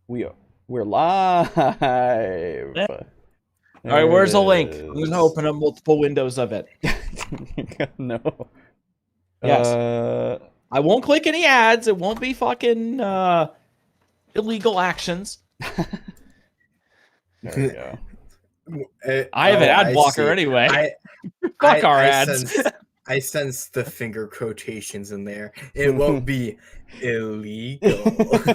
We are, we're live. Yeah. There All right, where's the link? I'm it gonna open up multiple windows of it. is. No. Yes. Uh, I won't click any ads. It won't be fucking illegal actions. there we go. I have an ad I blocker see. anyway. I Fuck our I ads. I sense the finger quotations in there. It won't be illegal.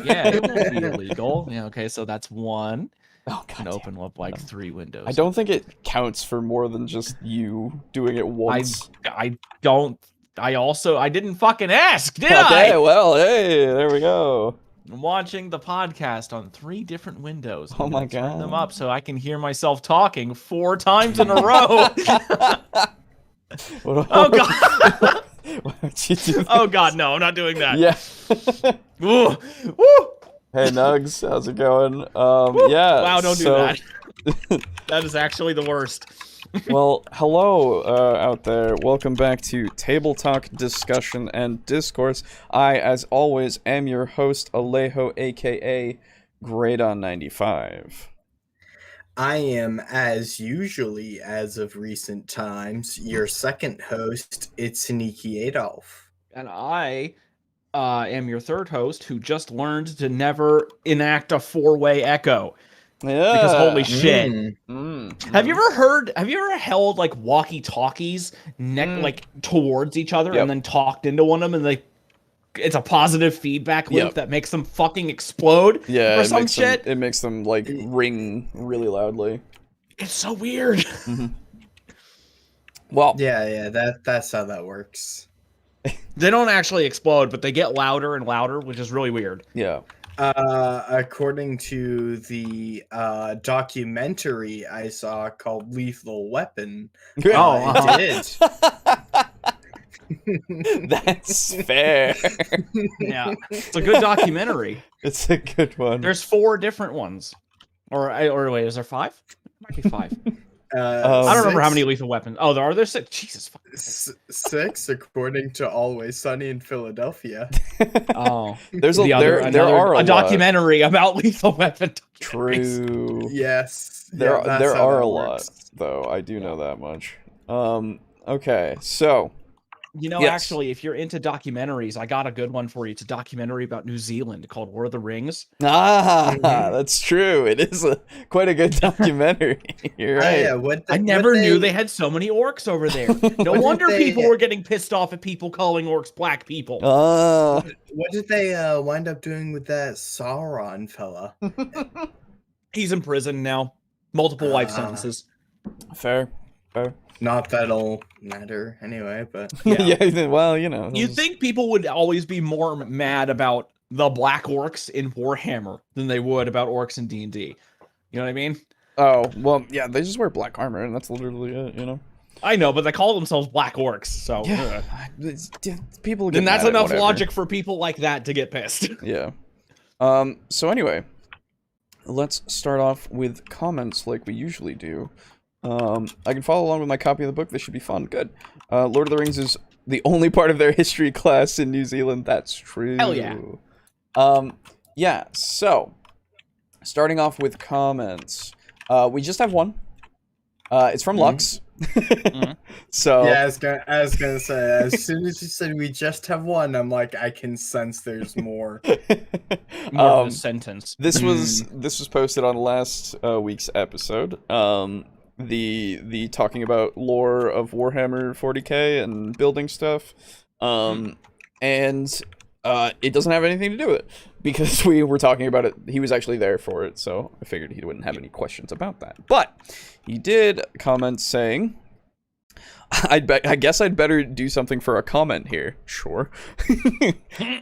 Yeah, it won't be illegal. Yeah, okay, so that's one. Oh Can god. open up like 3 windows. I don't think it counts for more than just you doing it once. I don't. I didn't fucking ask, did Okay, I? well, hey, there we go. I'm watching the podcast on 3 different windows. Oh I'm my gonna turn them God. up so I can hear myself talking 4 times in a row. Oh god. Why'd you do Oh this? god, no, I'm not doing that. Yeah. Ooh. Woo. Hey Nugs, how's it going? Yeah. Wow, don't do so- that. That is actually the worst. Well, hello out there. Welcome back to Table Talk, Discussion, and Discourse. I, as always, am your host, Alejo, aka Gradon95. I am, as usually, as of recent times, your second host. It's Sneaky Adolf. And I am your third host who just learned to never enact a 4-way echo. Yeah. Because holy shit. Have you ever held like walkie-talkies like towards each other Yep. and then talked into one of them and it's a positive feedback loop Yep. that makes them fucking explode Yeah, or some shit? it makes them, like, ring really loudly. It's so weird. Well, Yeah, that's how that works. They don't actually explode, but they get louder and louder, which is really weird. yeah. According to the documentary I saw called Lethal Weapon, Oh, it did. That's fair. Yeah. It's a good documentary. It's a good one. There's 4 different ones. Or wait, is there 5? Might be 5. I don't remember how many lethal weapons. Oh, there are 6. Jesus fucking Christ. 6, according to Always Sunny in Philadelphia. Oh, There's the other, there are a lot. documentary about lethal weapon. True. Yes, There yeah, that's there how are that a lot, works. though. I do know that much. Okay, so You know, Yes. actually, if you're into documentaries, I got a good one for you. It's a documentary about New Zealand called War of the Rings. that's true. It is quite a good documentary. You're right. Yeah, I never knew they had so many orcs over there. No What wonder did they- people were getting pissed off at people calling orcs black people. What did they wind up doing with that Sauron fella? He's in prison now. Multiple life sentences. Fair. Not that'll matter anyway, but Yeah. Yeah. Well, you know. You'd think people would always be more mad about the black orcs in Warhammer than they would about orcs in D&D. You know what I mean? Oh well, yeah. They just wear black armor, and that's literally it. You know. I know, but they call themselves black orcs, so... Yeah. People get Then that's mad at enough whatever. logic for people like that to get pissed. Yeah. So anyway, let's start off with comments like we usually do. I can follow along with my copy of the book. This should be fun. Good. Lord of the Rings is the only part of their history class in New Zealand. That's true. Hell yeah. Yeah, so, starting off with comments. We just have one. It's from Lux. So yeah, I was gonna say, as soon as you said we just have one, I'm like, I can sense there's more. More of a sentence. this was posted on last week's episode. The talking about lore of Warhammer 40k and building stuff. And it doesn't have anything to do with it because we were talking about it. He was actually there for it, so I figured he wouldn't have any questions about that. But he did comment saying, I guess I'd better do something for a comment here. Sure.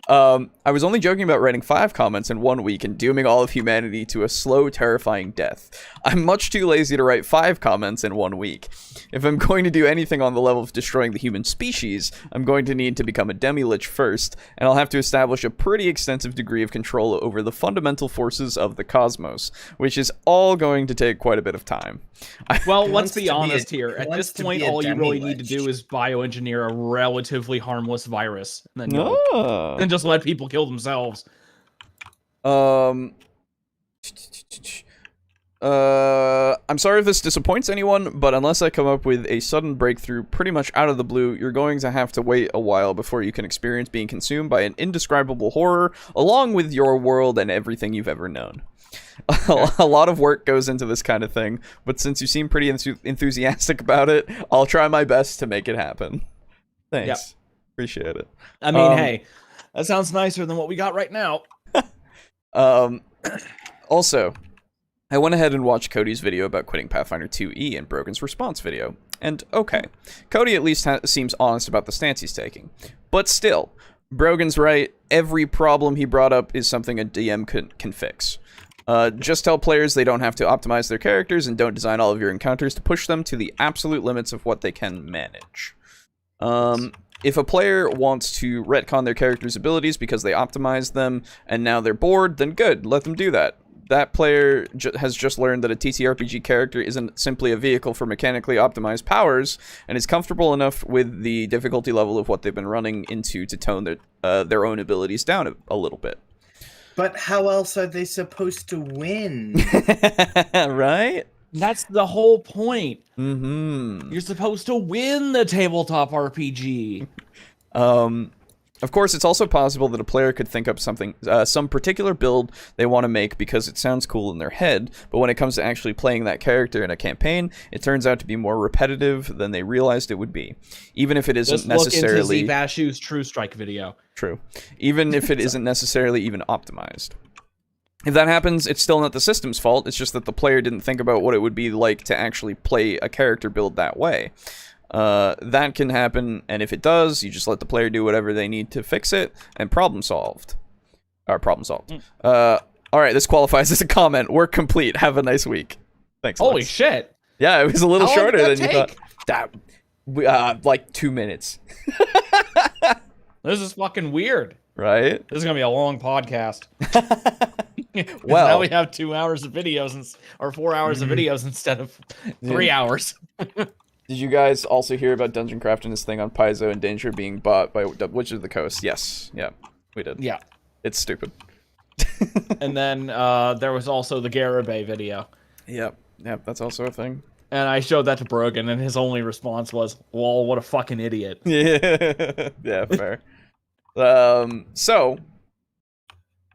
I was only joking about writing 5 comments in 1 week and dooming all of humanity to a slow, terrifying death. I'm much too lazy to write 5 comments in 1 week. If I'm going to do anything on the level of destroying the human species, I'm going to need to become a demi-lich first, and I'll have to establish a pretty extensive degree of control over the fundamental forces of the cosmos, which is all going to take quite a bit of time. Well, He let's wants be to be honest a- here. he At wants this to point, be a all you really need to demi-lich. do is bioengineer a relatively harmless virus, and then and just let people kill themselves. I'm sorry if this disappoints anyone, but unless I come up with a sudden breakthrough pretty much out of the blue, you're going to have to wait a while before you can experience being consumed by an indescribable horror, along with your world and everything you've ever known. A lot of work goes into this kind of thing, but since you seem pretty enthusiastic about it, I'll try my best to make it happen. Thanks. Yep. Appreciate it. I mean, hey, that sounds nicer than what we got right now. Also, I went ahead and watched Cody's video about quitting Pathfinder 2e and Brogan's response video. And okay, Cody at least seems honest about the stance he's taking. But still, Brogan's right. Every problem he brought up is something a DM can fix. Just tell players they don't have to optimize their characters and don't design all of your encounters to push them to the absolute limits of what they can manage. If a player wants to retcon their character's abilities because they optimized them and now they're bored, then good, let them do that. That player has just learned that a TTRPG character isn't simply a vehicle for mechanically optimized powers, and is comfortable enough with the difficulty level of what they've been running into to tone their own abilities down a little bit. But how else are they supposed to win? Right? That's the whole point. Mm-hmm. You're supposed to win the tabletop RPG. Of course, it's also possible that a player could think up some particular build they want to make because it sounds cool in their head, but when it comes to actually playing that character in a campaign, it turns out to be more repetitive than they realized it would be. Even if it isn't necessarily... Look into Bashu's True Strike video. True. Even if it isn't necessarily even optimized. If that happens, it's still not the system's fault, it's just that the player didn't think about what it would be like to actually play a character build that way. That can happen, and if it does, you just let the player do whatever they need to fix it, and problem solved. Alright, this qualifies as a comment. Work complete. Have a nice week. Thanks, Holy Lex. shit. Yeah, it was a little How shorter long did than that you thought. Like 2 minutes. This is fucking weird. Right? This is gonna be a long podcast. Well, now we have 2 hours of videos, or 4 hours of videos instead of 3 hours. Did you guys also hear about Dungeon Craft and his thing on Paizo and Danger being bought by Witches of the Coast? Yes. Yeah, we did. Yeah. It's stupid. And then there was also the Garibay video. Yep, that's also a thing. And I showed that to Brogan, and his only response was, lol, what a fucking idiot. Yeah, fair.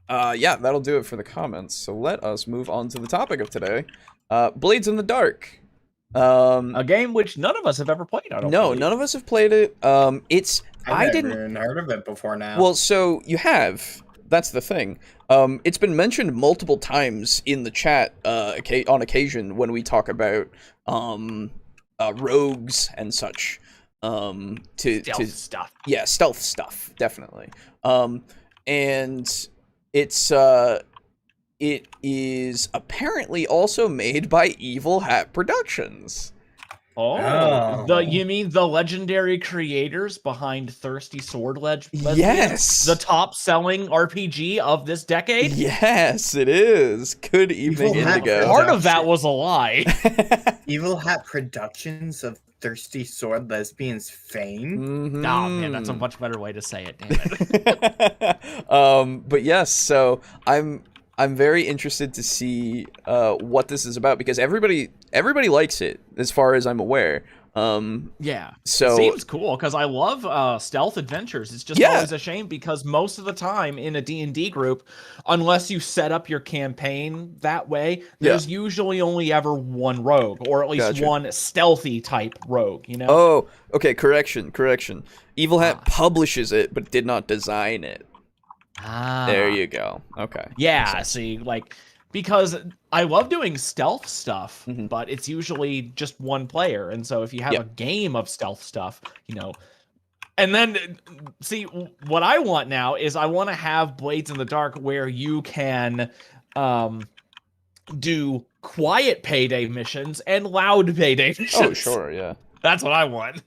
Yeah, that'll do it for the comments. So let us move on to the topic of today. Blades in the Dark. A game which none of us have ever played. None of us have played it. I didn't even heard of it before now. Well, so you have. That's the thing. It's been mentioned multiple times in the chat on occasion when we talk about rogues and such. Stealth stuff. Yeah, stealth stuff, definitely. And it is apparently also made by Evil Hat Productions. Oh. You mean the legendary creators behind Thirsty Sword Lesbians? Yes. The top-selling RPG of this decade? Yes, it is. Good evening, Indigo. Part of that was a lie. Evil Hat Productions of Thirsty Sword Lesbians fame? Mm-hmm. Oh, man, that's a much better way to say it, damn it. But yes, so I'm very interested to see what this is about because everybody likes it as far as I'm aware. Yeah. So it seems cool because I love stealth adventures. It's just always a shame because most of the time in a D&D group, unless you set up your campaign that way, there's usually only ever one rogue or at least one stealthy type rogue, you know? Oh, okay, correction. Evil Hat publishes it but did not design it. There you go. Okay. Yeah, see, like, because I love doing stealth stuff, but it's usually just one player. And so if you have a game of stealth stuff, you know, and then see what I want now is I want to have Blades in the Dark where you can do quiet payday missions and loud payday missions. Oh, sure, yeah. That's what I want.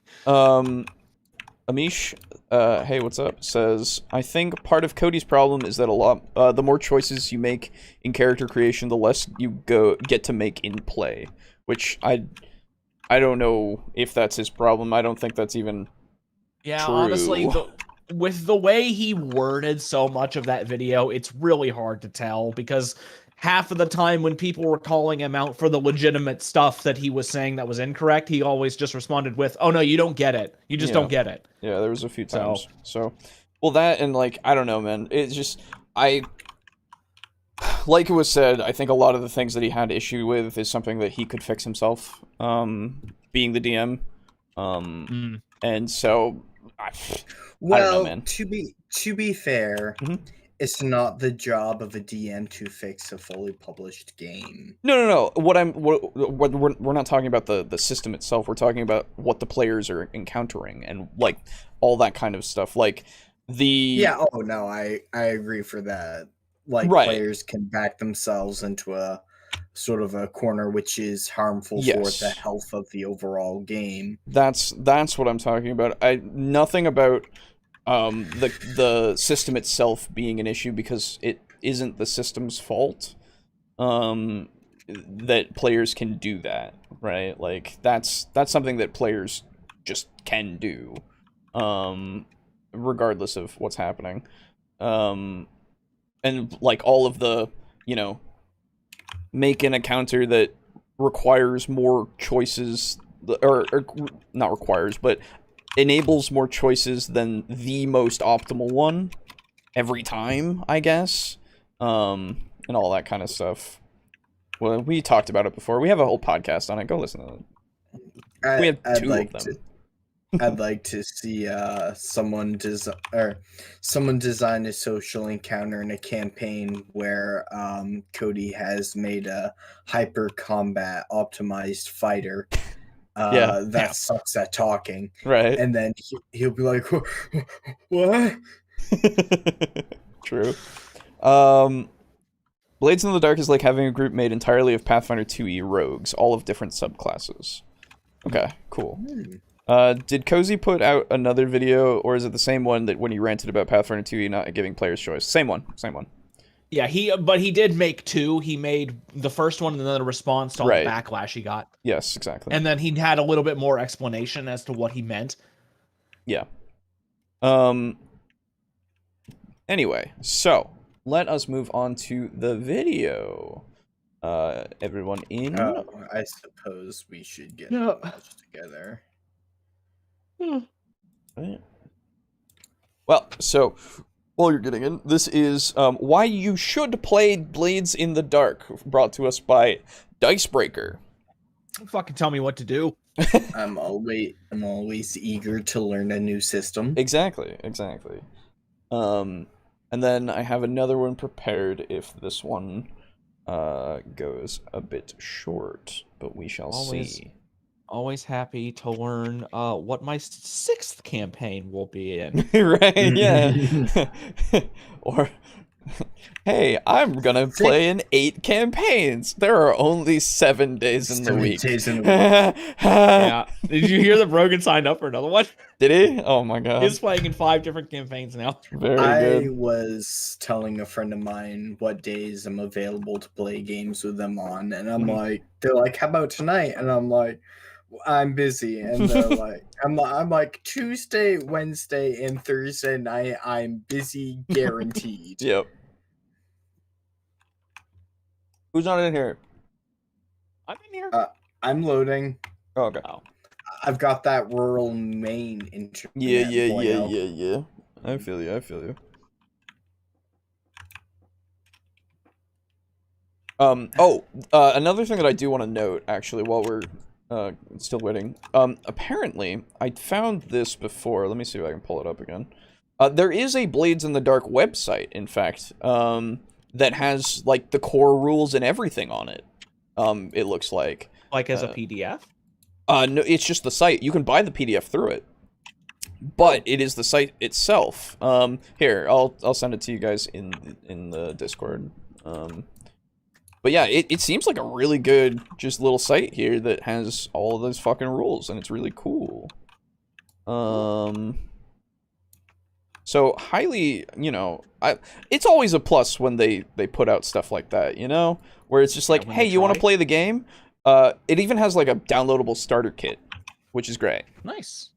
Amish, hey, what's up? Says, I think part of Cody's problem is that the more choices you make in character creation, the less you get to make in play. Which I don't know if that's his problem. I don't think that's even true. Honestly, with the way he worded so much of that video, it's really hard to tell because half of the time when people were calling him out for the legitimate stuff that he was saying that was incorrect, he always just responded with, "Oh no, you don't get it. You just don't get it." Yeah, there was a few times. So, well, that and like I don't know, man. It's just like it was said, I think a lot of the things that he had issue with is something that he could fix himself. Being the DM, and so, I don't know, man. to be fair, it's not the job of a DM to fix a fully published game. No. We're not talking about the system itself. We're talking about what the players are encountering and like all that kind of stuff. Like I agree for that. Like players can back themselves into a sort of a corner which is harmful for the health of the overall game. That's what I'm talking about. Nothing about the system itself being an issue, because it isn't the system's fault that players can do that, right? Like that's something that players just can do regardless of what's happening. And like all of the, make an encounter that requires more choices, or not requires, but enables more choices than the most optimal one every time, I guess, and all that kind of stuff. Well, we talked about it before. We have a whole podcast on it. Go listen to it. We have two of them. I'd like to see someone design a social encounter in a campaign where Cody has made a hyper combat optimized fighter that sucks at talking, right? And then he'll be like, "What?" True. Blades in the Dark is like having a group made entirely of Pathfinder 2e rogues, all of different subclasses. Okay, cool. Did Cozy put out another video, or is it the same one that when he ranted about Pathfinder 2e not giving players choice? Same one. Yeah, he did make two. He made the first one and then a response to all the backlash he got. Yes, exactly. And then he had a little bit more explanation as to what he meant. Yeah. Anyway, so let us move on to the video. Everyone in? I suppose we should get together. Right. Well, so while you're getting in, this is why you should play Blades in the Dark, brought to us by Dicebreaker. Don't fucking tell me what to do. I'm always eager to learn a new system. Exactly. And then I have another one prepared if this one goes a bit short, but we shall see. Always happy to learn what my sixth campaign will be in. Right, yeah. Or, hey, I'm gonna play in 8 campaigns. There are only 7 days in the week. Yeah. Did you hear that Brogan signed up for another one? Did he? Oh my god. He's playing in 5 different campaigns now. Very good. I was telling a friend of mine what days I'm available to play games with them on, and I'm like, they're like, how about tonight? And I'm like, I'm busy, and they're like, I'm like Tuesday, Wednesday, and Thursday night. I'm busy, guaranteed. Yep. Who's not in here? I'm in here. I'm loading. Oh, okay. I've got that rural Maine internet. Yeah. I feel you. Another thing that I do want to note, actually, while we're still waiting. Apparently, I found this before. Let me see if I can pull it up again. There is a Blades in the Dark website, in fact, that has, like, the core rules and everything on it. It looks like. Like as a PDF? No, it's just the site. You can buy the PDF through it. But it is the site itself. Here, I'll send it to you guys in the Discord. But yeah, it seems like a really good just little site here that has all of those fucking rules, and it's really cool. So highly, it's always a plus when they put out stuff like that, where it's just like, hey, you want to play the game? It even has like a downloadable starter kit, which is great. Nice.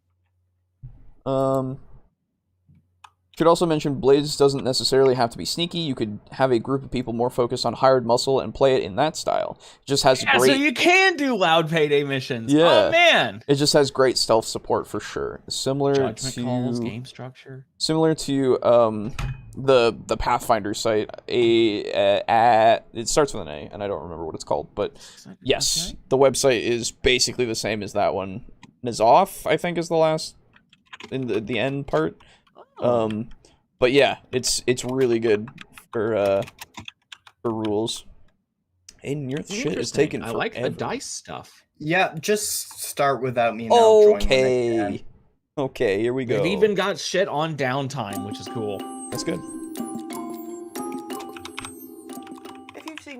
Should also mention Blades doesn't necessarily have to be sneaky. You could have a group of people more focused on hired muscle and play it in that style. It just has great... so you can do loud payday missions. Yeah. Oh, man. It just has great stealth support for sure. Similar Judgment to... calls, game structure. Similar to the Pathfinder site. It starts with an A, and I don't remember what it's called. But yes, the website is basically the same as that one. Nazoth, I think, is the last... in the end part. But yeah, it's really good for rules. And your shit is taken forever. I like the dice stuff. Yeah, just start without me now. Okay. Okay, here we go. They've even got shit on downtime, which is cool. That's good.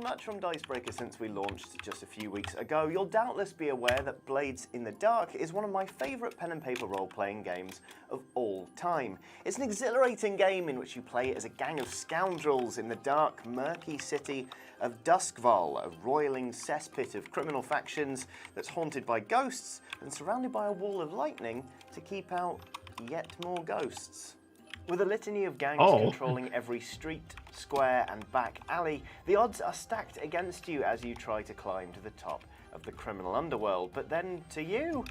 Much from Dicebreaker since we launched just a few weeks ago, you'll doubtless be aware that Blades in the Dark is one of my favourite pen and paper role-playing games of all time. It's an exhilarating game in which you play as a gang of scoundrels in the dark, murky city of Duskval, a roiling cesspit of criminal factions that's haunted by ghosts and surrounded by a wall of lightning to keep out yet more ghosts. With a litany of gangs controlling every street, square, and back alley, the odds are stacked against you as you try to climb to the top of the criminal underworld. But then, to you,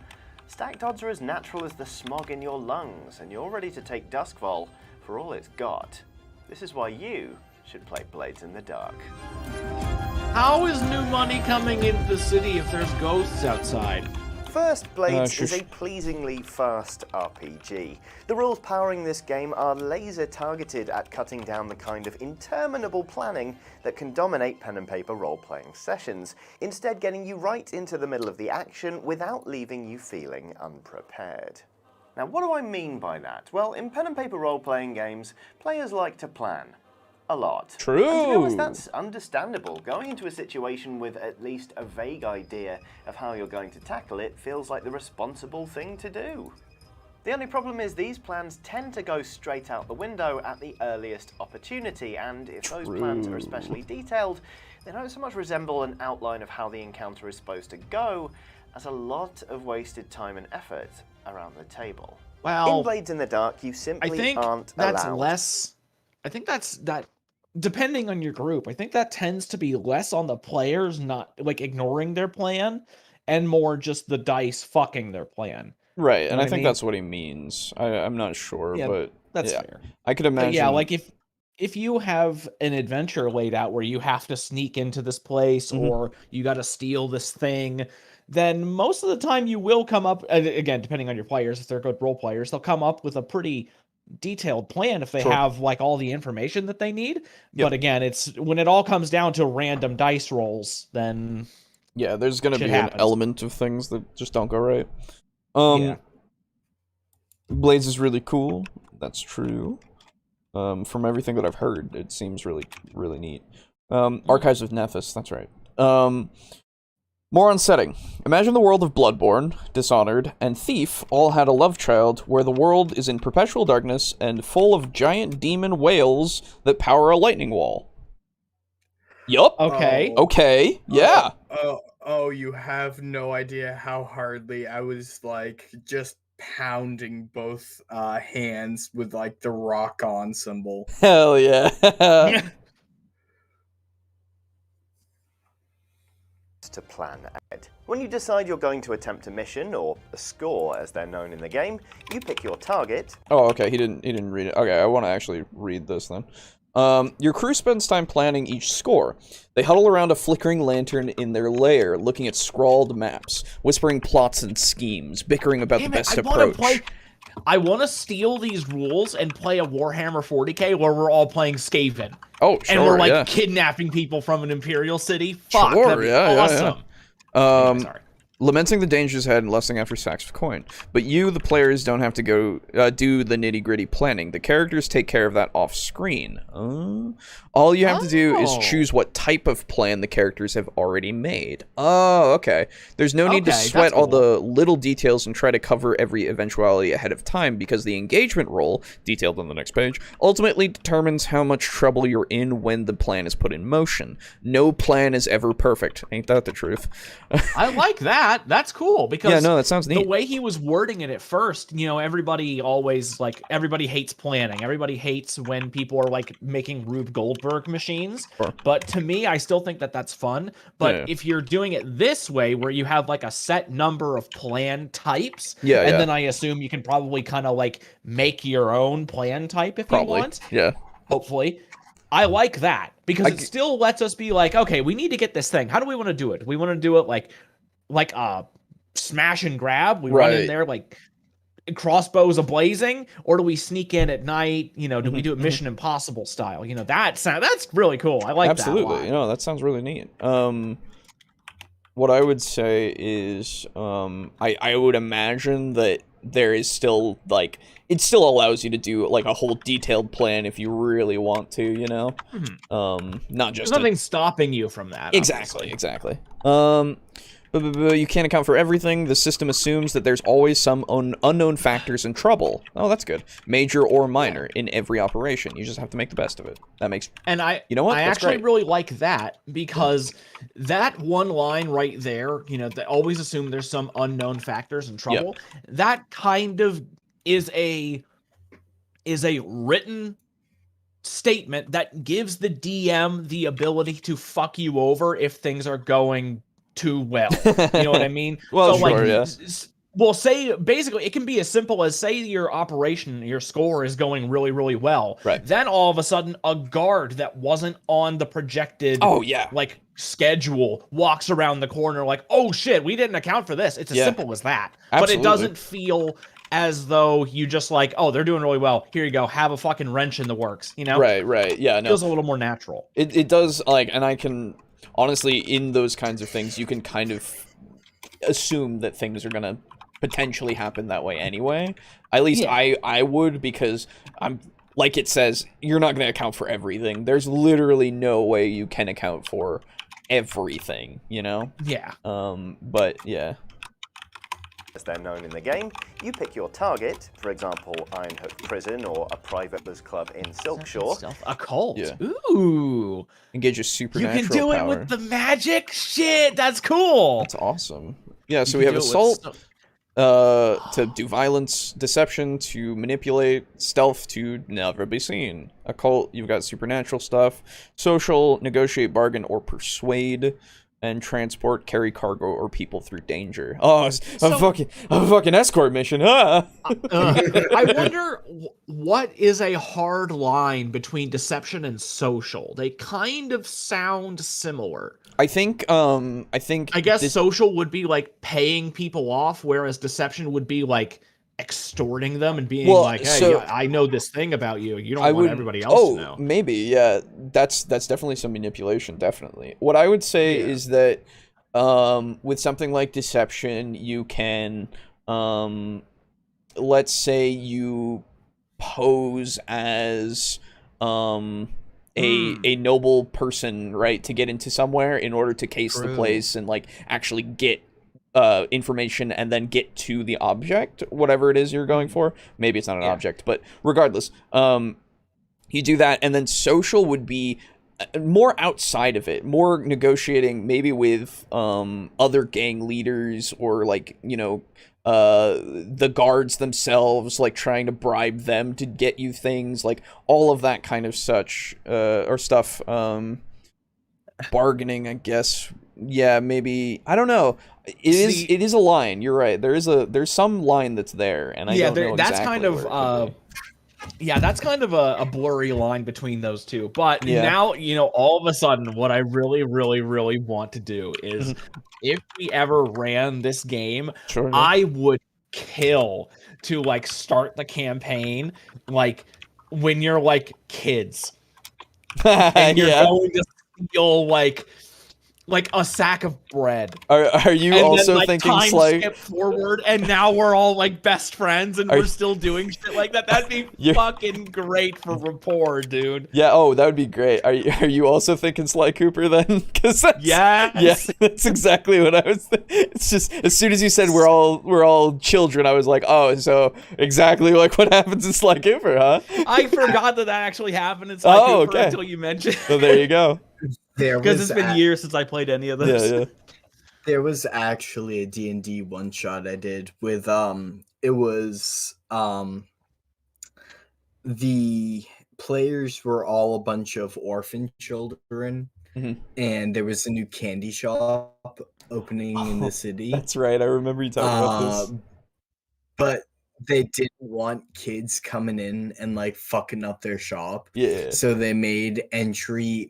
stacked odds are as natural as the smog in your lungs, and you're ready to take Duskval for all it's got. This is why you should play Blades in the Dark. How is new money coming into the city if there's ghosts outside? First, Blades is a pleasingly fast RPG. The rules powering this game are laser targeted at cutting down the kind of interminable planning that can dominate pen and paper role-playing sessions, instead getting you right into the middle of the action without leaving you feeling unprepared. Now, what do I mean by that? Well, in pen and paper role-playing games, players like to plan. A lot. True. And to be honest, that's understandable. Going into a situation with at least a vague idea of how you're going to tackle it feels like the responsible thing to do. The only problem is these plans tend to go straight out the window at the earliest opportunity, and if those plans are especially detailed, they don't so much resemble an outline of how the encounter is supposed to go as a lot of wasted time and effort around the table. Well, in Blades in the Dark, you simply aren't allowed. I think that's depending on your group, I think that tends to be less on the players not like ignoring their plan and more just the dice fucking their plan. Right, and I think that's what he means. I'm not sure, but that's fair. I could imagine. But yeah, like if you have an adventure laid out where you have to sneak into this place or you got to steal this thing, then most of the time you will come up, again, depending on your players, if they're good role players, they'll come up with a pretty detailed plan if they have like all the information that they need. But again, it's when it all comes down to random dice rolls, then yeah, there's gonna be an element of things that just don't go right. Blades is really cool. That's true. From everything that I've heard, it seems really neat. Archives of Nephis, that's right. More on setting. Imagine the world of Bloodborne, Dishonored, and Thief all had a love child where the world is in perpetual darkness and full of giant demon whales that power a lightning wall. Yup. Okay. Okay. Yeah. Oh, you have no idea how hardly I was like just pounding both hands with like the rock on symbol. Hell yeah. To plan ahead. When you decide you're going to attempt a mission, or a score as they're known in the game, you pick your target. Oh, okay, he didn't read it. Okay, I want to actually read this then. Your crew spends time planning each score. They huddle around a flickering lantern in their lair, looking at scrawled maps, whispering plots and schemes, bickering about the best approach. I want to steal these rules and play a Warhammer 40k where we're all playing Skaven. Oh, sure, and we're like kidnapping people from an Imperial city. Fuck, sure, that'd be awesome. Anyway, sorry. Lamenting the dangers ahead and lusting after sacks of coin. But you, the players, don't have to go do the nitty-gritty planning. The characters take care of that off-screen. All you have to do is choose what type of plan the characters have already made. Oh, okay. There's no need to sweat all the little details and try to cover every eventuality ahead of time because the engagement roll, detailed on the next page, ultimately determines how much trouble you're in when the plan is put in motion. No plan is ever perfect. Ain't that the truth? I like that. that's cool because Yeah, no, that sounds the neat. way he was wording it at first, everybody always everybody hates planning. Everybody hates when people are like making Rube Goldberg machines. Sure. But to me, I still think that that's fun. But Yeah. if you're doing it this way, where you have like a set number of plan types, Yeah, and yeah. then I assume you can probably kind of like make your own plan type if you want. Yeah. Hopefully. I like that because it still lets us be like, okay, we need to get this thing. How do we want to do it? We want to do it like smash and grab. We run in there like crossbows a-blazing, or do we sneak in at night? Do we do it Mission Impossible style? That's really cool. I like Absolutely. that a lot. That sounds really neat. What I would say is, I would imagine that there is still like it still allows you to do like a whole detailed plan if you really want to, not just There's nothing stopping you from that. Exactly. But you can't account for everything. The system assumes that there's always some unknown factors in trouble. Oh, that's good. Major or minor in every operation. You just have to make the best of it. That makes... And you know what? I That's actually great. really like that because that one line right there, they always assume there's some unknown factors in trouble. That kind of is a written statement that gives the DM the ability to fuck you over if things are going too well. You know what I mean? Well, so, sure, yeah. Well, say basically it can be as simple as say your operation, your score is going really, really well. Right. Then all of a sudden, a guard that wasn't on the projected schedule walks around the corner like, oh shit, we didn't account for this. It's as simple as that. Absolutely. But it doesn't feel as though you just like, oh, they're doing really well. Here you go. Have a fucking wrench in the works. Right. Yeah. It feels a little more natural. It does, and I can honestly, in those kinds of things, you can kind of assume that things are gonna potentially happen that way anyway. At least I would, because I'm like it says, you're not gonna account for everything. There's literally no way you can account for everything, Yeah. But yeah. As they're known in the game, you pick your target, for example, Ironhook Prison or a private buzz club in Silkshore. A cult. Yeah. Ooh. Engage a supernatural You can do power. it with the magic shit. That's cool. That's awesome. Yeah, so we have assault to do violence, deception to manipulate, stealth to never be seen. Occult, you've got supernatural stuff. Social, negotiate, bargain, or persuade. And transport, carry cargo, or people through danger. Oh, a fucking escort mission. Ah! I wonder what is a hard line between deception and social. They kind of sound similar. I guess social would be like paying people off, whereas deception would be like extorting them and being like, hey, I know this thing about you. You don't want everybody else to know. Maybe, yeah. That's definitely some manipulation, definitely. What I would say is that with something like deception, you can let's say you pose as a noble person, right, to get into somewhere in order to case the place and like actually get information and then get to the object, whatever it is you're going for. Maybe it's not an object, but regardless, you do that. And then social would be more outside of it, more negotiating maybe with other gang leaders or like, the guards themselves, like trying to bribe them to get you things, like all of that kind of such or stuff. Bargaining, I guess. Yeah, maybe. I don't know. It is a line. You're right. There's some line that's there, and I don't know that's exactly kind of that's kind of a blurry line between those two. But now, all of a sudden, what I really, really, really want to do is, if we ever ran this game, I would kill to like start the campaign like when you're like kids, and you're going to steal like a sack of bread. Are you and also then, thinking time Sly? Skip forward, and now we're all like best friends, and we're still doing shit like that. That'd be fucking great for rapport, dude. Yeah. Oh, that would be great. Are you also thinking Sly Cooper then? Because that's exactly what I was. It's just as soon as you said we're all children, I was like, oh, so exactly like what happens in Sly Cooper, huh? I forgot that actually happened in Sly Cooper until you mentioned. So there you go. Because it's been years since I played any of those. Yeah. There was actually a D&D one shot I did with it was the players were all a bunch of orphan children, and there was a new candy shop opening in the city. That's right. I remember you talking about this. But they didn't want kids coming in and like fucking up their shop. Yeah. So they made entry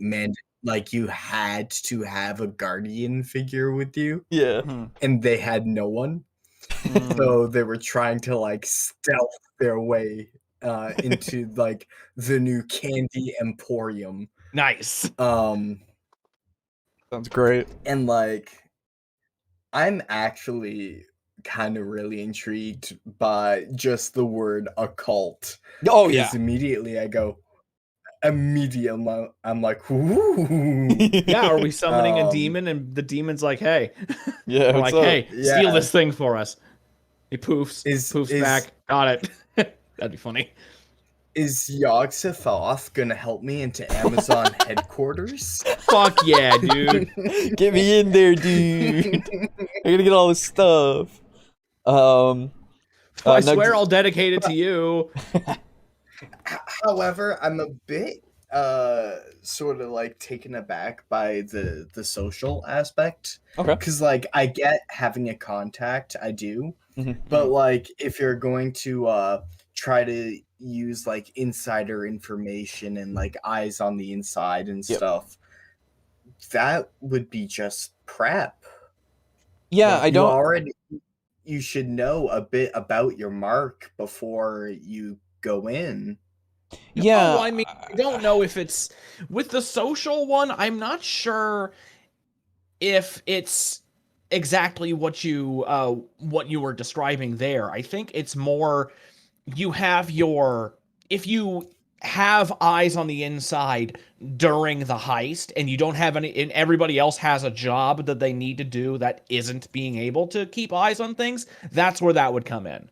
like you had to have a guardian figure with you. Yeah. And they had no one. So they were trying to like stealth their way into like the new candy emporium. Nice. Sounds great. And like I'm actually kind of really intrigued by just the word occult. Oh yeah. Because immediately I'm like, ooh. Yeah, are we summoning a demon and the demon's like, hey. Yeah, we're like, hey, steal Yeah. this thing for us. He poofs. Poofs back. Got it. That'd be funny. Is Yogg-Sothoth gonna help me into Amazon headquarters? Fuck yeah, dude. Get me in there, dude. I gotta get all this stuff. I swear I'll dedicate it to you. However, I'm a bit sort of like taken aback by the social aspect. Okay. Because like I get having a contact, I do. But like if you're going to try to use like insider information and like eyes on the inside and stuff, that would be just prep. Yeah, like, I don't. You should know a bit about your mark before you go in. Yeah. I mean, I don't know if it's with the social one. I'm not sure if it's exactly what you were describing there. I think it's more you have if you have eyes on the inside during the heist and you don't have any and everybody else has a job that they need to do that isn't being able to keep eyes on things, that's where that would come in.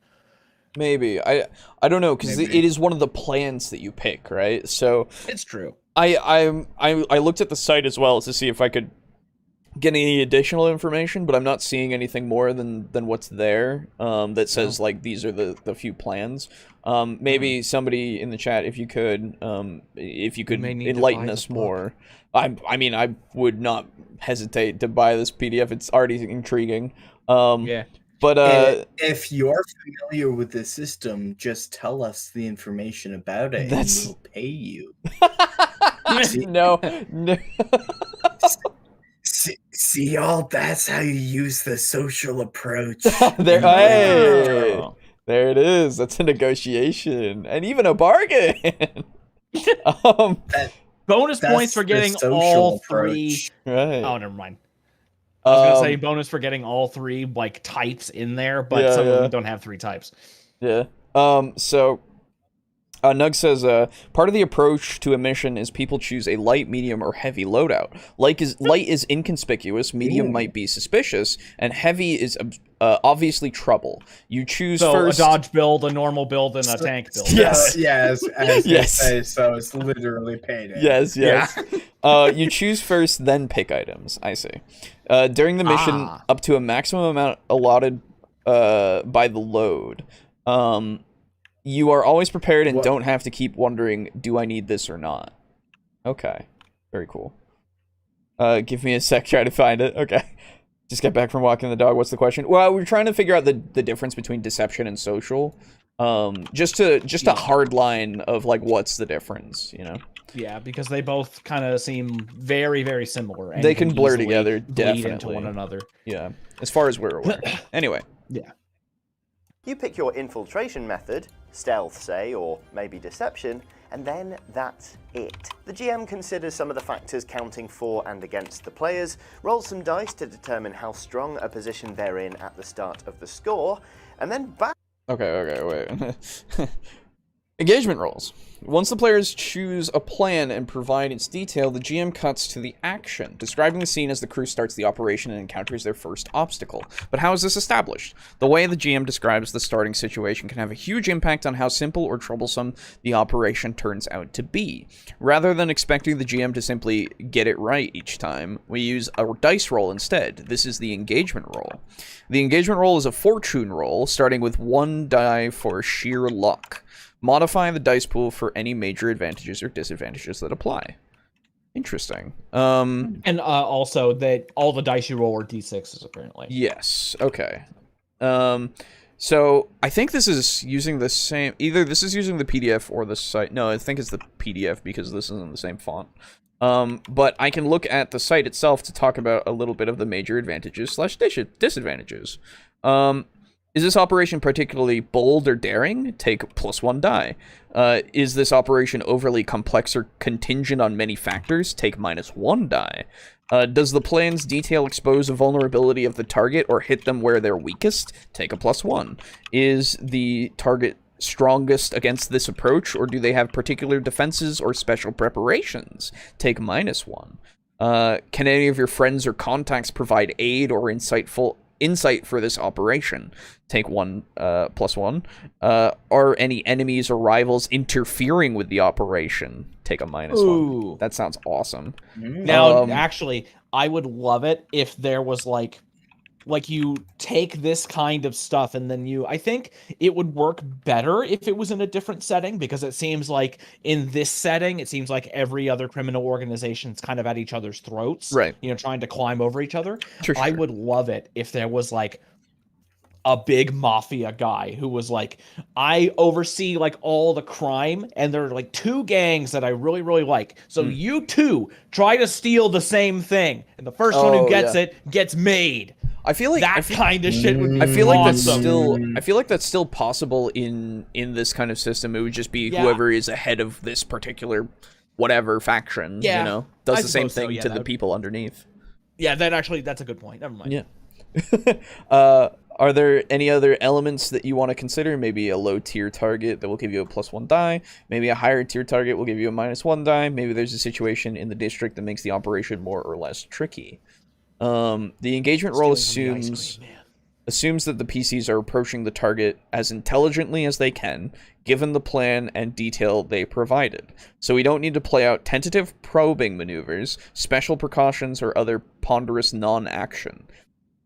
Maybe. I don't know, because it is one of the plans that you pick, right? So it's true. I looked at the site as well to see if I could get any additional information, but I'm not seeing anything more than what's there that says like these are the few plans. Maybe somebody in the chat, if you could enlighten us more. I mean, I would not hesitate to buy this PDF. It's already intriguing. Yeah. But if you're familiar with the system, just tell us the information about it and we'll pay you. No. See, y'all, that's how you use the social approach. There it is. That's a negotiation and even a bargain. Bonus points for getting all three. Right. Oh, never mind. I was gonna say bonus for getting all three like types in there, but some of them don't have 3 types. Yeah. So Nug says, part of the approach to a mission is people choose a light, medium, or heavy loadout. Light is inconspicuous, medium might be suspicious, and heavy is obviously trouble. You choose first a dodge build, a normal build, and a tank build. Yes. Yes. As they say, so it's literally payday. Yes. You choose first, then pick items. I see. During the mission, up to a maximum amount allotted by the load. You are always prepared and don't have to keep wondering, do I need this or not? Okay. Very cool. Give me a sec, try to find it. Okay. Just got back from walking the dog. What's the question? Well, we're trying to figure out the difference between deception and social. Just a hard line of like, what's the difference, you know? Yeah, because they both kind of seem very, very similar. And they can blur together, bleed definitely. into one another. Yeah, as far as we're aware. Anyway. Yeah. You pick your infiltration method, stealth say, or maybe deception, and then that's it. The GM considers some of the factors counting for and against the players, rolls some dice to determine how strong a position they're in at the start of the score, and then back. Okay, wait. Engagement roles. Once the players choose a plan and provide its detail, the GM cuts to the action, describing the scene as the crew starts the operation and encounters their first obstacle. But how is this established? The way the GM describes the starting situation can have a huge impact on how simple or troublesome the operation turns out to be. Rather than expecting the GM to simply get it right each time, we use a dice roll instead. This is the engagement roll. The engagement roll is a fortune roll, starting with 1 die for sheer luck. Modify the dice pool for any major advantages or disadvantages that apply. Interesting. And also that all the dice you roll are d6s apparently. Yes. Okay. So I think this is using the same. Either this is using the PDF or the site. No, I think it's the PDF because this is in the same font. But I can look at the site itself to talk about a little bit of the major advantages / disadvantages. Is this operation particularly bold or daring? Take +1 die. Is this operation overly complex or contingent on many factors? Take -1 die. Does the plan's detail expose a vulnerability of the target or hit them where they're weakest? Take a +1. Is the target strongest against this approach, or do they have particular defenses or special preparations? Take -1. Can any of your friends or contacts provide aid or insight for this operation? Take +1. Are any enemies or rivals interfering with the operation? Take a -1. Ooh. That sounds awesome. Now, actually, I would love it if there was like you take this kind of stuff and then I think it would work better if it was in a different setting, because it seems like in this setting, it seems like every other criminal organization's kind of at each other's throats, right? Trying to climb over each other. Sure. I would love it if there was like a big mafia guy who was like, I oversee like all the crime, and there are like 2 gangs that I really, really like. So you 2 try to steal the same thing, and the first one who gets it gets made. I feel like that kind of shit would be I feel like awesome. I feel like that's still possible in this kind of system. It would just be whoever is ahead of this particular whatever faction, does the same thing to the people underneath. Yeah, that's a good point. Never mind. Yeah. Are there any other elements that you want to consider? Maybe a low tier target that will give you a +1 die. Maybe a higher tier target will give you a -1 die. Maybe there's a situation in the district that makes the operation more or less tricky. The engagement roll assumes that the PCs are approaching the target as intelligently as they can, given the plan and detail they provided. So we don't need to play out tentative probing maneuvers, special precautions, or other ponderous non-action.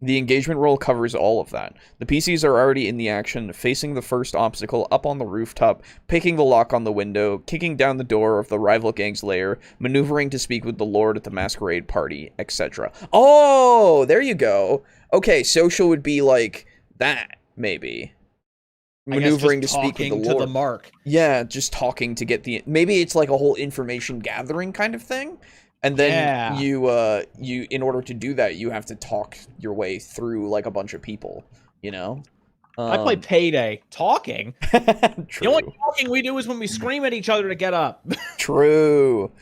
The engagement roll covers all of that. The PCs are already in the action, facing the first obstacle up on the rooftop, picking the lock on the window, kicking down the door of the rival gang's lair, maneuvering to speak with the Lord at the masquerade party, etc. Oh, there you go. Okay, social would be like that, maybe. Maneuvering to speak with the Lord. To the mark. Yeah, just talking to get the... Maybe it's like a whole information gathering kind of thing. And then you in order to do that, you have to talk your way through like a bunch of people, I play Payday. Talking? True. The only talking we do is when we scream at each other to get up. True.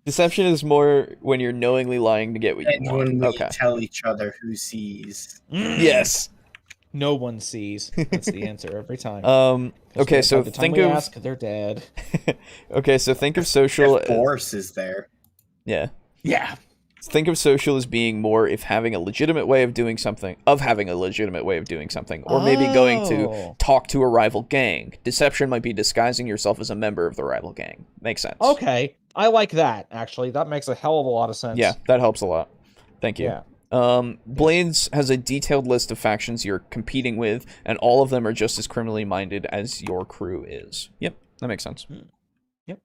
Deception is more when you're knowingly lying to get what you want. When we tell each other who sees. Yes. No one sees. That's the answer every time. Okay, so think of... ask, they're dead. Okay, so think of social... If Boris is there. Yeah. Yeah. Think of social as being more if having a legitimate way of doing something, or maybe going to talk to a rival gang. Deception might be disguising yourself as a member of the rival gang. Makes sense. Okay, I like that, actually. That makes a hell of a lot of sense. Yeah, that helps a lot. Thank you. Yeah. Blades has a detailed list of factions you're competing with, and all of them are just as criminally minded as your crew is. Yep, that makes sense. Yep.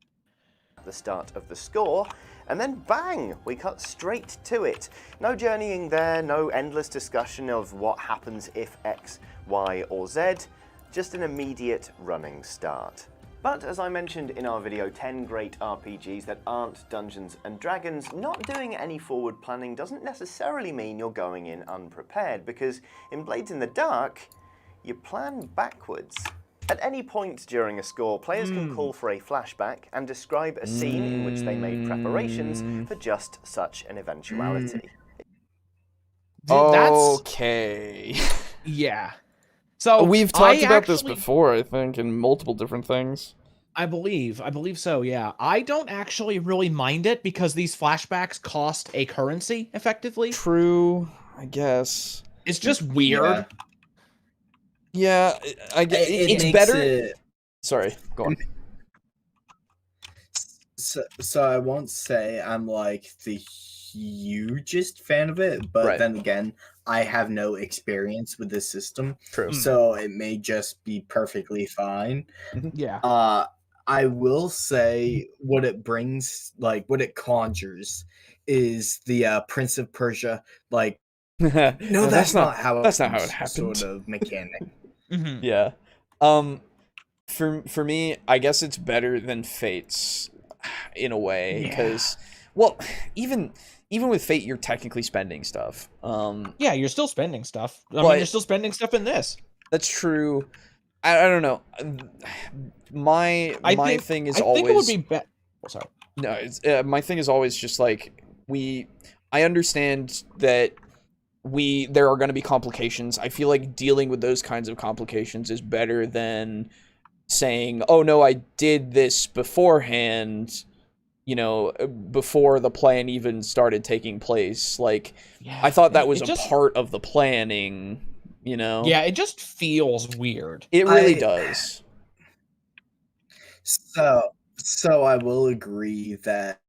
The start of the score, and then bang, we cut straight to it. No journeying there, no endless discussion of what happens if X, Y, or Z, just an immediate running start. But as I mentioned in our video, 10 great RPGs that aren't Dungeons & Dragons, not doing any forward planning doesn't necessarily mean you're going in unprepared, because in Blades in the Dark, you plan backwards. At any point during a score, players can call for a flashback and describe a scene in which they made preparations for just such an eventuality. Okay. Yeah. So we've talked about this actually- before, I think, in multiple different things. I believe so, yeah. I don't actually really mind it because these flashbacks cost a currency, effectively. True, I guess. It's just weird. Yeah, I guess it's makes better. it- Sorry, go on. So I won't say I'm like the hugest fan of it, but Right. then again, I have no experience with this system, True. so it may just be perfectly fine. Yeah. I will say what it brings, like what it conjures, is the Prince of Persia. Like, no, that's not how it happened. Sort of mechanic. Mhm. Yeah. For me, I guess it's better than Fate's in a way because, well, even with Fate, you're technically spending stuff. Yeah, you're still spending stuff. I mean, But- you're still spending stuff in this. That's true. I don't know. My thing is I always think it would be better. Oh, sorry. no. It's, my thing is always just like I understand that there are going to be complications. I feel like dealing with those kinds of complications is better than saying, "Oh no, I did this beforehand." Before the plan even started taking place. Like, Yeah, I thought that was it a just- part of the planning. Yeah, it just feels weird. It really I- does. So I will agree that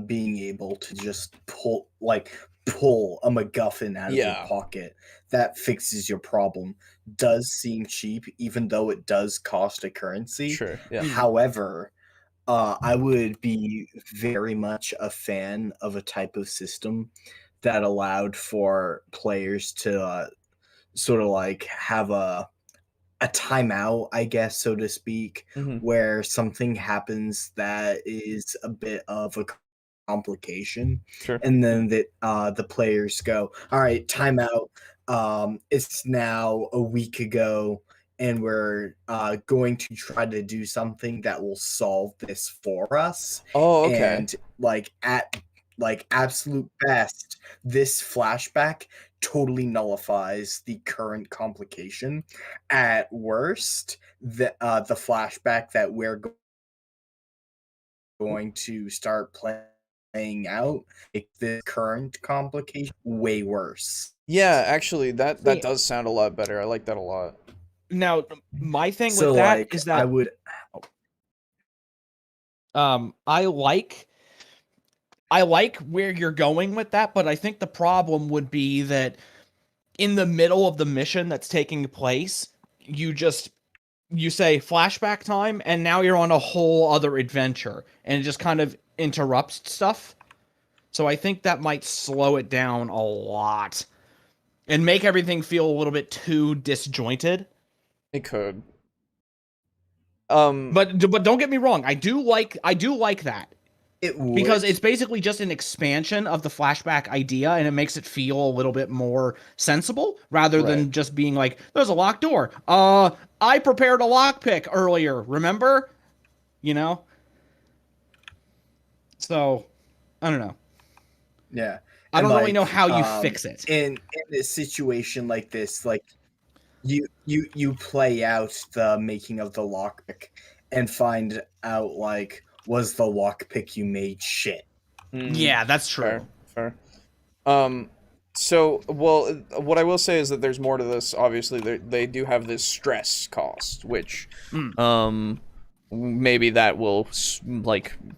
being able to just pull a MacGuffin out of your Yeah. pocket that fixes your problem does seem cheap, even though it does cost a currency. Sure. Yeah. However, I would be very much a fan of a type of system that allowed for players to sort of like have a timeout, I guess, so to speak, Mhm. where something happens that is a bit of a complication, Sure. and then the players go, all right, timeout. It's now a week ago, and we're going to try to do something that will solve this for us. Oh, okay. And at absolute best, this flashback totally nullifies the current complication. At worst, the flashback that we're going to start playing out make the current complication way worse. Yeah, actually, that See- does sound a lot better. I like that a lot. Now, my thing So with that is that I would I like where you're going with that, but I think the problem would be that in the middle of the mission that's taking place, you say flashback time, and now you're on a whole other adventure, and it just kind of interrupts stuff. So I think that might slow it down a lot and make everything feel a little bit too disjointed. It could. But don't get me wrong, I do like that. it would Because it's basically just an expansion of the flashback idea, and it makes it feel a little bit more sensible rather than Right. just being like, there's a locked door. I prepared a lockpick earlier, remember? So, I don't know. yeah. I And, don't really know how you um, fix it. in a situation like this, like you play out the making of the lockpick and find out like, was the lockpick you made shit? Yeah, that's true. Fair. So, well, what I will say is that there's more to this. Obviously, they do have this stress cost, which, maybe that will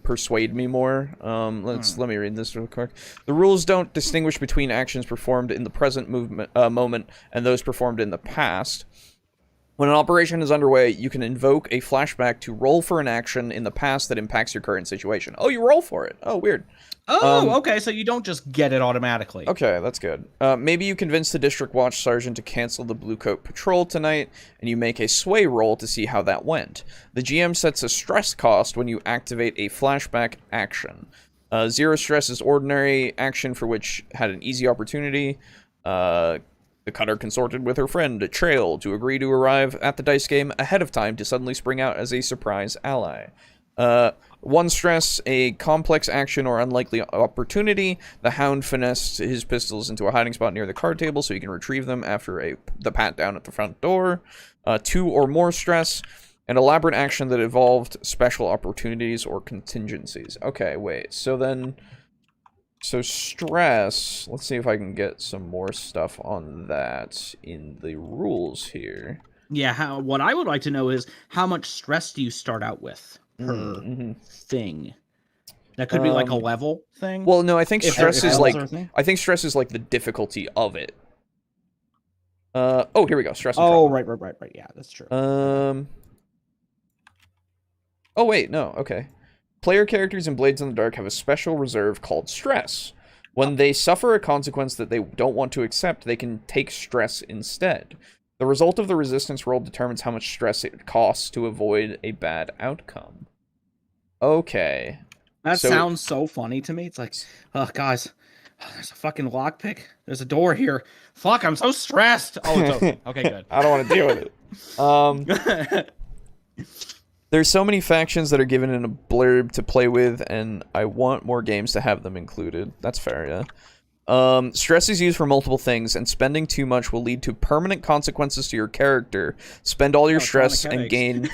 persuade me more. Let me read this real quick. The rules don't distinguish between actions performed in the present moment and those performed in the past. When an operation is underway, you can invoke a flashback to roll for an action in the past that impacts your current situation. Oh, you roll for it. Oh, weird. Okay, so you don't just get it automatically. Okay, that's good. Maybe you convince the district watch sergeant to cancel the Blue Coat patrol tonight, and you make a sway roll to see how that went. The GM sets a stress cost when you activate a flashback action. 0 stress is ordinary action for which had an easy opportunity. The cutter consorted with her friend, Trail, to agree to arrive at the dice game ahead of time to suddenly spring out as a surprise ally. 1 stress, a complex action or unlikely opportunity. The Hound finessed his pistols into a hiding spot near the card table so he can retrieve them after the pat down at the front door. 2 or more stress, an elaborate action that involved special opportunities or contingencies. Okay, wait. So stress, let's see if I can get some more stuff on that in the rules here. Yeah, what I would like to know is how much stress do you start out with per thing? That could be like a level thing. Well, no, I think stress is like the difficulty of it. Oh, here we go. Stress. Oh, right. Yeah, that's true. Oh wait, no. Okay. Player characters in Blades in the Dark have a special reserve called stress. When they suffer a consequence that they don't want to accept, they can take stress instead. The result of the resistance roll determines how much stress it costs to avoid a bad outcome. Okay. That sounds so funny to me. It's like, oh, guys, there's a fucking lockpick. There's a door here. Fuck, I'm so stressed. Oh, it's okay. Okay, good. I don't want to deal with it. There's so many factions that are given in a blurb to play with, and I want more games to have them included. That's fair, yeah. Stress is used for multiple things, and spending too much will lead to permanent consequences to your character. Spend all your stress and gain...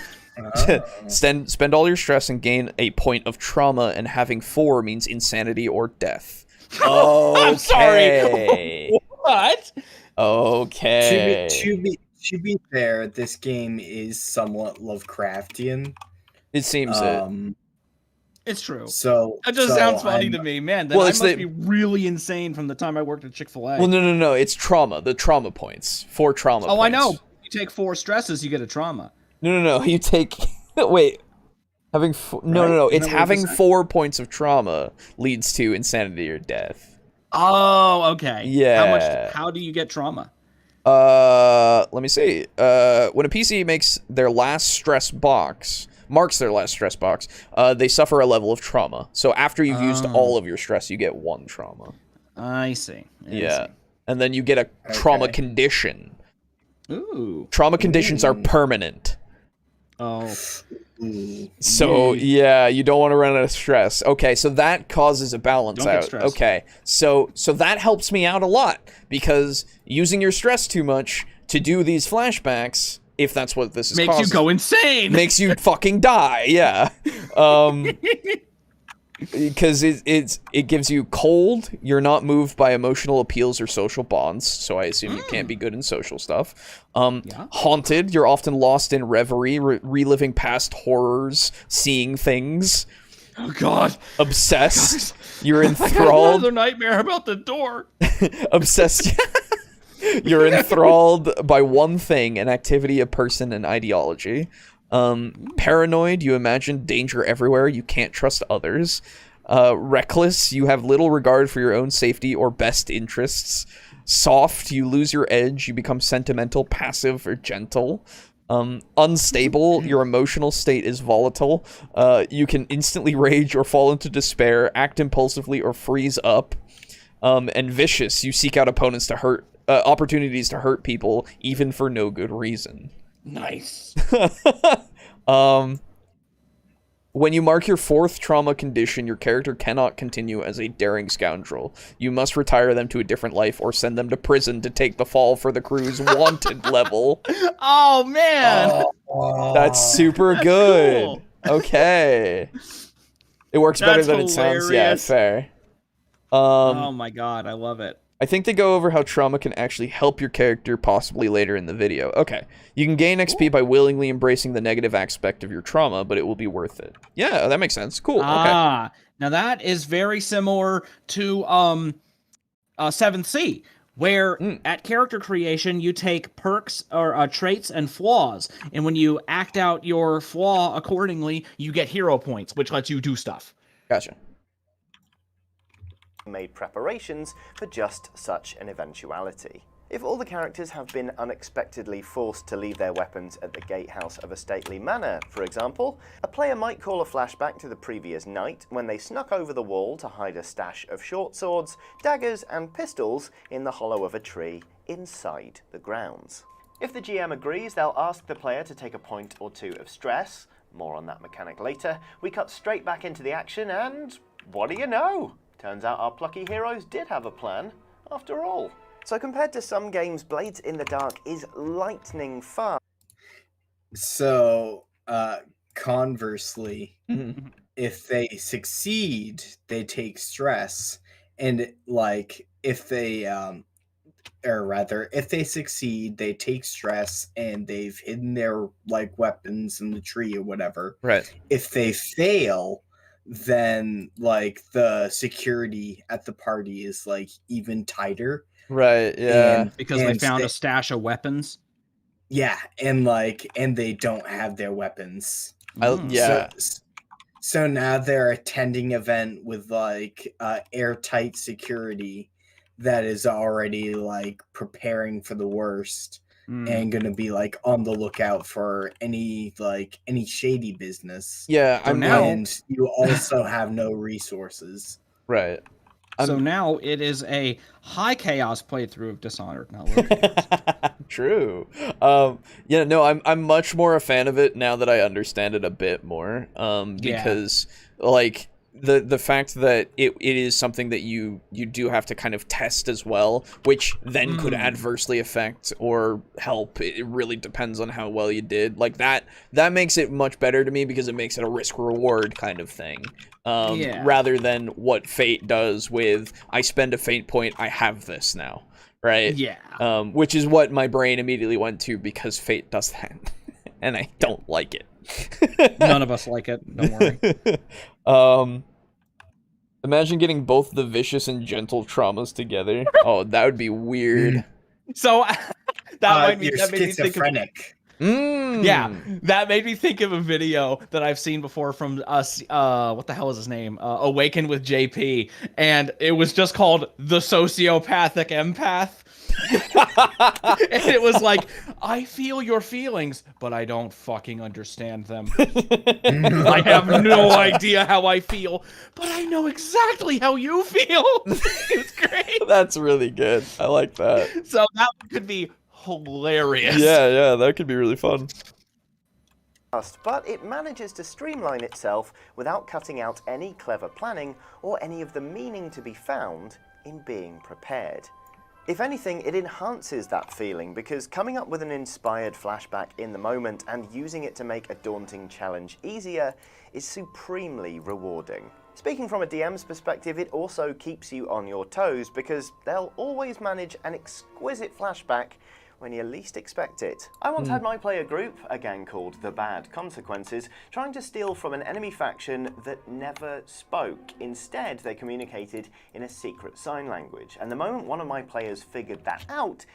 spend all your stress and gain a point of trauma, and having 4 means insanity or death. Okay. I'm sorry. What? Okay. To be fair, this game is somewhat Lovecraftian. It seems It's true. So that just sounds funny to me, man. Then I must be really insane from the time I worked at Chick-fil-A. Well, no. It's trauma. The trauma points. 4 trauma points. Oh, I know. You take 4 stresses, you get a trauma. No. You take... Wait. Having... No. It's having 4 points of trauma leads to insanity or death. Oh, okay. Yeah. How do you get trauma? Let me see. When a PC marks their last stress box, they suffer a level of trauma. So after you've used all of your stress, you get 1 trauma. I see. And then you get a trauma condition. Ooh. Trauma conditions are permanent. Oh. So, yeah, you don't want to run out of stress. Okay, so that causes a balance out. Okay, so that helps me out a lot, because using your stress too much to do these flashbacks, if that's what this is makes you go insane. Makes you fucking die, yeah. Because it gives you cold, you're not moved by emotional appeals or social bonds, so I assume you can't be good in social stuff. Haunted, you're often lost in reverie, reliving past horrors, seeing things. Oh god. Obsessed, you're enthralled. Another nightmare about the door. Obsessed. You're enthralled by one thing, an activity, a person, an ideology. Paranoid, you imagine danger everywhere, you can't trust others. Reckless, you have little regard for your own safety or best interests. Soft, you lose your edge, you become sentimental, passive, or gentle. Unstable, your emotional state is volatile. You can instantly rage or fall into despair, act impulsively, or freeze up. And vicious, you seek out opponents to hurt, opportunities to hurt people, even for no good reason. Nice. When you mark your 4th trauma condition, your character cannot continue as a daring scoundrel. You must retire them to a different life or send them to prison to take the fall for the crew's wanted level. Oh, man. That's super good. Cool. Okay. It works better than it sounds. Yeah, fair. Oh my god, I love it. I think they go over how trauma can actually help your character possibly later in the video. Okay. You can gain XP by willingly embracing the negative aspect of your trauma, but it will be worth it. Yeah, that makes sense. Cool. Okay. Now that is very similar to 7th Sea, where at character creation you take perks or traits and flaws, and when you act out your flaw accordingly, you get hero points, which lets you do stuff. Gotcha. Made preparations for just such an eventuality. If all the characters have been unexpectedly forced to leave their weapons at the gatehouse of a stately manor, for example, a player might call a flashback to the previous night when they snuck over the wall to hide a stash of short swords, daggers, and pistols in the hollow of a tree inside the grounds. If the GM agrees, they'll ask the player to take a point or 2 of stress, More on that mechanic later. We cut straight back into the action, and what do you know? Turns out our plucky heroes did have a plan, after all. So compared to some games, Blades in the Dark is lightning fast. So, conversely, if they succeed, they take stress, and like if they or rather, if they succeed, they take stress and they've hidden their like weapons in the tree or whatever. Right. If they fail, then like the security at the party is like even tighter. Right. Yeah. Because they found a stash of weapons. Yeah, and they don't have their weapons. Yeah. So now they're attending event with like airtight security that is already like preparing for the worst and gonna be like on the lookout for any shady business. Yeah. And you also have no resources. Right. So now it is a high chaos playthrough of Dishonored, not low chaos. True. Yeah, no, I'm much more a fan of it now that I understand it a bit more. Because like the fact that it is something that you do have to kind of test as well, which then could adversely affect or help. It really depends on how well you did. Like that makes it much better to me because it makes it a risk reward kind of thing. Rather than what Fate does with, I spend a Fate point, I have this now, right? Yeah. Which is what my brain immediately went to because Fate does that, and I don't like it. None of us like it, don't worry. Imagine getting both the vicious and gentle traumas together. Oh, that would be weird. So that made you're me think of schizophrenic. Yeah, that made me think of a video that I've seen before from us. What the hell is his name? Awaken with JP, and it was just called The Sociopathic Empath. And it was like, I feel your feelings, but I don't fucking understand them. I have no idea how I feel, but I know exactly how you feel. It's great. That's really good. I like that. So that could be hilarious. Yeah, that could be really fun. But it manages to streamline itself without cutting out any clever planning or any of the meaning to be found in being prepared. If anything, it enhances that feeling because coming up with an inspired flashback in the moment and using it to make a daunting challenge easier is supremely rewarding. Speaking from a DM's perspective, it also keeps you on your toes because they'll always manage an exquisite flashback when you least expect it. I once had my player group, a gang called The Bad Consequences, trying to steal from an enemy faction that never spoke. Instead, they communicated in a secret sign language. And the moment one of my players figured that out,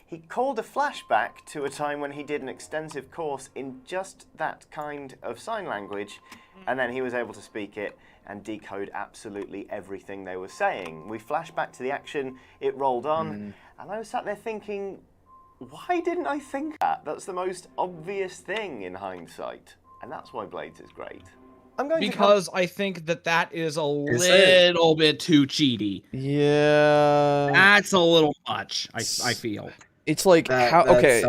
he called a flashback to a time when he did an extensive course in just that kind of sign language, and then he was able to speak it and decode absolutely everything they were saying. We flashed back to the action, it rolled on, and I was sat there thinking, why didn't I think that? That's the most obvious thing in hindsight. And that's why Blades is great. Because I think that is a little bit too cheaty. Yeah. That's a little much, I feel. It's like, okay.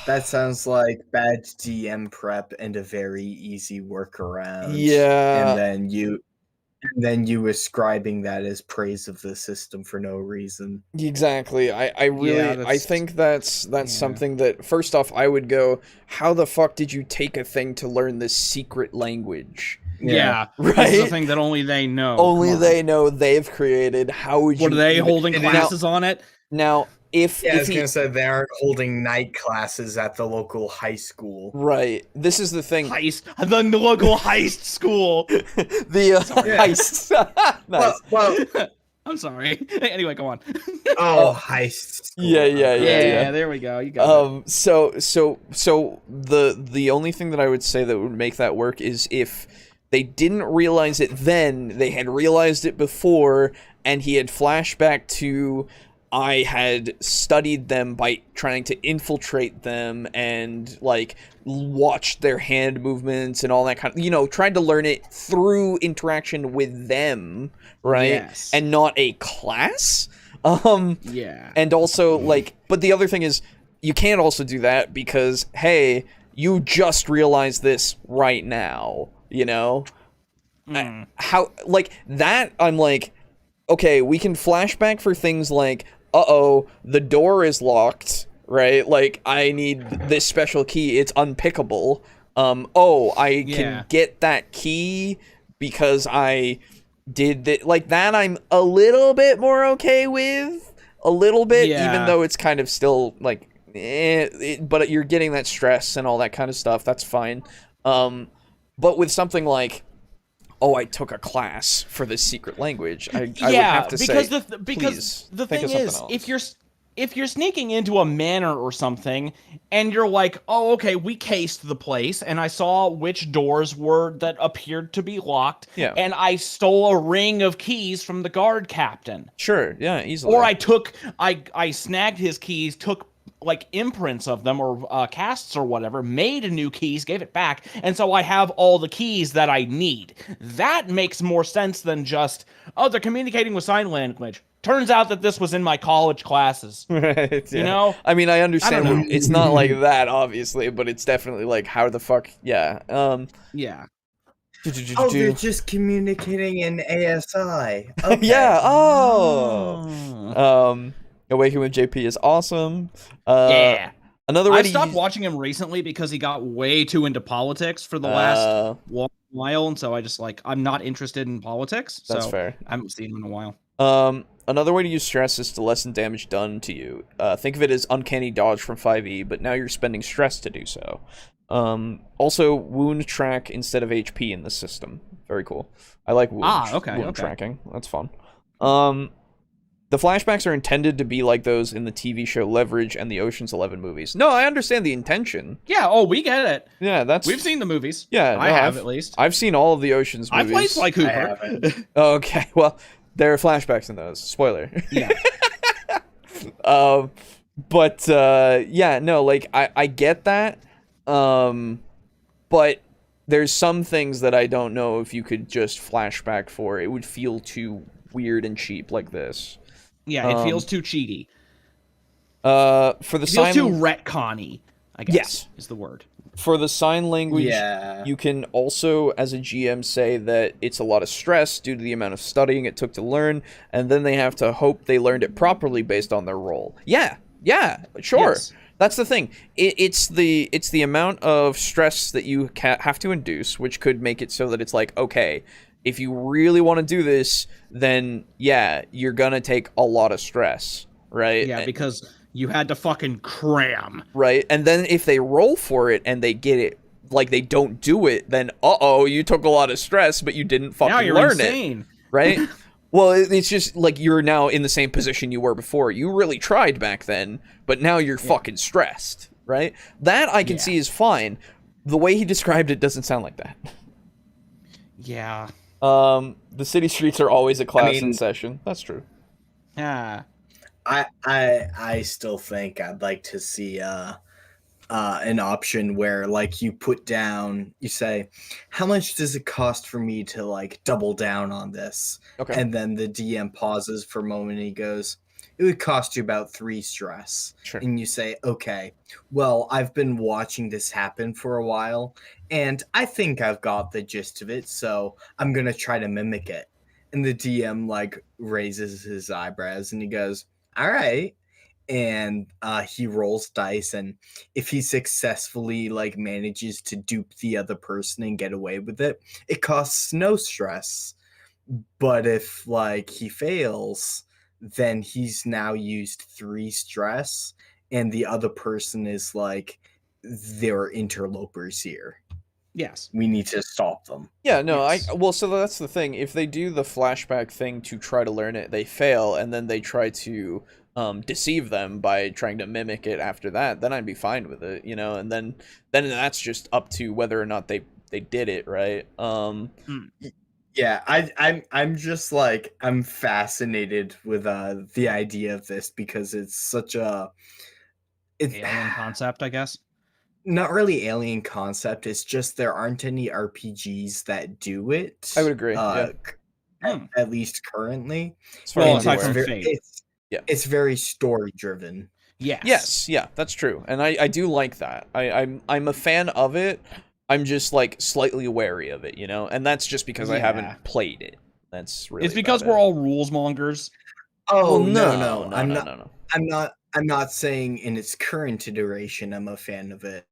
That sounds like bad DM prep and a very easy workaround. Yeah. And then you ascribing that as praise of the system for no reason. Exactly. I think that's something that, first off, I would go, how the fuck did you take a thing to learn this secret language? Yeah, right. It's the thing that only they know. Only they know they've created. How would you? What are they holding classes on it? Now, I was gonna say they aren't holding night classes at the local high school. Right. This is the thing. The local heist school. Heist. Nice. Well, I'm sorry. Anyway, go on. Heist school. Yeah. There we go. You got it. So the only thing that I would say that would make that work is if they didn't realize it then, they had realized it before, and he had flashback to, I had studied them by trying to infiltrate them and like watched their hand movements and all that kind of, tried to learn it through interaction with them, right? Yes. And not a class. Yeah. And also but the other thing is you can't also do that because, hey, you just realized this right now, you know? How, like, that, I'm like, okay, we can flashback for things like, uh-oh, the door is locked, right? Like, I need this special key, it's unpickable. I can get that key because I did that. Like, that I'm a little bit more okay with. A little bit, even though it's kind of still, like, but you're getting that stress and all that kind of stuff, that's fine. But with something like, oh, I took a class for this secret language, I would have to because say, because the think thing of is, something if you're sneaking into a manor or something, and you're like, oh, okay, we cased the place, and I saw which doors were that appeared to be locked, and I stole a ring of keys from the guard captain. Sure, yeah, easily. Or I snagged his keys, took like imprints of them or casts or whatever, made new keys, gave it back, and so I have all the keys that I need. That makes more sense than just, oh, they're communicating with sign language. Turns out that this was in my college classes. Right, you know? I mean, I understand it's not like that, obviously, but it's definitely like, how the fuck, Yeah. Oh, they're just communicating in ASI. Okay. Yeah, Awaken with JP is awesome. Another way I stopped watching him recently because he got way too into politics for the last while, and so I just, like, I'm not interested in politics. That's so fair. I haven't seen him in a while. Another way to use stress is to lessen damage done to you. Think of it as uncanny dodge from 5e, but now you're spending stress to do so. Also, wound track instead of HP in the system. Very cool. I like wound tracking. That's fun. The flashbacks are intended to be like those in the TV show Leverage and the Ocean's 11 movies. No, I understand the intention. Yeah, we get it. Yeah, we've seen the movies. Yeah, I have at least. I've seen all of the Ocean's movies. I played Sly Cooper. Okay, well, there are flashbacks in those. Spoiler. Yeah. I get that. But there's some things that I don't know if you could just flashback for. It would feel too weird and cheap like this. Yeah, it feels too cheaty. For the sign, feels too retconny, I guess is the word. For the sign language, you can also, as a GM, say that it's a lot of stress due to the amount of studying it took to learn, and then they have to hope they learned it properly based on their role. Yeah, sure. Yes. That's the thing. It's the amount of stress that you have to induce, which could make it so that it's like, okay, if you really want to do this, then yeah, you're gonna take a lot of stress, right? Yeah, because you had to fucking cram. Right, and then if they roll for it and they get it, like they don't do it, then you took a lot of stress, but you didn't fucking learn it. Right? Well, it's just like you're now in the same position you were before. You really tried back then, but now you're fucking stressed, right? That I can see is fine. The way he described it doesn't sound like that. Yeah. The city streets are always a class in session. That's true. Yeah. I still think I'd like to see an option where, like, you put down, you say, how much does it cost for me to, like, double down on this? Okay. And then the DM pauses for a moment and he goes, it would cost you about 3 stress. Sure. And you say, okay, well, I've been watching this happen for a while, and I think I've got the gist of it, so I'm going to try to mimic it. And the DM, like, raises his eyebrows, and he goes, all right. And he rolls dice, and if he successfully, like, manages to dupe the other person and get away with it, it costs no stress. But if, like, he fails, then he's now used 3 stress, and the other person is like, they're interlopers here. Yes. We need to stop them. Yeah, no, yes. So that's the thing. If they do the flashback thing to try to learn it, they fail, and then they try to deceive them by trying to mimic it after that, then I'd be fine with it, you know, and then that's just up to whether or not they did it, right? Yeah, I'm just like, I'm fascinated with the idea of this because it's such a alien concept, I guess. Not really alien concept. It's just there aren't any RPGs that do it. I would agree. At least currently. Well, aside from Fate. It's very story driven. Yes. Yeah, that's true, and I do like that. I'm a fan of it. I'm just like slightly wary of it, you know, and that's just because I Yeah. haven't played it. That's really It's because about we're it. all rules mongers. Oh, Well, no. no. I'm not saying in its current iteration I'm a fan of it.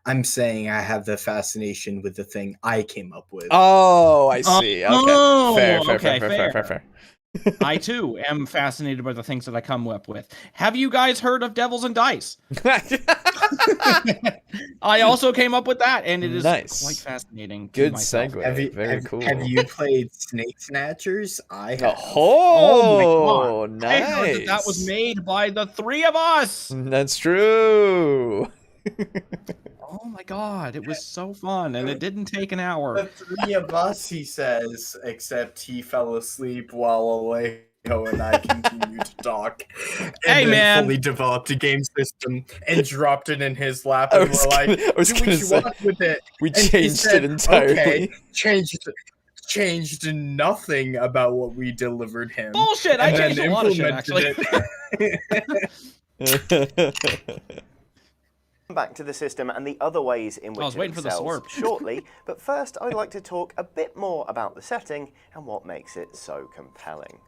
I'm saying I have the fascination with the thing I came up with. Oh, I see. Okay, Oh, fair. I too am fascinated by the things that I come up with. Have you guys heard of Devils and Dice? I also came up with that, and it is Nice. quite fascinating. To Good myself. segue. Very cool. Have you played Snake Snatchers? I have. Oh, Oh my God. nice. I heard that was made by the three of us. That's true. Oh my God, it was so fun, and it didn't take an hour. The three of us, he says, except he fell asleep while Alejo and I continued to talk. And Hey, then man. fully developed a game system and dropped it in his lap, I and was we're like, gonna- I was do gonna what you say, want with it. We And he changed said, it entirely. Okay, changed nothing about what we delivered him. Bullshit! I and changed then a lot of shit, implemented actually. Back to the system and the other ways in which was waiting it for the excels slurp. shortly, but first I'd like to talk a bit more about the setting and what makes it so compelling.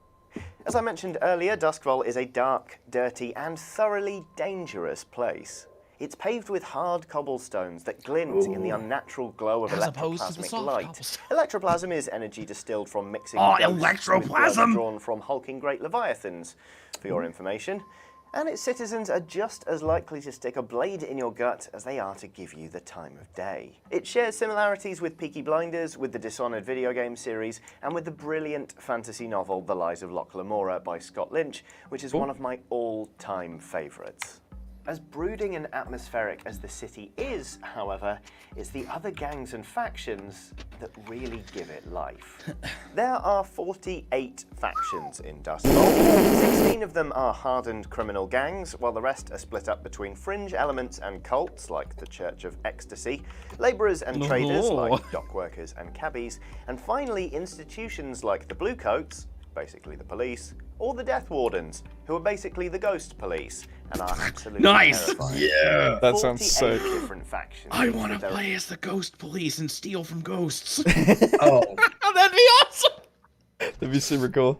As I mentioned earlier, Duskfall is a dark, dirty, and thoroughly dangerous place. It's paved with hard cobblestones that glint in the unnatural glow of As opposed to the electroplasmic soft light. cobblestone. Electroplasm is energy distilled from mixing Oh, ghosts with blood electroplasm! drawn from hulking great leviathans, for your information. And its citizens are just as likely to stick a blade in your gut as they are to give you the time of day. It shares similarities with Peaky Blinders, with the Dishonored video game series, and with the brilliant fantasy novel The Lies of Locke Lamora by Scott Lynch, which is one of my all-time favourites. As brooding and atmospheric as the city is, however, it's the other gangs and factions that really give it life. There are 48 factions in Duskfall. 16 of them are hardened criminal gangs, while the rest are split up between fringe elements and cults, like the Church of Ecstasy, labourers and traders, like dockworkers and cabbies, and finally institutions like the Bluecoats, basically the police, or the Death Wardens, who are basically the ghost police, and are absolutely Nice. terrifying. Yeah. That sounds sick. 48 different factions. I want to with their- play as the ghost police and steal from ghosts. Oh, That'd be awesome. That'd be super cool.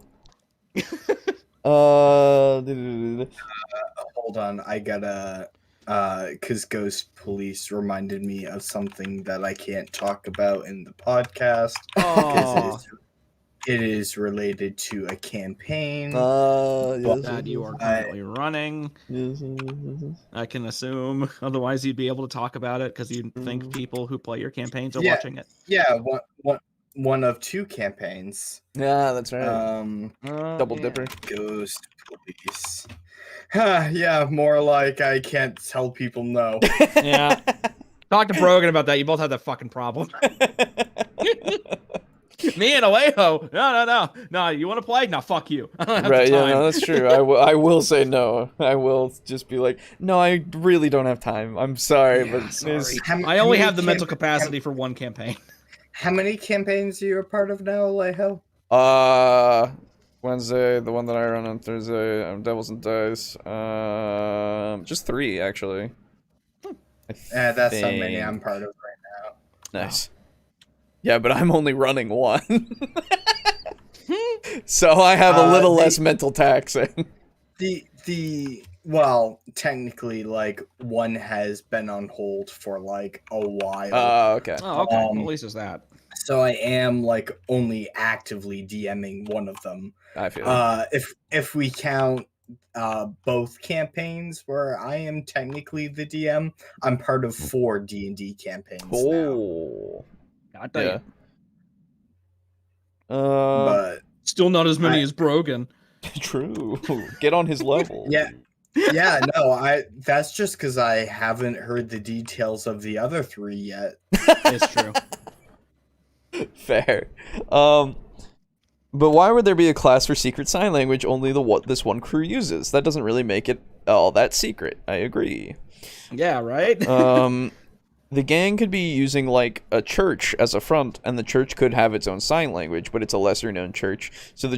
hold on. I gotta, because Ghost Police reminded me of something that I can't talk about in the podcast. Oh, It is related to a campaign. that you are currently running. Yes. I can assume. Otherwise, you'd be able to talk about it because you'd think people who play your campaigns are Yeah. watching it. Yeah, one of two campaigns. Yeah, that's right. Double Yeah. dipper. Ghost Police. Yeah, more like I can't tell people no. Yeah. Talk to Brogan about that. You both have that fucking problem. Me and Alejo. No. You want to play? No, fuck you. I don't have Right, the yeah, time. no, that's true. I will say no. I will just be like, no, I really don't have time. I'm sorry, Yeah, but sorry. it's- I only have the mental capacity for one campaign. How many campaigns are you a part of now, Alejo? Wednesday, the one that I run on Thursday, Devils and Dice. Just 3 actually. That's how many I'm part of right now. Nice. Yeah, but I'm only running 1. So I have a little less mental taxing. Well, technically, like, one has been on hold for like a while. Okay. Oh, okay. Well, at least it's that. So I am like only actively DMing one of them. I feel it. If we count both campaigns where I am technically the DM, I'm part of 4 D&D campaigns now. Oh. God damn. Yeah. But Still not as many as Brogan. True. Get on his level. yeah, no, that's just because I haven't heard the details of the other 3 yet. It's true. Fair. But why would there be a class for secret sign language only this one crew uses? That doesn't really make it all that secret. I agree. Yeah, right? The gang could be using like a church as a front, and the church could have its own sign language, but it's a lesser known church. So the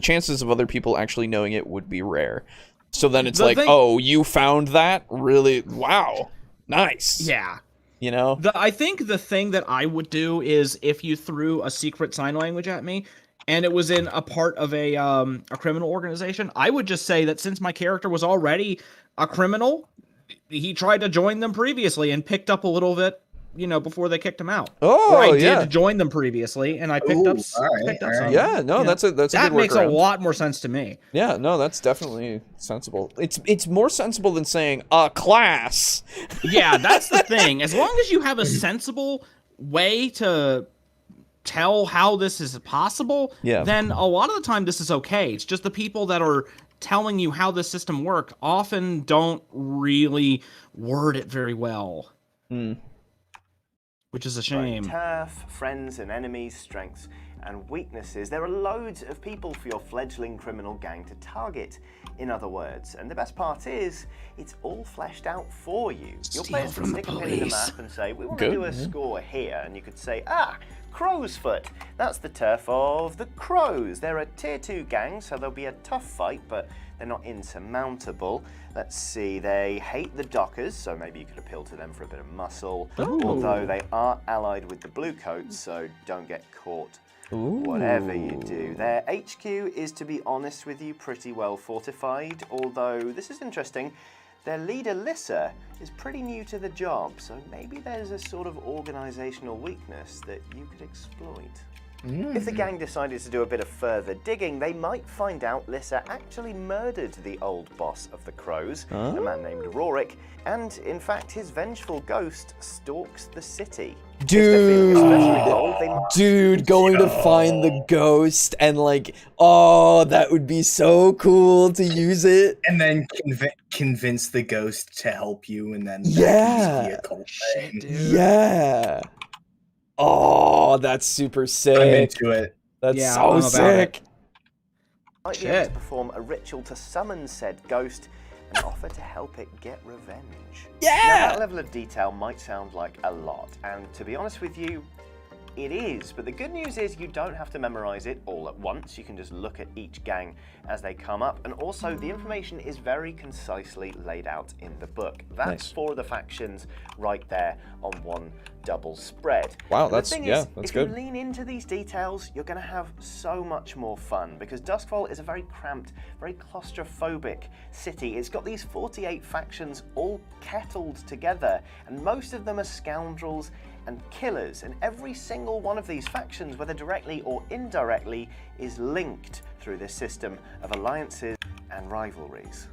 chances of other people actually knowing it would be rare. So then it's The like, thing- oh, you found that? Really? Wow. Nice. Yeah. You know? I think the thing that I would do is if you threw a secret sign language at me and it was in a part of a criminal organization, I would just say that since my character was already a criminal, he tried to join them previously and picked up a little bit, before they kicked him out. Oh, or I yeah. did join them previously, and I picked up something. Yeah, no, that's a that good makes a workaround. lot more sense to me. Yeah, no, that's definitely sensible. It's more sensible than saying class. Yeah, that's the thing. As long as you have a sensible way to tell how this is possible, then a lot of the time this is okay. It's just the people that are telling you how this system works often don't really word it very well. Which is a shame. Turf, friends and enemies, strengths and weaknesses. There are loads of people for your fledgling criminal gang to target, in other words. And the best part is, it's all fleshed out for you. Your players can stick a pin in the map and say, we want to do a score here. And you could say, Crow's Foot. That's the turf of the Crows. They're a tier 2 gang, so there'll be a tough fight, but they're not insurmountable. Let's see, they hate the Dockers, so maybe you could appeal to them for a bit of muscle. Although they are allied with the Bluecoats, so don't get caught. Whatever you do. Their HQ is, to be honest with you, pretty well fortified, although this is interesting. Their leader, Lissa, is pretty new to the job, so maybe there's a sort of organisational weakness that you could exploit. If the gang decided to do a bit of further digging, they might find out Lissa actually murdered the old boss of the Crows, a man named Rorik, and in fact his vengeful ghost stalks the city. Dude, going to find the ghost and that would be so cool to use it. And then convince the ghost to help you, and then yeah, yeah. Oh, that's super sick. I'm into it. That's so sick. Might be able to perform a ritual to summon said ghost and offer to help it get revenge. Yeah! Now, that level of detail might sound like a lot, and to be honest with you, it is, but the good news is you don't have to memorize it all at once. You can just look at each gang as they come up, and also the information is very concisely laid out in the book. That's 4 of the factions right there on one double spread. Wow, and that's good. If you lean into these details, you're going to have so much more fun, because Duskfall is a very cramped, very claustrophobic city. It's got these 48 factions all kettled together, and most of them are scoundrels and killers, and every single one of these factions, whether directly or indirectly, is linked through this system of alliances and rivalries.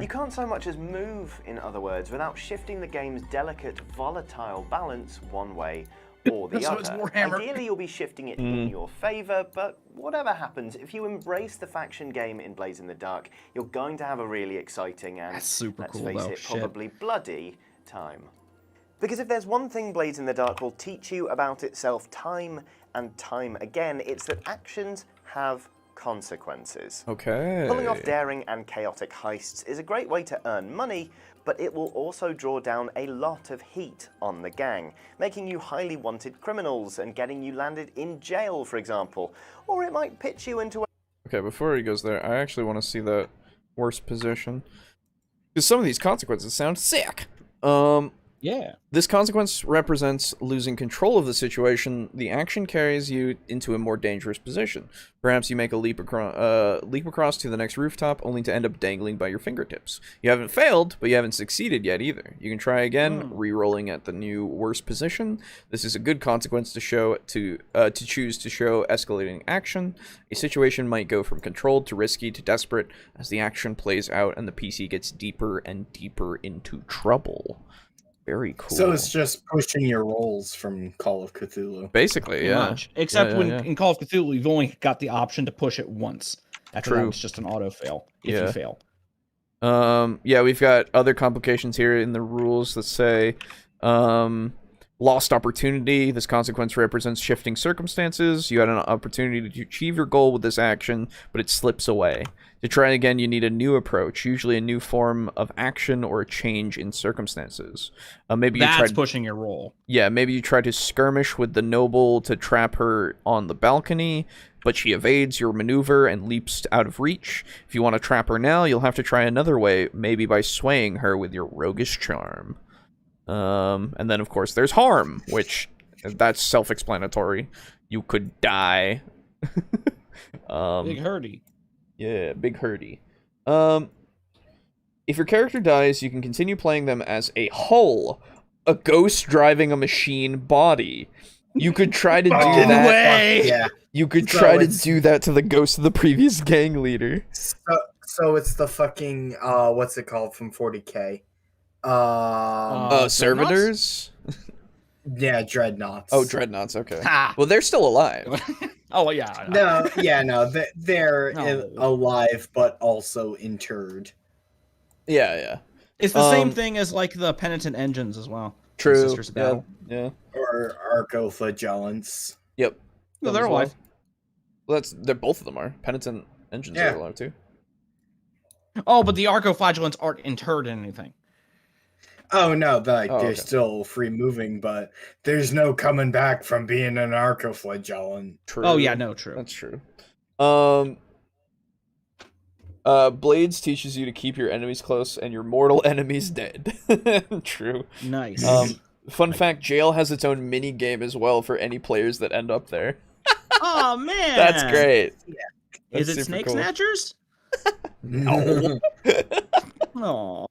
You can't so much as move, in other words, without shifting the game's delicate, volatile balance one way or the other. It's Warhammer. Ideally, you'll be shifting it in your favor, but whatever happens, if you embrace the faction game in Blades in the Dark, you're going to have a really exciting and, let's face it, probably bloody time. Because if there's one thing Blades in the Dark will teach you about itself time and time again, it's that actions have consequences. Okay. Pulling off daring and chaotic heists is a great way to earn money, but it will also draw down a lot of heat on the gang, making you highly wanted criminals and getting you landed in jail, for example. Or it might pitch you into a... Okay, before he goes there, I actually want to see that worst position. Because some of these consequences sound sick. Yeah. This consequence represents losing control of the situation. The action carries you into a more dangerous position. Perhaps you make a leap across to the next rooftop, only to end up dangling by your fingertips. You haven't failed, but you haven't succeeded yet either. You can try again, re-rolling at the new worst position. This is a good consequence to choose to show escalating action. A situation might go from controlled to risky to desperate as the action plays out and the PC gets deeper and deeper into trouble. Very cool. So it's just pushing your rolls from Call of Cthulhu. Basically, yeah. Much. Except in Call of Cthulhu, you've only got the option to push it once. After that, it's just an auto fail if you fail. Yeah, we've got other complications here in the rules that say lost opportunity. This consequence represents shifting circumstances. You had an opportunity to achieve your goal with this action, but it slips away. To try again, you need a new approach, usually a new form of action or a change in circumstances. Maybe that's pushing your roll. Yeah, maybe you try to skirmish with the noble to trap her on the balcony, but she evades your maneuver and leaps out of reach. If you want to trap her now, you'll have to try another way, maybe by swaying her with your roguish charm. And then, of course, there's harm, which that's self-explanatory. You could die. Big hurdy. Yeah, big hurdy. If your character dies, you can continue playing them as a hull, a ghost driving a machine body. You could try to do that. Way. Yeah. You could try to do that to the ghost of the previous gang leader. So it's the fucking what's it called from 40K? Servitors? Yeah, dreadnoughts. Oh, dreadnoughts. Okay. Ha! Well, they're still alive. Oh yeah. No, they're No. alive but also interred. Yeah. It's the same thing as like the penitent engines as well. True. Sisters of Battle. Yeah. Or arcoflagellants. Yep. No, they're Them as well. alive. Well, they're both of them are. Penitent engines Yeah. are alive too. Oh, but the arcoflagellants aren't interred in anything. Oh no, they're okay. still free moving, but there's no coming back from being an arcoflagellant. True. Oh yeah, no, true. That's true. Blades teaches you to keep your enemies close and your mortal enemies dead. True. Nice. Fun fact, jail has its own mini game as well for any players that end up there. Oh man, That's great. Is That's it super Snake cool. Snatchers? No. Oh.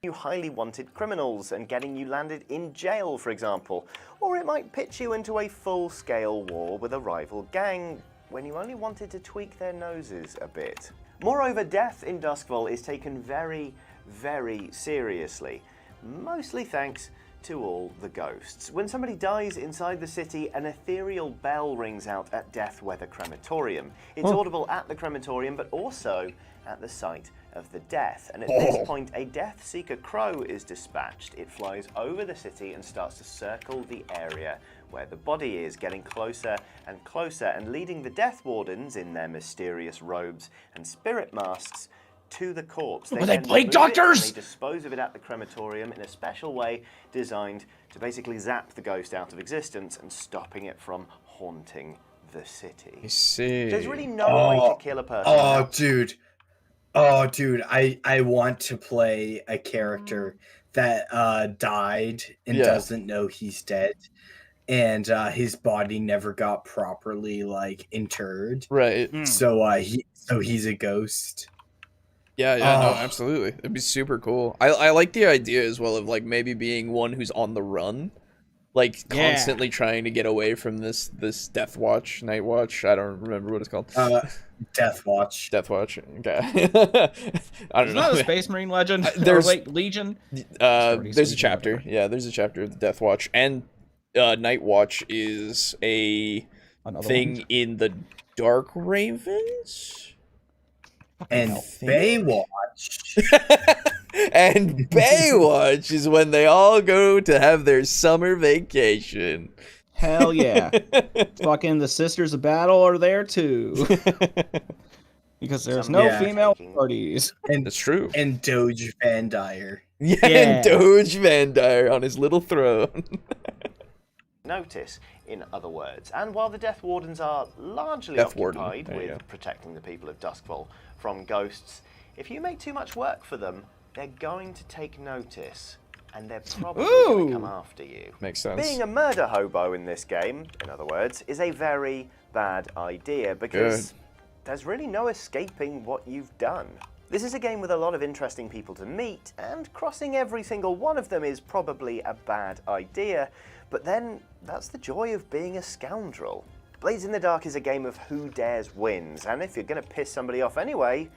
You highly wanted criminals and getting you landed in jail, for example. Or it might pitch you into a full-scale war with a rival gang when you only wanted to tweak their noses a bit. Moreover, death in Duskfall is taken very, very seriously, mostly thanks to all the ghosts. When somebody dies inside the city, an ethereal bell rings out at Death Weather Crematorium. It's audible at the crematorium, but also at the site of the death. And at this point, a Death Seeker Crow is dispatched. It flies over the city and starts to circle the area where the body is, getting closer and closer, and leading the Death Wardens in their mysterious robes and spirit masks to the corpse. Were they then plague remove it doctors? and they dispose of it at the crematorium in a special way designed to basically zap the ghost out of existence and stopping it from haunting the city. I see. There's really no way to kill a person. Oh, dude, I want to play a character that died and doesn't know he's dead, and his body never got properly like interred. Right. So he's a ghost. Yeah, no, absolutely. It'd be super cool. I like the idea as well of like maybe being one who's on the run, like constantly trying to get away from this Death Watch, Night Watch. I don't remember what it's called. Death Watch. Death Watch. Okay. I don't It's know. not a Space Marine legend. There's- Or, wait, Legion. There's a chapter. Yeah, there's a chapter of the Death Watch, and Night Watch is a Another thing one. in the Dark Ravens. And Baywatch. And Baywatch is when they all go to have their summer vacation. Hell yeah. Fucking the Sisters of Battle are there too. Because there's no Yeah. female parties. That's true. And Doge Van Dyer. Yeah, Yeah. and Doge Van Dyer on his little throne. Notice, in other words. And while the Death Wardens are largely Death Warden, occupied there you go. with protecting the people of Duskfall from ghosts, if you make too much work for them, they're going to take notice, and they're probably going to come after you. Makes sense. Being a murder hobo in this game, in other words, is a very bad idea because there's really no escaping what you've done. This is a game with a lot of interesting people to meet, and crossing every single one of them is probably a bad idea, but then that's the joy of being a scoundrel. Blades in the Dark is a game of who dares wins, and if you're going to piss somebody off anyway,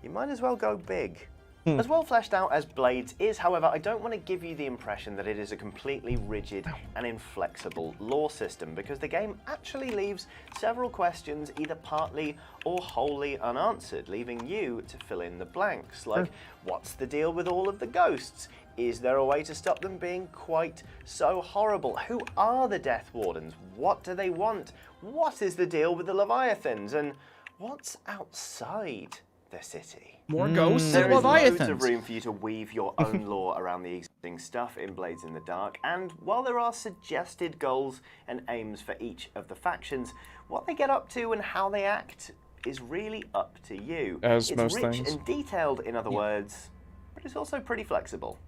you might as well go big. As well fleshed out as Blades is, however, I don't want to give you the impression that it is a completely rigid and inflexible lore system, because the game actually leaves several questions either partly or wholly unanswered, leaving you to fill in the blanks, like what's the deal with all of the ghosts? Is there a way to stop them being quite so horrible? Who are the Death Wardens? What do they want? What is the deal with the Leviathans? And what's outside the city. More ghosts There and is loads of leviathans. room for you to weave your own lore around the existing stuff in Blades in the Dark, and while there are suggested goals and aims for each of the factions, what they get up to and how they act is really up to you. As it's most rich things. and detailed, in other words, but it's also pretty flexible.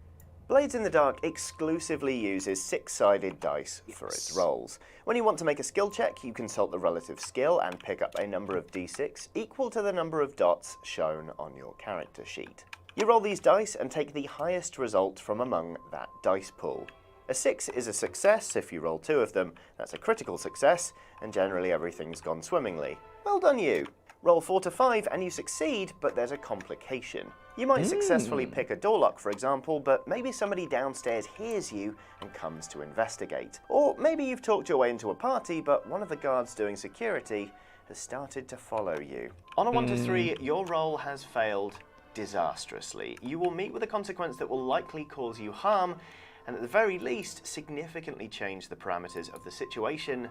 Blades in the Dark exclusively uses six-sided dice for its rolls. When you want to make a skill check, you consult the relative skill and pick up a number of d6 equal to the number of dots shown on your character sheet. You roll these dice and take the highest result from among that dice pool. A 6 is a success if you roll 2 of them, that's a critical success, and generally everything's gone swimmingly. Well done you! Roll 4 to 5 and you succeed, but there's a complication. You might successfully pick a door lock, for example, but maybe somebody downstairs hears you and comes to investigate. Or maybe you've talked your way into a party, but one of the guards doing security has started to follow you. On a 1 to 3, your roll has failed disastrously. You will meet with a consequence that will likely cause you harm, and at the very least, significantly change the parameters of the situation,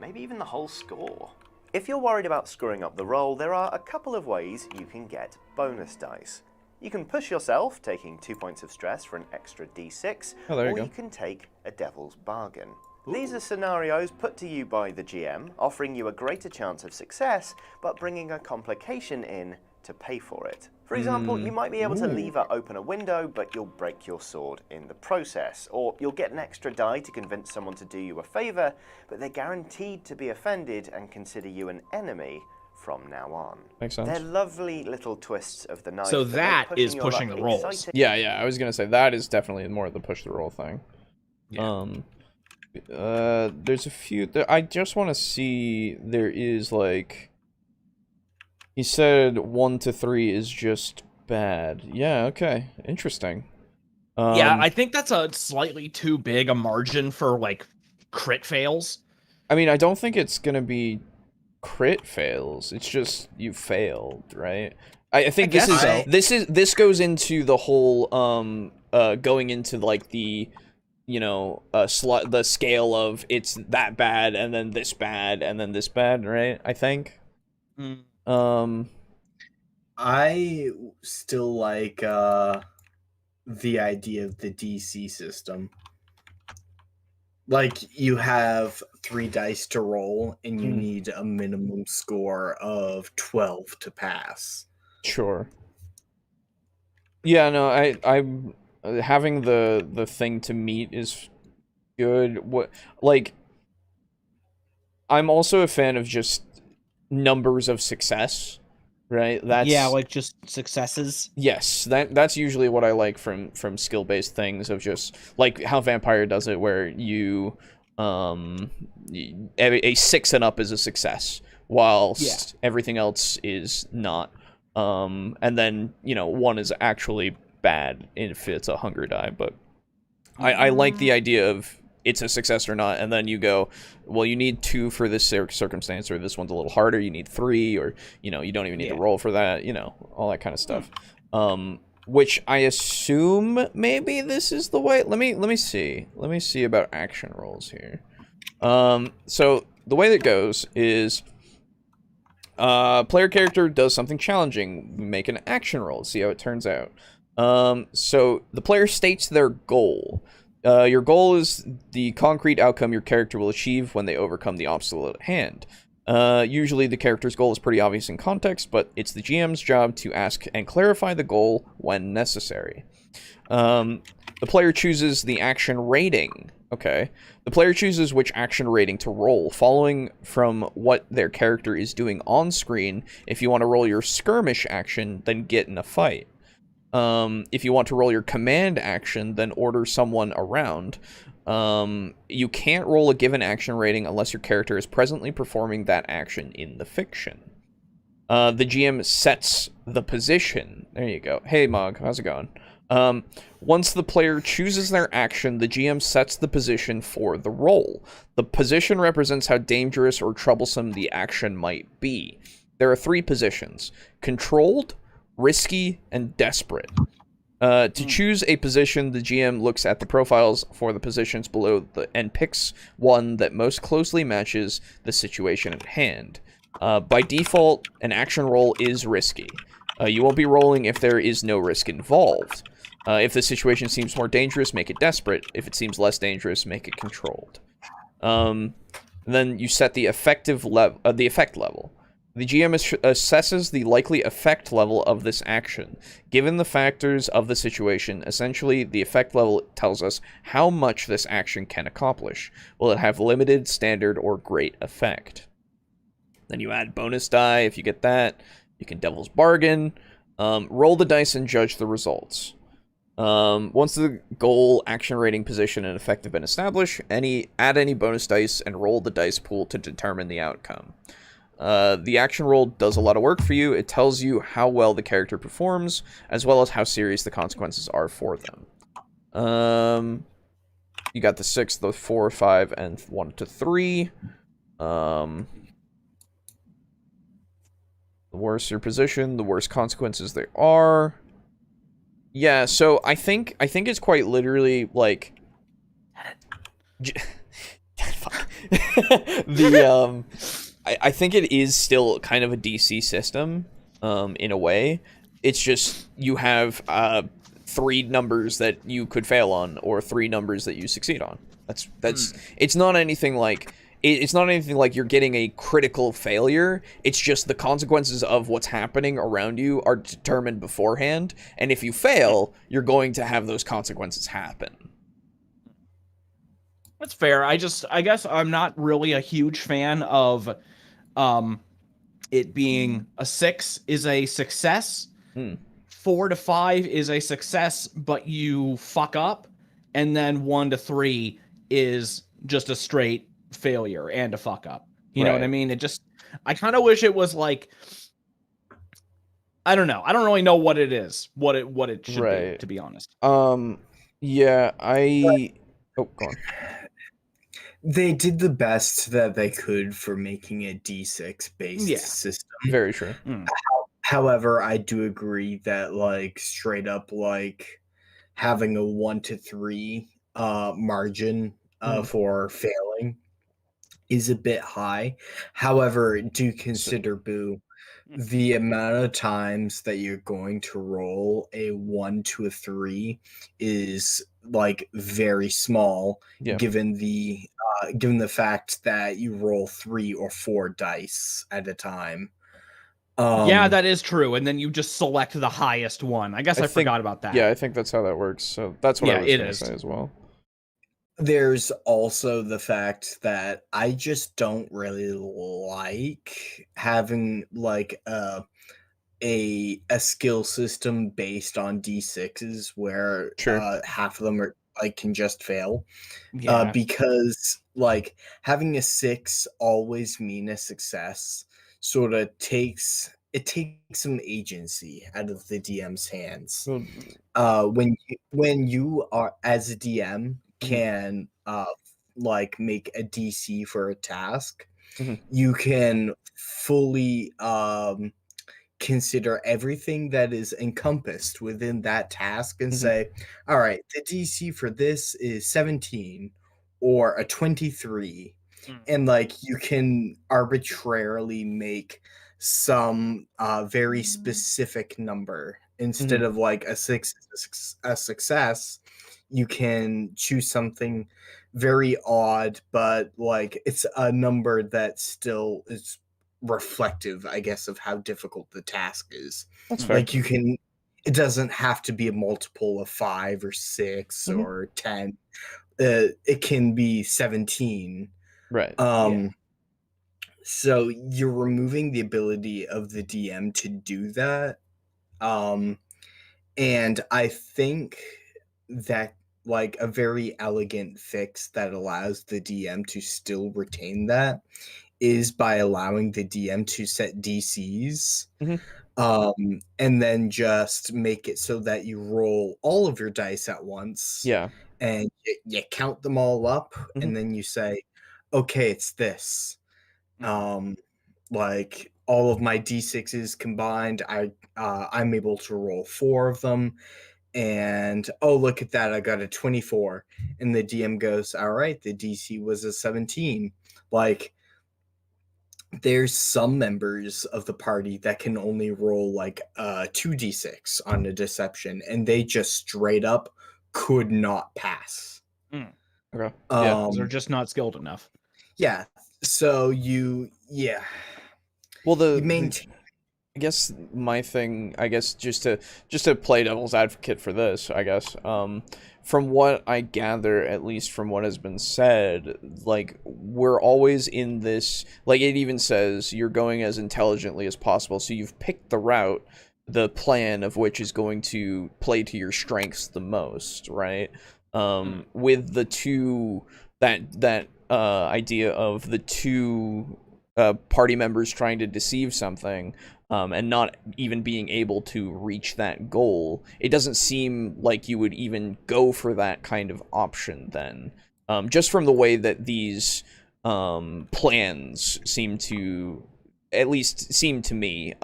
maybe even the whole score. If you're worried about screwing up the roll, there are a couple of ways you can get bonus dice. You can push yourself, taking 2 points of stress for an extra d6, there you or go. you can take a devil's bargain. These are scenarios put to you by the GM, offering you a greater chance of success, but bringing a complication in to pay for it. For example, you might be able to lever open a window, but you'll break your sword in the process. Or you'll get an extra die to convince someone to do you a favor, but they're guaranteed to be offended and consider you an enemy from now on. Makes sense. They're lovely little twists of the knife. So that make is your pushing luck the rolls. exciting. Yeah, I was gonna say that is definitely more of the push the roll thing. Yeah. There's a few. I just want to see. There is like. He said 1 to 3 is just bad. Yeah. Okay. Interesting. Yeah, I think that's a slightly too big a margin for like crit fails. I mean, I don't think it's gonna be crit fails. It's just you failed, right? I think guess so. this goes into the whole going into like the the scale of it's that bad and then this bad and then this bad, right? I think. I still like the idea of the DC system. Like, you have 3 dice to roll, and you need a minimum score of 12 to pass. Sure. Yeah, no, I'm having the thing to meet is good. What like I'm also a fan of just numbers of success, right? That's like just successes. yes, that's usually what I like from skill-based things, of just like how Vampire does it, where you a 6 and up is a success, whilst everything else is not. And then 1 is actually bad if it's a hunger die, but I like the idea of it's a success or not, and then you go, well, you need 2 for this circumstance, or this one's a little harder, you need 3, or you don't even need to roll for that, all that kind of stuff. Which I assume maybe this is the way. Let me see about action rolls here. So the way that goes is player character does something challenging, make an action roll, see how it turns out. So the player states their goal. Your goal is the concrete outcome your character will achieve when they overcome the obstacle at hand. Usually the character's goal is pretty obvious in context, but it's the GM's job to ask and clarify the goal when necessary. The player chooses the action rating. Okay. The player chooses which action rating to roll, following from what their character is doing on screen. If you want to roll your skirmish action, then get in a fight. If you want to roll your command action, then order someone around. You can't roll a given action rating unless your character is presently performing that action in the fiction. The GM sets the position. There you go. Hey, Mog, how's it going? Once the player chooses their action, the GM sets the position for the roll. The position represents how dangerous or troublesome the action might be. There are 3 positions: controlled, risky, and desperate. To choose a position, the GM looks at the profiles for the positions below and picks one that most closely matches the situation at hand. By default, an action roll is risky. You won't be rolling if there is no risk involved. If the situation seems more dangerous, make it desperate. If it seems less dangerous, make it controlled. Then you set the effect level. The GM assesses the likely effect level of this action. Given the factors of the situation, essentially, the effect level tells us how much this action can accomplish. Will it have limited, standard, or great effect? Then you add bonus die if you get that. You can Devil's Bargain. Roll the dice and judge the results. Once the goal, action rating, position, and effect have been established, add any bonus dice and roll the dice pool to determine the outcome. The action roll does a lot of work for you. It tells you how well the character performs, as well as how serious the consequences are for them. You got the 6, the 4, 5, and 1 to 3. The worse your position, the worse consequences there are. Yeah, so I think it's quite literally like I think it is still kind of a DC system, in a way. It's just you have 3 numbers that you could fail on, or 3 numbers that you succeed on. That's it's not anything like you're getting a critical failure. It's just the consequences of what's happening around you are determined beforehand, and if you fail, you're going to have those consequences happen. That's fair. I guess I'm not really a huge fan of it being a 6 is a success. 4 to 5 is a success, but you fuck up, and then 1 to 3 is just a straight failure and a fuck up. You know what I mean? I kind of wish it was like, I don't know. I don't really know what it is, what it should be, to be honest. Yeah, oh, go on. They did the best that they could for making a D6 based system. Very true. However, I do agree that like straight up like having a 1 to 3 margin for failing is a bit high. However, do consider, Boo, the amount of times that you're going to roll a 1 to a 3 is like very small, given the fact that you roll 3 or 4 dice at a time. Yeah, that is true. And then you just select the highest one. I guess I forgot about that. Yeah, I think that's how that works. So that's what I was going to say as well. There's also the fact that I just don't really like having like a skill system based on D6s where half of them are like can just fail. Because like having a 6 always mean a success sort of takes some agency out of the DM's hands. When you are as a DM can like make a DC for a task, you can fully consider everything that is encompassed within that task and say, all right, the DC for this is 17 or a 23. And like you can arbitrarily make some very specific number instead of like a 6 a success. You can choose something very odd, but like it's a number that still is reflective, I guess, of how difficult the task is. That's fair. Like it doesn't have to be a multiple of 5 or 6 or 10. It can be 17. Right. So you're removing the ability of the DM to do that. And I think that like a very elegant fix that allows the DM to still retain that is by allowing the DM to set DCs, and then just make it so that you roll all of your dice at once. And you count them all up, and then you say, okay, it's this. Like all of my D6s combined, I'm able to roll 4 of them. And oh, look at that, I got a 24. And the DM goes, all right, the DC was a 17. Like there's some members of the party that can only roll like 2d6 on a deception, and they just straight up could not pass. Okay. Because they're just not skilled enough. Yeah. So Well, you maintain. I guess my thing, I guess just to play devil's advocate for this, I guess, from what I gather, at least from what has been said, like, we're always in this, like, it even says you're going as intelligently as possible, so you've picked the route, the plan of which is going to play to your strengths the most, right? With the two, that idea of the two party members trying to deceive something, and not even being able to reach that goal, it doesn't seem like you would even go for that kind of option then. Just from the way that these plans seem to, at least seem to me,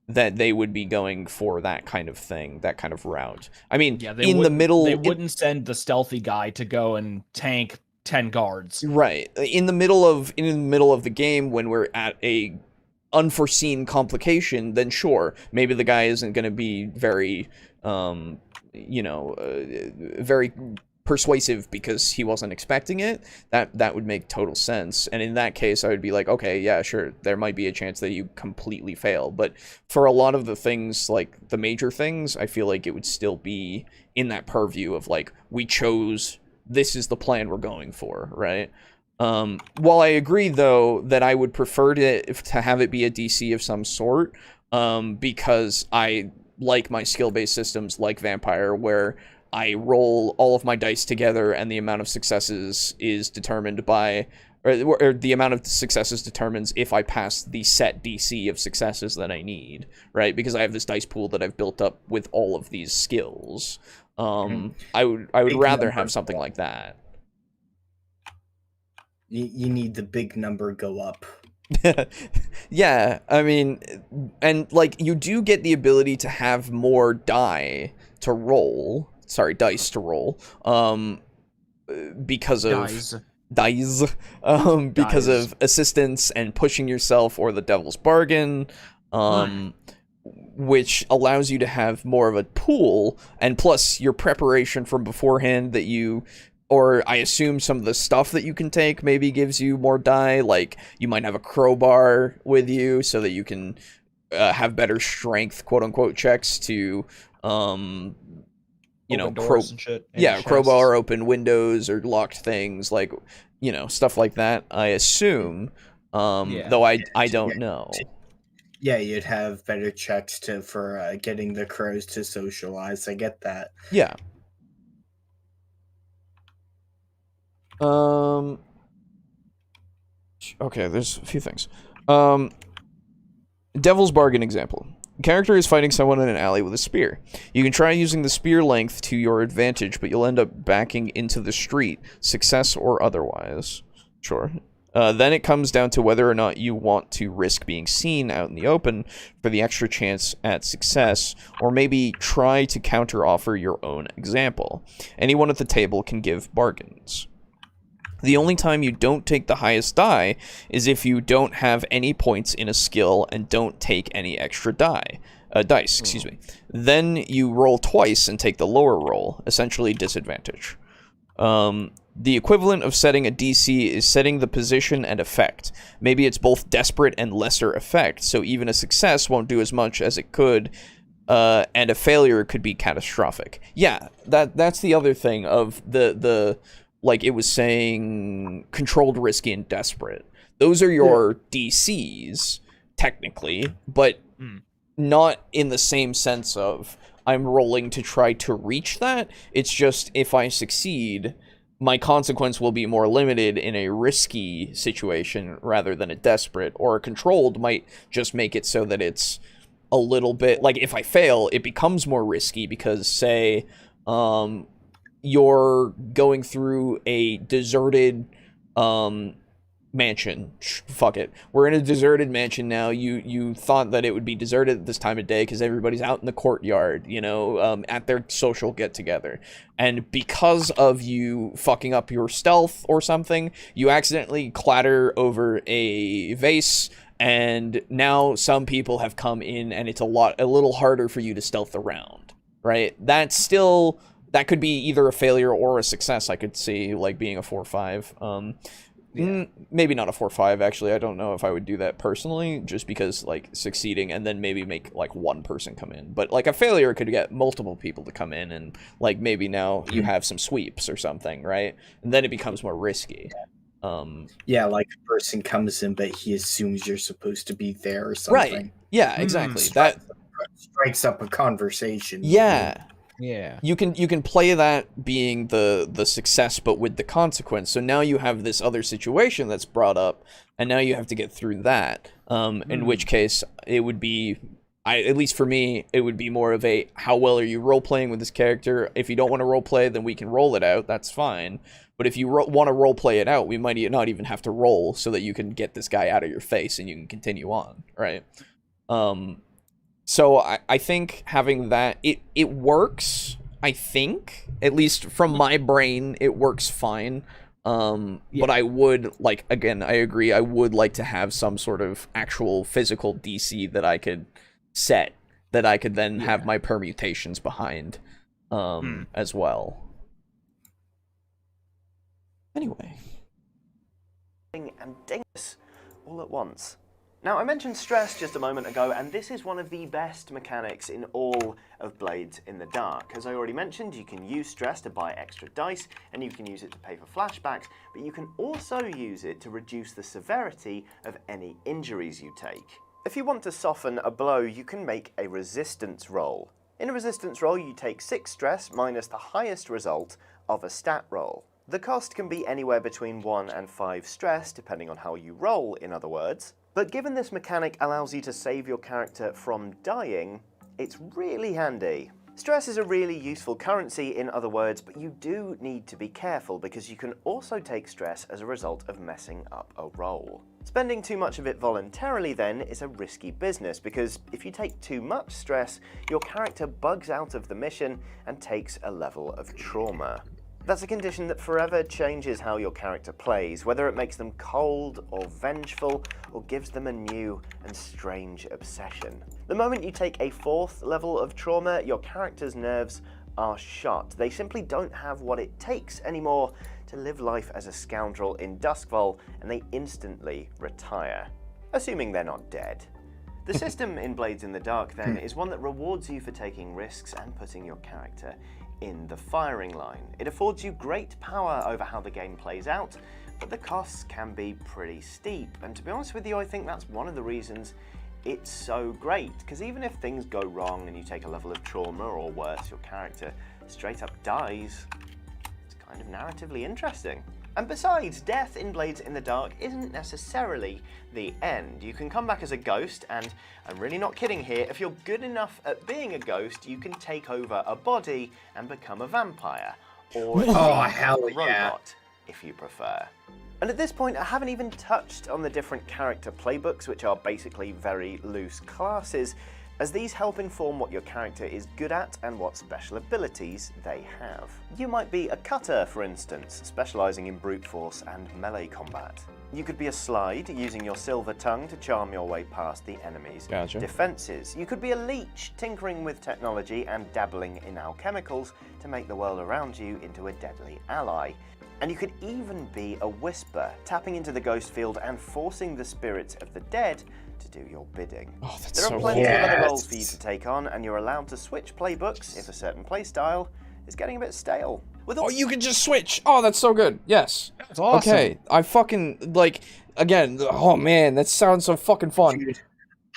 that they would be going for that kind of thing, that kind of route. I mean, the middle... They wouldn't send the stealthy guy to go and tank 10 guards. Right. In the middle of the game, when we're at a unforeseen complication, then sure, maybe the guy isn't going to be very very persuasive because he wasn't expecting it. That would make total sense, and in that case I would be like, okay, yeah, sure, there might be a chance that you completely fail, but for a lot of the things, like the major things, I feel like it would still be in that purview of like, we chose, this is the plan we're going for, right? While I agree, though, that I would prefer to have it be a DC of some sort, because I like my skill-based systems like Vampire, where I roll all of my dice together and the amount of successes is determined by, or the amount of successes determines if I pass the set DC of successes that I need, right? Because I have this dice pool that I've built up with all of these skills. I would rather have something like that. You need the big number go up. Yeah, I mean, and like, you do get the ability to have more dice to roll, because of because of assistance and pushing yourself, or the devil's bargain, which allows you to have more of a pool, and plus your preparation from beforehand that you, or I assume some of the stuff that you can take maybe gives you more die, like you might have a crowbar with you so that you can have better strength, quote-unquote, checks to, Open doors and shit, crowbar open windows or locked things, like, stuff like that, I assume, though I don't know. Yeah, you'd have better checks for getting the crows to socialize. I get that. Yeah. Okay, there's a few things. Devil's Bargain example. The character is fighting someone in an alley with a spear. You can try using the spear length to your advantage, but you'll end up backing into the street, success or otherwise. Sure. Then it comes down to whether or not you want to risk being seen out in the open for the extra chance at success, or maybe try to counter-offer your own example. Anyone at the table can give bargains. The only time you don't take the highest die is if you don't have any points in a skill and don't take any extra dice, excuse me. Then you roll twice and take the lower roll, essentially disadvantage. The equivalent of setting a DC is setting the position and effect. Maybe it's both desperate and lesser effect, so even a success won't do as much as it could, and a failure could be catastrophic. Yeah, that's the other thing of the like it was saying, controlled, risky, and desperate. Those are your DCs, technically, but not in the same sense of I'm rolling to try to reach that. It's just, if I succeed, my consequence will be more limited in a risky situation rather than a desperate, or a controlled might just make it so that it's a little bit, like if I fail, it becomes more risky because, say, you're going through a deserted mansion. Fuck it. We're in a deserted mansion now. You thought that it would be deserted at this time of day because everybody's out in the courtyard, at their social get-together. And because of you fucking up your stealth or something, you accidentally clatter over a vase, and now some people have come in, and it's a little harder for you to stealth around, right? That could be either a failure or a success. I could see, like, being a 4-5. Maybe not a 4-5, actually. I don't know if I would do that personally, just because, like, succeeding and then maybe make, like, one person come in. But, like, a failure could get multiple people to come in, and, like, maybe now you have some sweeps or something, right? And then it becomes more risky. Like a person comes in, but he assumes you're supposed to be there or something. Right. Yeah, exactly. Strikes up a conversation. Yeah. Yeah. You can play that being the success, but with the consequence. So now you have this other situation that's brought up, and now you have to get through that. In which case, it would be, at least for me, it would be more of a, how well are you role playing with this character? If you don't want to role play, then we can roll it out. That's fine. But if you want to role play it out, we might not even have to roll, so that you can get this guy out of your face and you can continue on, right? So I think having that, it works, I think. At least from my brain, it works fine. But I would, like, again, I agree, I would like to have some sort of actual physical DC that I could set, that I could then have my permutations behind, as well. Anyway. And dingus all at once. Now, I mentioned stress just a moment ago, and this is one of the best mechanics in all of Blades in the Dark. As I already mentioned, you can use stress to buy extra dice, and you can use it to pay for flashbacks, but you can also use it to reduce the severity of any injuries you take. If you want to soften a blow, you can make a resistance roll. In a resistance roll, you take 6 stress minus the highest result of a stat roll. The cost can be anywhere between 1 and 5 stress, depending on how you roll, in other words. But given this mechanic allows you to save your character from dying, it's really handy. Stress is a really useful currency, in other words, but you do need to be careful because you can also take stress as a result of messing up a roll. Spending too much of it voluntarily then is a risky business, because if you take too much stress, your character bugs out of the mission and takes a level of trauma. That's a condition that forever changes how your character plays, whether it makes them cold or vengeful, or gives them a new and strange obsession. The moment you take a 4th level of trauma, your character's nerves are shot. They simply don't have what it takes anymore to live life as a scoundrel in Duskfall, and they instantly retire, assuming they're not dead. The system in Blades in the Dark, then, is one that rewards you for taking risks and putting your character in the firing line. It affords you great power over how the game plays out, but the costs can be pretty steep. And to be honest with you, I think that's one of the reasons it's so great, because even if things go wrong and you take a level of trauma, or worse, your character straight up dies, it's kind of narratively interesting. And besides, death in Blades in the Dark isn't necessarily the end. You can come back as a ghost, and I'm really not kidding here, if you're good enough at being a ghost, you can take over a body and become a vampire. Or hell a yeah. robot, if you prefer. And at this point, I haven't even touched on the different character playbooks, which are basically very loose classes, as these help inform what your character is good at and what special abilities they have. You might be a cutter, for instance, specialising in brute force and melee combat. You could be a slide, using your silver tongue to charm your way past the enemy's defences. You could be a leech, tinkering with technology and dabbling in alchemicals to make the world around you into a deadly ally. And you could even be a whisper, tapping into the ghost field and forcing the spirits of the dead to do your bidding. Oh, that's there so are plenty cool. of other roles for you to take on, and you're allowed to switch playbooks if a certain playstyle is getting a bit stale. Oh, you can just switch. Oh, that's so good. Yes. That's awesome. Okay, I fucking, like, again, oh man, that sounds so fucking fun. Dude,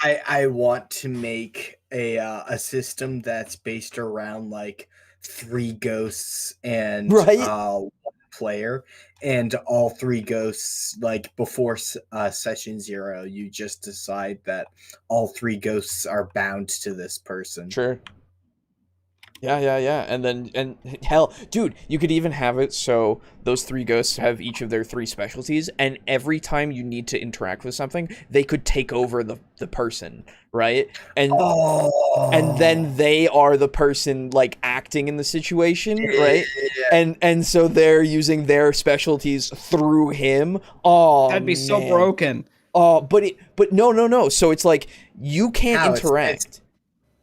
I want to make a system that's based around, like, 3 ghosts and one player, and all 3 ghosts, like, before session 0, you just decide that all 3 ghosts are bound to this person. Sure. Yeah. And hell, dude, you could even have it so those 3 ghosts have each of their 3 specialties, and every time you need to interact with something, they could take over the person, right? And then they are the person like acting in the situation, right? And so they're using their specialties through him. Oh, That'd be man. so broken. Oh, but no. So it's like you can't How? interact.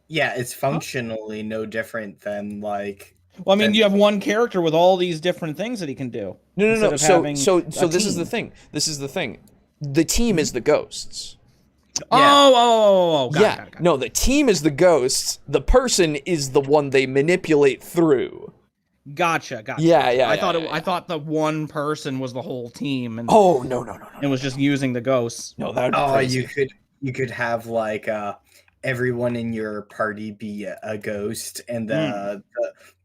It's functionally no different than like. Well, I mean, you have one character with all these different things that he can do. No. So this is the team. thing. The team is the ghosts. Oh, got it. No, the team is the ghosts. The person is the one they manipulate through. Gotcha. Yeah. I thought the one person was the whole team, and No. and was just using the ghosts. No, that would be crazy. You could have like everyone in your party be a ghost, and the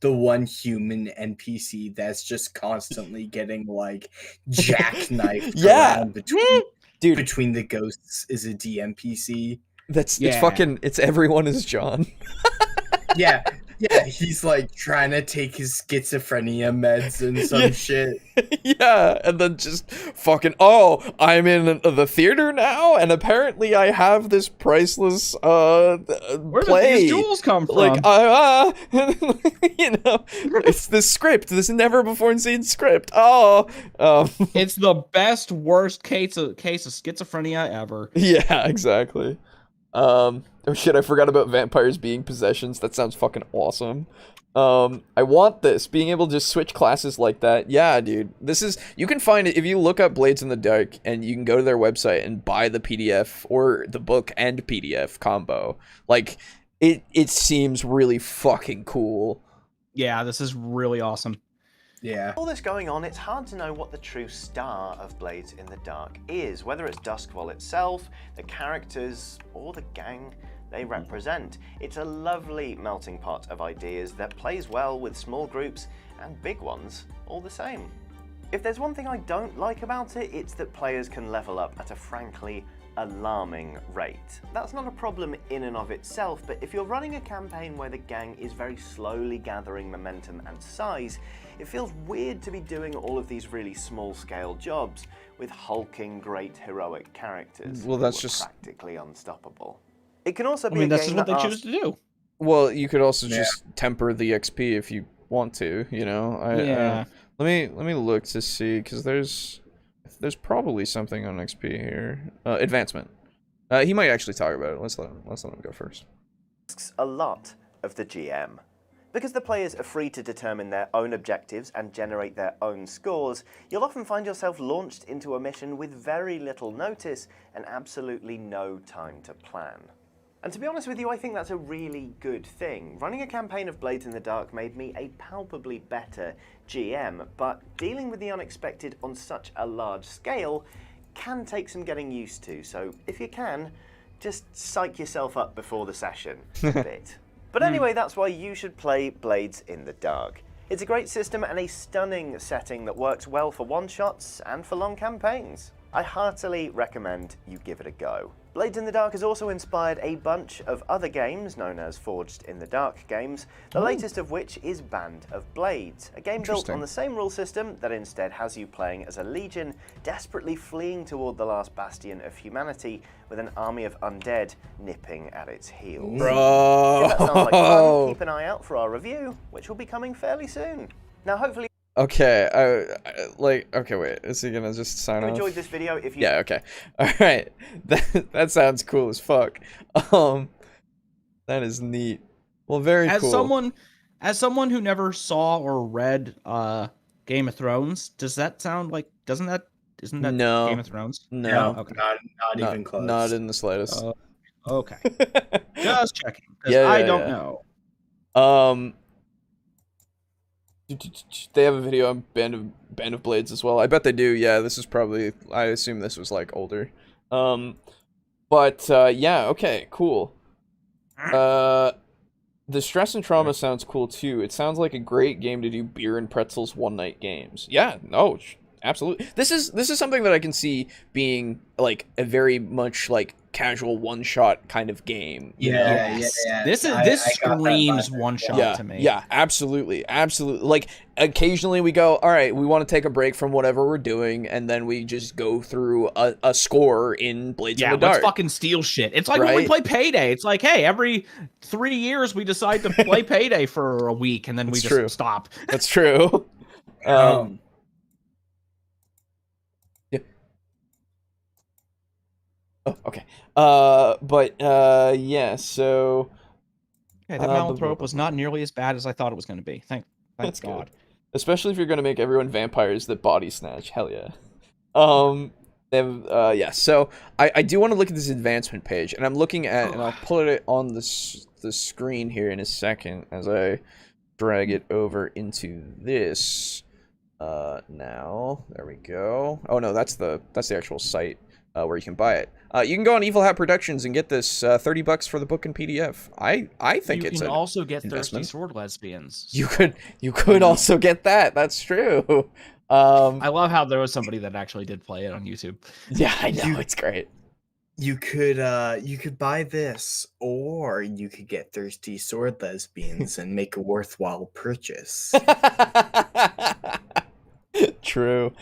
one human NPC that's just constantly getting like jackknifed around between the ghosts is a DMPC. It's everyone is John. Yeah, he's like trying to take his schizophrenia meds and some shit. Yeah, and then just fucking, I'm in the theater now, and apparently I have this priceless Where play. did these jewels come from? Like, it's this script, this never-before-seen script. It's the worst case of schizophrenia ever. Yeah, exactly. Oh shit, I forgot about vampires being possessions. That sounds fucking awesome. I want this, being able to just switch classes like that. Yeah, dude. You can find it if you look up Blades in the Dark, and you can go to their website and buy the PDF or the book and PDF combo. Like, it seems really fucking cool. Yeah, this is really awesome. Yeah. All this going on, it's hard to know what the true star of Blades in the Dark is, whether it's Duskwall itself, the characters, or the gang they represent. It's a lovely melting pot of ideas that plays well with small groups and big ones all the same. If there's one thing I don't like about it, it's that players can level up at a frankly alarming rate. That's not a problem in and of itself, but if you're running a campaign where the gang is very slowly gathering momentum and size, it feels weird to be doing all of these really small-scale jobs with hulking, great heroic characters. Well, that's just practically unstoppable. It can also be that's just what they choose to do. Well, you could also just temper the XP if you want to, you know. Let me look to see, because there's probably something on XP here. Advancement. He might actually talk about it. Let's let him go first. A lot of the GM. Because the players are free to determine their own objectives and generate their own scores, you'll often find yourself launched into a mission with very little notice and absolutely no time to plan. And to be honest with you, I think that's a really good thing. Running a campaign of Blades in the Dark made me a palpably better GM, but dealing with the unexpected on such a large scale can take some getting used to, so if you can, just psych yourself up before the session a bit. But anyway, that's why you should play Blades in the Dark. It's a great system and a stunning setting that works well for one-shots and for long campaigns. I heartily recommend you give it a go. Blades in the Dark has also inspired a bunch of other games known as Forged in the Dark games, the latest of which is Band of Blades, a game built on the same rule system that instead has you playing as a legion desperately fleeing toward the last bastion of humanity with an army of undead nipping at its heels. Bro! If that sounds like fun, keep an eye out for our review, which will be coming fairly soon. Now hopefully Okay, okay, wait, is he gonna just sign off? enjoyed this video. If you Yeah, okay. Alright. That sounds cool as fuck. That is neat. Well, very cool. As someone who never saw or read Game of Thrones, isn't that No. Game of Thrones? No. Okay. Not even close. Not in the slightest. Okay. Just checking, because Yeah, I don't know. They have a video on Band of Blades as well. I bet they do. Yeah, this is probably, I assume this was like older. But yeah, okay, cool. The Stress and Trauma sounds cool too. It sounds like a great game to do beer and pretzels one night games. Yeah, no, absolutely. This is something that I can see being like a very much like casual one-shot kind of game. You know? Yeah. This I got that screams vibe. one shot to me. Yeah, absolutely. Like, occasionally we go, all right, we want to take a break from whatever we're doing, and then we just go through a score in Blades in the Dark. Let's fucking steal shit. It's like when we Right? play Payday. It's like, hey, every 3 years we decide to play Payday for a week, and then we That's just true. stop. That's true. Yeah. Oh, okay. Yeah, so... Okay, that Malanthrope was not nearly as bad as I thought it was going to be. Thank That's God. good. Especially if you're going to make everyone vampires that body snatch. Hell yeah. They have, yeah, so I do want to look at this advancement page, and I'm looking at, and I'll put it on the screen here in a second as I drag it over into this now. There we go. Oh no, that's the actual site where you can buy it. You can go on Evil Hat Productions and get this $30 for the book and PDF. I think it's You can an also get investment. Thirsty Sword Lesbians. You could also get that. That's true. I love how there was somebody that actually did play it on YouTube. Yeah, I know, it's great. You could buy this, or you could get Thirsty Sword Lesbians and make a worthwhile purchase. True.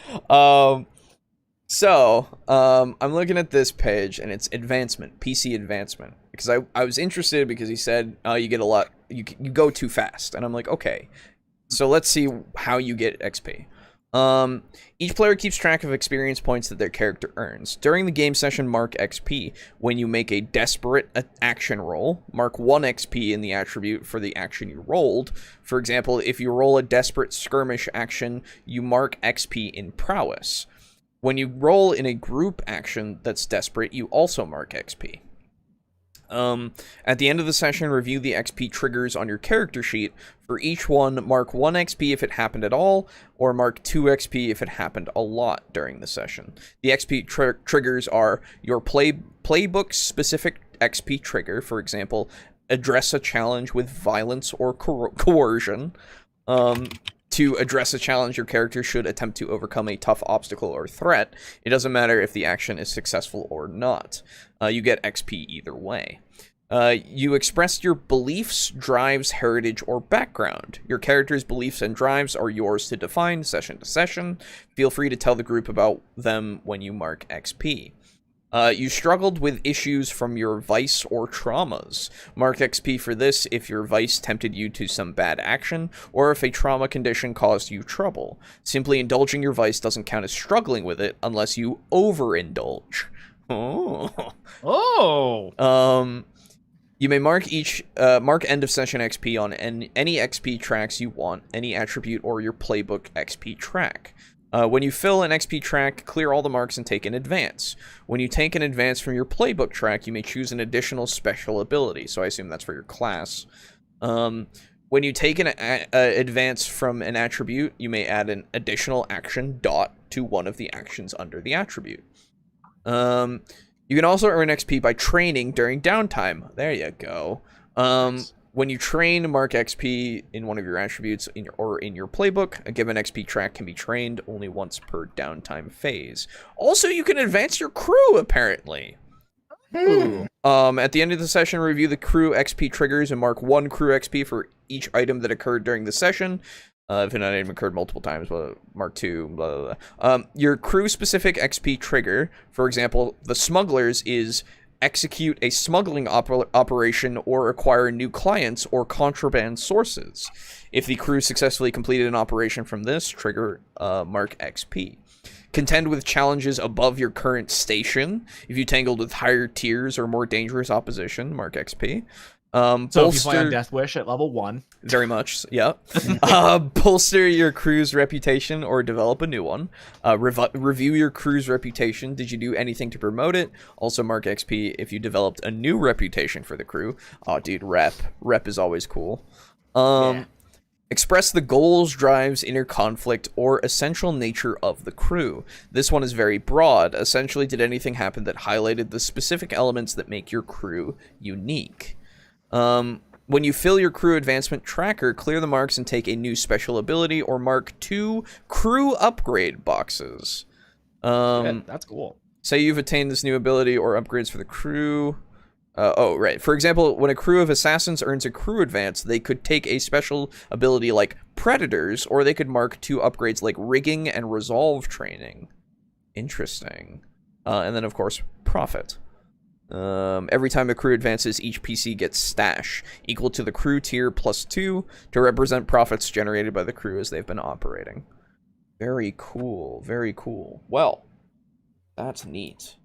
So, I'm looking at this page, and it's advancement, PC advancement, because I was interested because he said you get a lot, you go too fast, and I'm like, okay, so let's see how you get XP. Each player keeps track of experience points that their character earns. During the game session, mark XP. When you make a desperate action roll, mark 1 XP in the attribute for the action you rolled. For example, if you roll a desperate skirmish action, you mark XP in prowess. When you roll in a group action that's desperate, you also mark XP. At the end of the session, review the XP triggers on your character sheet. For each one, mark 1 XP if it happened at all, or mark 2 XP if it happened a lot during the session. The XP triggers are your playbook-specific XP trigger, for example, address a challenge with violence or coercion. To address a challenge, your character should attempt to overcome a tough obstacle or threat. It doesn't matter if the action is successful or not. You get XP either way. You express your beliefs, drives, heritage, or background. Your character's beliefs and drives are yours to define session to session. Feel free to tell the group about them when you mark XP. You struggled with issues from your vice or traumas. Mark XP for this if your vice tempted you to some bad action, or if a trauma condition caused you trouble. Simply indulging your vice doesn't count as struggling with it unless you overindulge. You may mark end of session XP on any XP tracks you want, any attribute or your playbook XP track. When you fill an XP track, clear all the marks and take an advance. When you take an advance from your playbook track, you may choose an additional special ability. So I assume that's for your class. When you take an advance from an attribute, you may add an additional action dot to one of the actions under the attribute. You can also earn XP by training during downtime. There you go. Nice. When you train, mark XP in one of your attributes in your playbook. A given XP track can be trained only once per downtime phase. Also, you can advance your crew, apparently. At the end of the session, review the crew XP triggers and mark 1 crew XP for each item that occurred during the session. If an item occurred multiple times, mark 2, blah, blah, blah. Your crew-specific XP trigger, for example, the smugglers, is execute a smuggling operation or acquire new clients or contraband sources. If the crew successfully completed an operation from this trigger, mark XP. Contend with challenges above your current station. If you tangled with higher tiers or more dangerous opposition, mark XP. So if you play on Death Wish at level 1. Very much, yeah. Bolster your crew's reputation or develop a new one. Review your crew's reputation. Did you do anything to promote it? Also mark XP if you developed a new reputation for the crew. Oh, dude, rep. Rep is always cool. Yeah. Express the goals, drives, inner conflict, or essential nature of the crew. This one is very broad. Essentially, did anything happen that highlighted the specific elements that make your crew unique? When you fill your crew advancement tracker, clear the marks and take a new special ability, or mark 2 crew upgrade boxes. That's cool. Say you've attained this new ability or upgrades for the crew. Oh, right. For example, when a crew of assassins earns a crew advance, they could take a special ability like Predators, or they could mark 2 upgrades like Rigging and Resolve Training. Interesting. And then, of course, Profit. Every time a crew advances, each PC gets Stash, equal to the crew tier +2, to represent profits generated by the crew as they've been operating. Very cool. Very cool. Well, that's neat.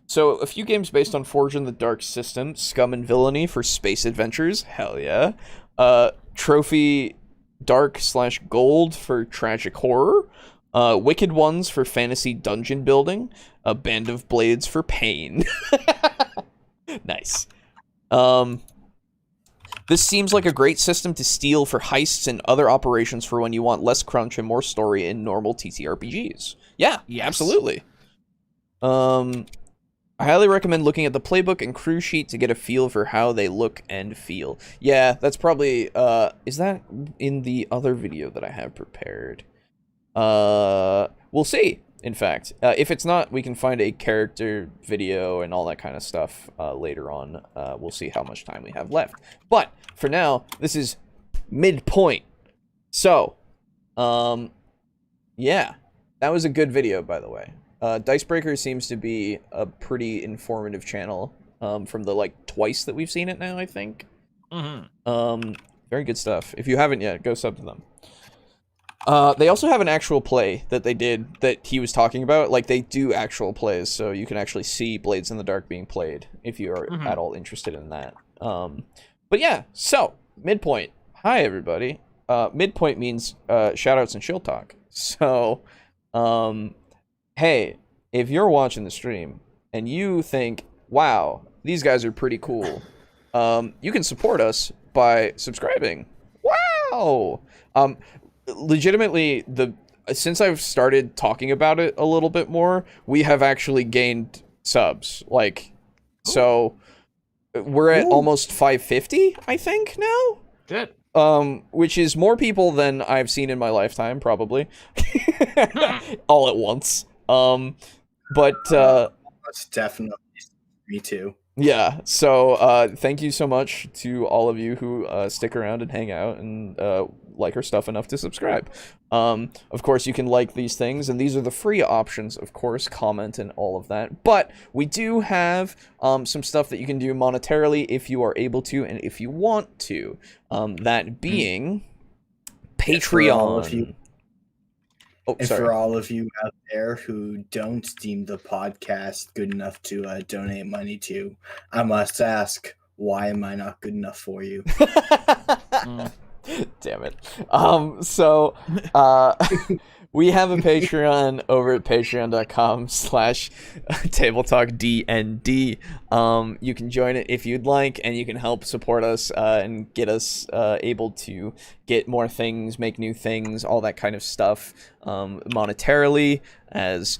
So, a few games based on Forge in the Dark system. Scum and Villainy for Space Adventures. Hell yeah. Trophy Dark/Gold for Tragic Horror. Wicked Ones for Fantasy Dungeon Building. A Band of Blades for Pain. Nice. This seems like a great system to steal for heists and other operations for when you want less crunch and more story in normal TTRPGs. Yeah, yes. Absolutely. I highly recommend looking at the playbook and crew sheet to get a feel for how they look and feel. Yeah, that's probably, is that in the other video that I have prepared? We'll see, in fact. If it's not, we can find a character video and all that kind of stuff, later on. We'll see how much time we have left. But, for now, this is midpoint. So, yeah, that was a good video, by the way. Dicebreaker seems to be a pretty informative channel, from the, like, twice that we've seen it now, I think. Mm-hmm. Very good stuff. If you haven't yet, go sub to them. They also have an actual play that they did that he was talking about. Like, they do actual plays, so you can actually see Blades in the Dark being played if you are at all interested in that. But yeah, so, midpoint. Hi, everybody. Midpoint means shoutouts and chill talk. So, hey, if you're watching the stream and you think, wow, these guys are pretty cool, you can support us by subscribing. Wow! Legitimately, since I've started talking about it a little bit more, we have actually gained subs. Like, so we're at almost 550, I think, now? Good. Which is more people than I've seen in my lifetime, probably. All at once. But that's definitely me too. Yeah, so thank you so much to all of you who stick around and hang out and like our stuff enough to subscribe. Of course, you can like these things, and these are the free options, of course, comment and all of that. But we do have some stuff that you can do monetarily if you are able to and if you want to. That being Patreon. For all of you out there who don't deem the podcast good enough to donate money to, I must ask, why am I not good enough for you? Damn it. We have a Patreon over at patreon.com/TableTalkDND. You can join it if you'd like, and you can help support us and get us able to get more things, make new things, all that kind of stuff monetarily, as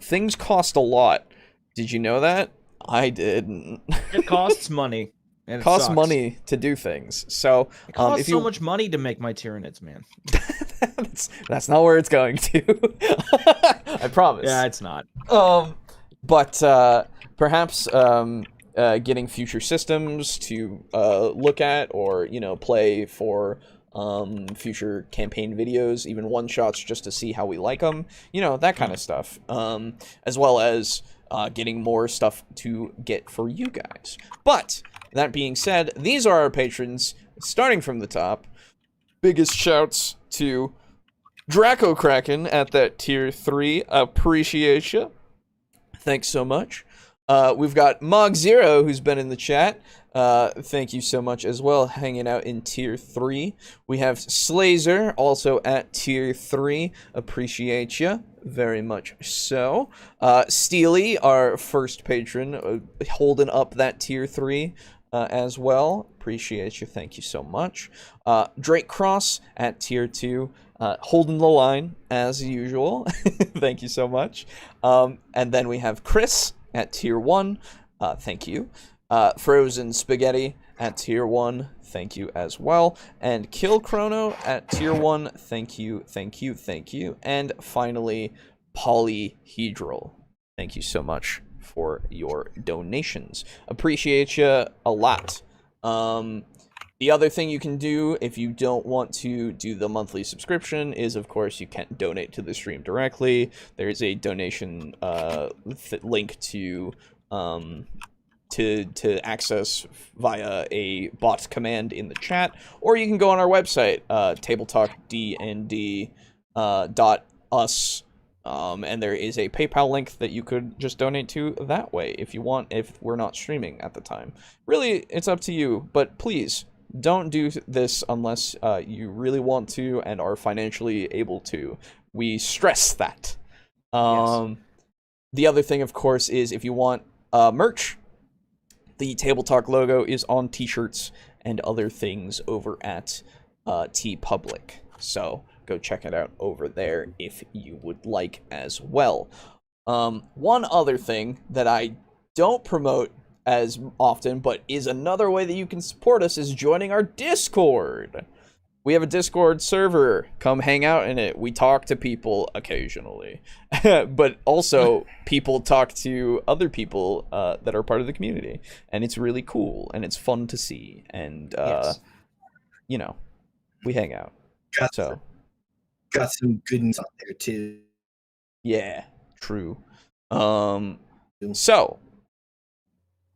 things cost a lot. Did you know that? I didn't. It costs money. And it costs money to do things. So it costs so much money to make my Tyranids, man. that's not where it's going to. I promise. Yeah, it's not. But perhaps getting future systems to look at, or play for future campaign videos, even one shots just to see how we like them. That kind of stuff. As well as getting more stuff to get for you guys. But that being said, these are our patrons, starting from the top. Biggest shouts to Draco Kraken at that tier 3. Appreciate you. Thanks so much. We've got Mog Zero, who's been in the chat. Thank you so much as well, hanging out in tier 3. We have Slazer, also at tier 3. Appreciate you very much so. Steely, our first patron, holding up that tier 3 as well. Appreciate you. Thank you so much. Drake Cross at tier 2. Holding the line as usual. Thank you so much. And then we have Chris at tier 1. Thank you. Frozen Spaghetti at tier 1, thank you as well. And Kill Chrono at tier 1, thank you, thank you, thank you. And finally, Polyhedral, thank you so much for your donations. Appreciate you a lot. The other thing you can do if you don't want to do the monthly subscription is, of course, you can donate to the stream directly. There's a donation link to access via a bot command in the chat, or you can go on our website, tabletalkdnd.us, and there is a PayPal link that you could just donate to that way if you want, if we're not streaming at the time. Really, it's up to you, but please don't do this unless you really want to and are financially able to. We stress that. Yes. The other thing, of course, is if you want merch, the Table Talk logo is on t-shirts and other things over at TeePublic. So go check it out over there if you would like as well. One other thing that I don't promote as often, but is another way that you can support us, is joining our Discord. We have a Discord server. Come hang out in it. We talk to people occasionally. But also, people talk to other people that are part of the community. And it's really cool, and it's fun to see. And, you know, we hang out. Got some goodness out there, too. Yeah, true. So,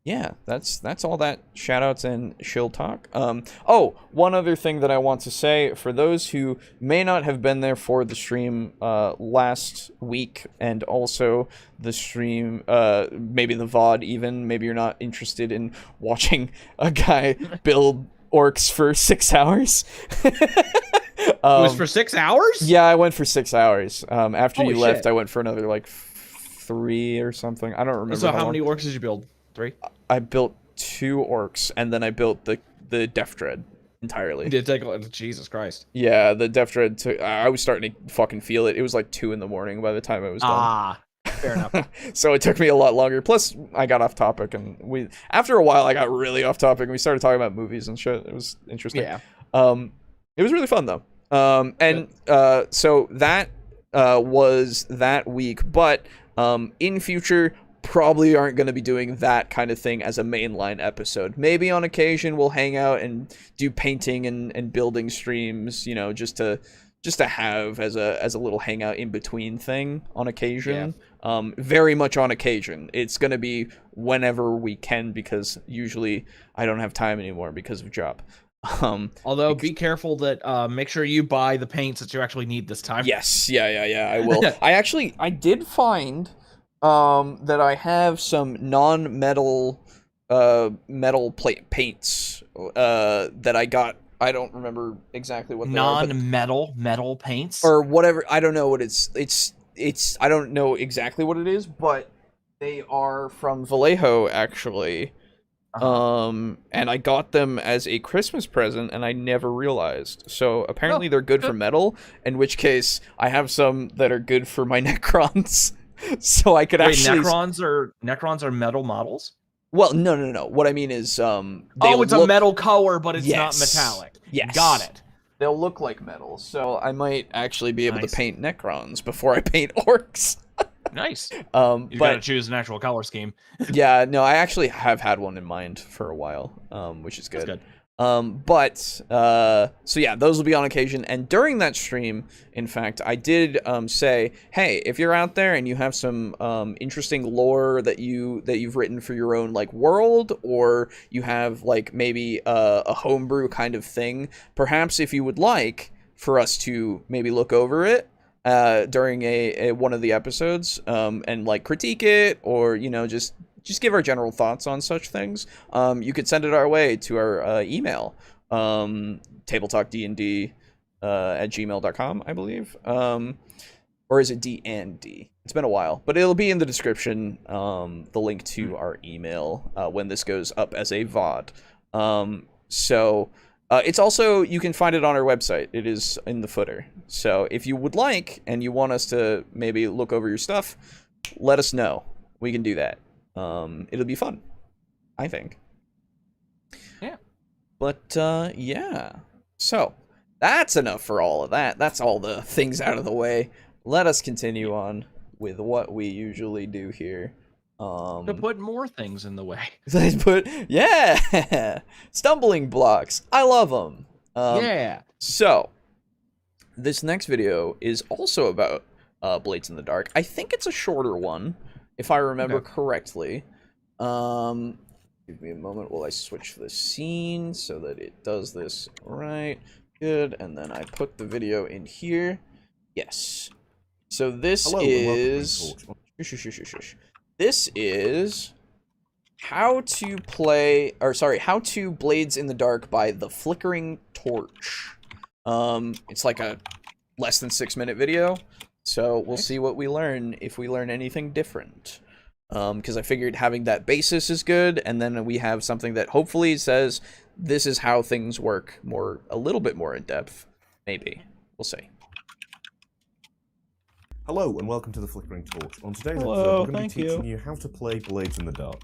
yeah, that's all that shoutouts and shill talk. Oh, one other thing that I want to say, for those who may not have been there for the stream last week, and also the stream, maybe the VOD even, maybe you're not interested in watching a guy build orcs for 6 hours. It was for 6 hours? Yeah, I went for 6 hours. After Holy you left, shit. I went for another, like, 3 or something. I don't remember. So how many orcs did you build? 3? I built 2 orcs, and then I built the Death Dread entirely. Did it take, Jesus Christ. Yeah, the Death Dread took, I was starting to fucking feel it. It was like 2 in the morning by the time I was done. Fair enough. So it took me a lot longer. Plus, I got off topic, and after a while, I got really off topic, and we started talking about movies and shit. It was interesting. Yeah. It was really fun, though. So that was that week, but in future, probably aren't going to be doing that kind of thing as a mainline episode. Maybe on occasion we'll hang out and do painting and building streams, you know, just to have as a little hangout in between thing on occasion. Yeah. Very much on occasion. It's going to be whenever we can, because usually I don't have time anymore because of job. Although be careful that make sure you buy the paints that you actually need this time. Yes, yeah, I will. I did find that I have some non-metal metal plate paints that I got. I don't remember exactly what they are, metal paints or whatever. I don't know what it's I don't know exactly what it is, but they are from Vallejo actually. And I got them as a Christmas present, and I never realized. So apparently they're good for metal, in which case I have some that are good for my Necrons. So I could actually... Necrons are metal models? Well, no. What I mean is, it's a metal color, but it's not metallic. Yes. Got it. They'll look like metal, so I might actually be able to paint Necrons before I paint orcs. Nice. You gotta choose an actual color scheme. Yeah, no, I actually have had one in mind for a while, which is good. That's good. So yeah, those will be on occasion. And during that stream, in fact, I did say, hey, if you're out there and you have some interesting lore that you've written for your own like world, or you have like maybe a homebrew kind of thing, perhaps if you would like for us to maybe look over it during a one of the episodes, and like critique it, or just give our general thoughts on such things, you could send it our way to our email, tabletalkdnd at gmail.com, I believe. Or is it D&D? It's been a while, but it'll be in the description, the link to our email when this goes up as a VOD. It's also, you can find it on our website. It is in the footer. So if you would like, and you want us to maybe look over your stuff, let us know. We can do that. It'll be fun, I think. Yeah. But yeah. So that's enough for all of that. That's all the things out of the way. Let us continue on with what we usually do here. To put more things in the way. Yeah, stumbling blocks. I love them. Yeah. So this next video is also about Blades in the Dark. I think it's a shorter one, if I remember correctly. Give me a moment while I switch the scene so that it does this right. Good, and then I put the video in here. Yes. So this is... This is how to Blades in the Dark by The Flickering Torch. It's like a less than 6-minute video, so we'll see what we learn, if we learn anything different. Because I figured having that basis is good, and then we have something that hopefully says this is how things work a little bit more in depth. Maybe. We'll see. Hello and welcome to The Flickering Torch. On today's episode, we're going to be teaching you how to play Blades in the Dark.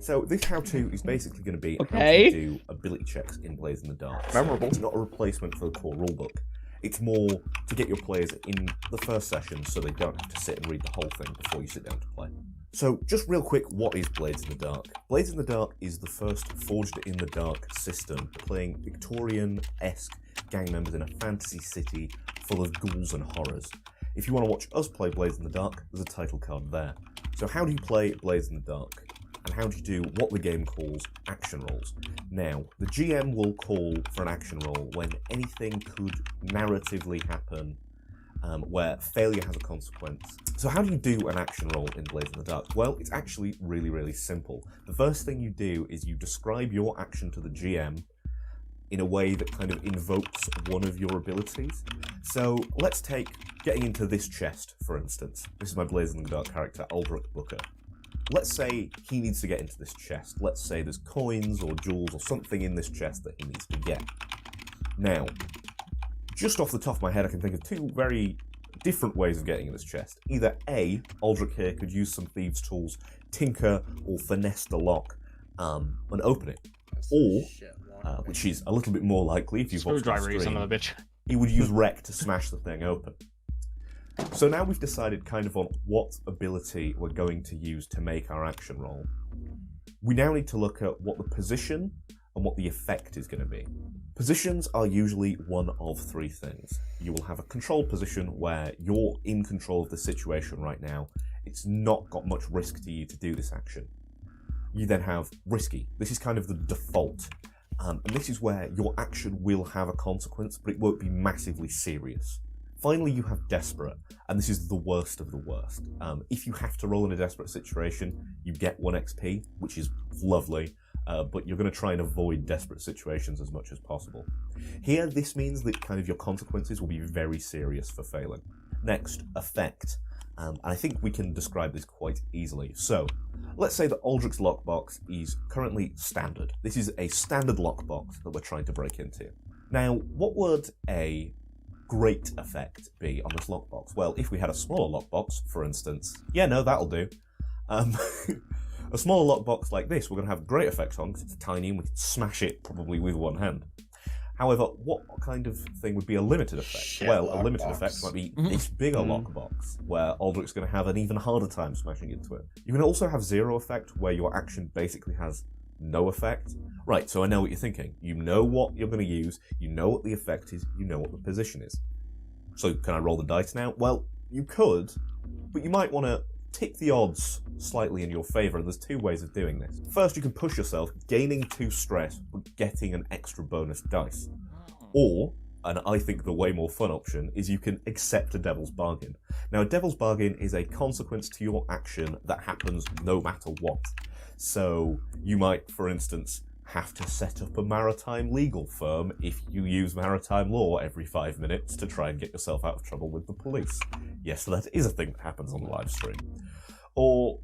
So this how-to is basically going to be how to do ability checks in Blades in the Dark. Memorable. It's not a replacement for the core rulebook. It's more to get your players in the first session so they don't have to sit and read the whole thing before you sit down to play. So, just real quick, what is Blades in the Dark? Blades in the Dark is the first Forged in the Dark system, playing Victorian-esque gang members in a fantasy city full of ghouls and horrors. If you want to watch us play Blades in the Dark, there's a title card there. So how do you play Blades in the Dark? And how do you do what the game calls action rolls? Now, the GM will call for an action roll when anything could narratively happen where failure has a consequence. So how do you do an action roll in Blades in the Dark? Well, it's actually really, really simple. The first thing you do is you describe your action to the GM in a way that kind of invokes one of your abilities. So let's take getting into this chest, for instance. This is my Blades in the Dark character, Aldrich Booker. Let's say he needs to get into this chest. Let's say there's coins or jewels or something in this chest that he needs to get. Now, just off the top of my head, I can think of two very different ways of getting in this chest. Either A, Aldrich here could use some thieves' tools, tinker or finesse the lock, and open it. Or, which is a little bit more likely if you've watched the stream, he would use Wreck to smash the thing open. So now we've decided kind of on what ability we're going to use to make our action roll. We now need to look at what the position and what the effect is going to be. Positions are usually one of three things. You will have a control position where you're in control of the situation right now. It's not got much risk to you to do this action. You then have risky. This is kind of the default. And this is where your action will have a consequence, but it won't be massively serious. Finally, you have desperate, and this is the worst of the worst. If you have to roll in a desperate situation, you get 1 XP, which is lovely, but you're going to try and avoid desperate situations as much as possible. Here, this means that kind of your consequences will be very serious for failing. Next, effect. And I think we can describe this quite easily. So, let's say that Aldrich's lockbox is currently standard. This is a standard lockbox that we're trying to break into. Now, what would a great effect be on this lockbox? Well, if we had a smaller lockbox, for instance, yeah, no, that'll do. A smaller lockbox like this, we're going to have great effects on because it's tiny and we can smash it probably with one hand. However, what kind of thing would be a limited effect? A limited effect might be this bigger lockbox, where Aldrich's going to have an even harder time smashing into it. You can also have zero effect, where your action basically has no effect. Right, so I know what you're thinking. You know what you're going to use, you know what the effect is, you know what the position is. So can I roll the dice now? Well, you could, but you might want to tip the odds slightly in your favour, and there's two ways of doing this. First, you can push yourself, gaining 2 stress, but getting an extra bonus dice. Or, and I think the way more fun option, is you can accept a devil's bargain. Now, a devil's bargain is a consequence to your action that happens no matter what. So, you might, for instance, have to set up a maritime legal firm if you use maritime law every 5 minutes to try and get yourself out of trouble with the police. Yes, that is a thing that happens on the live stream. Or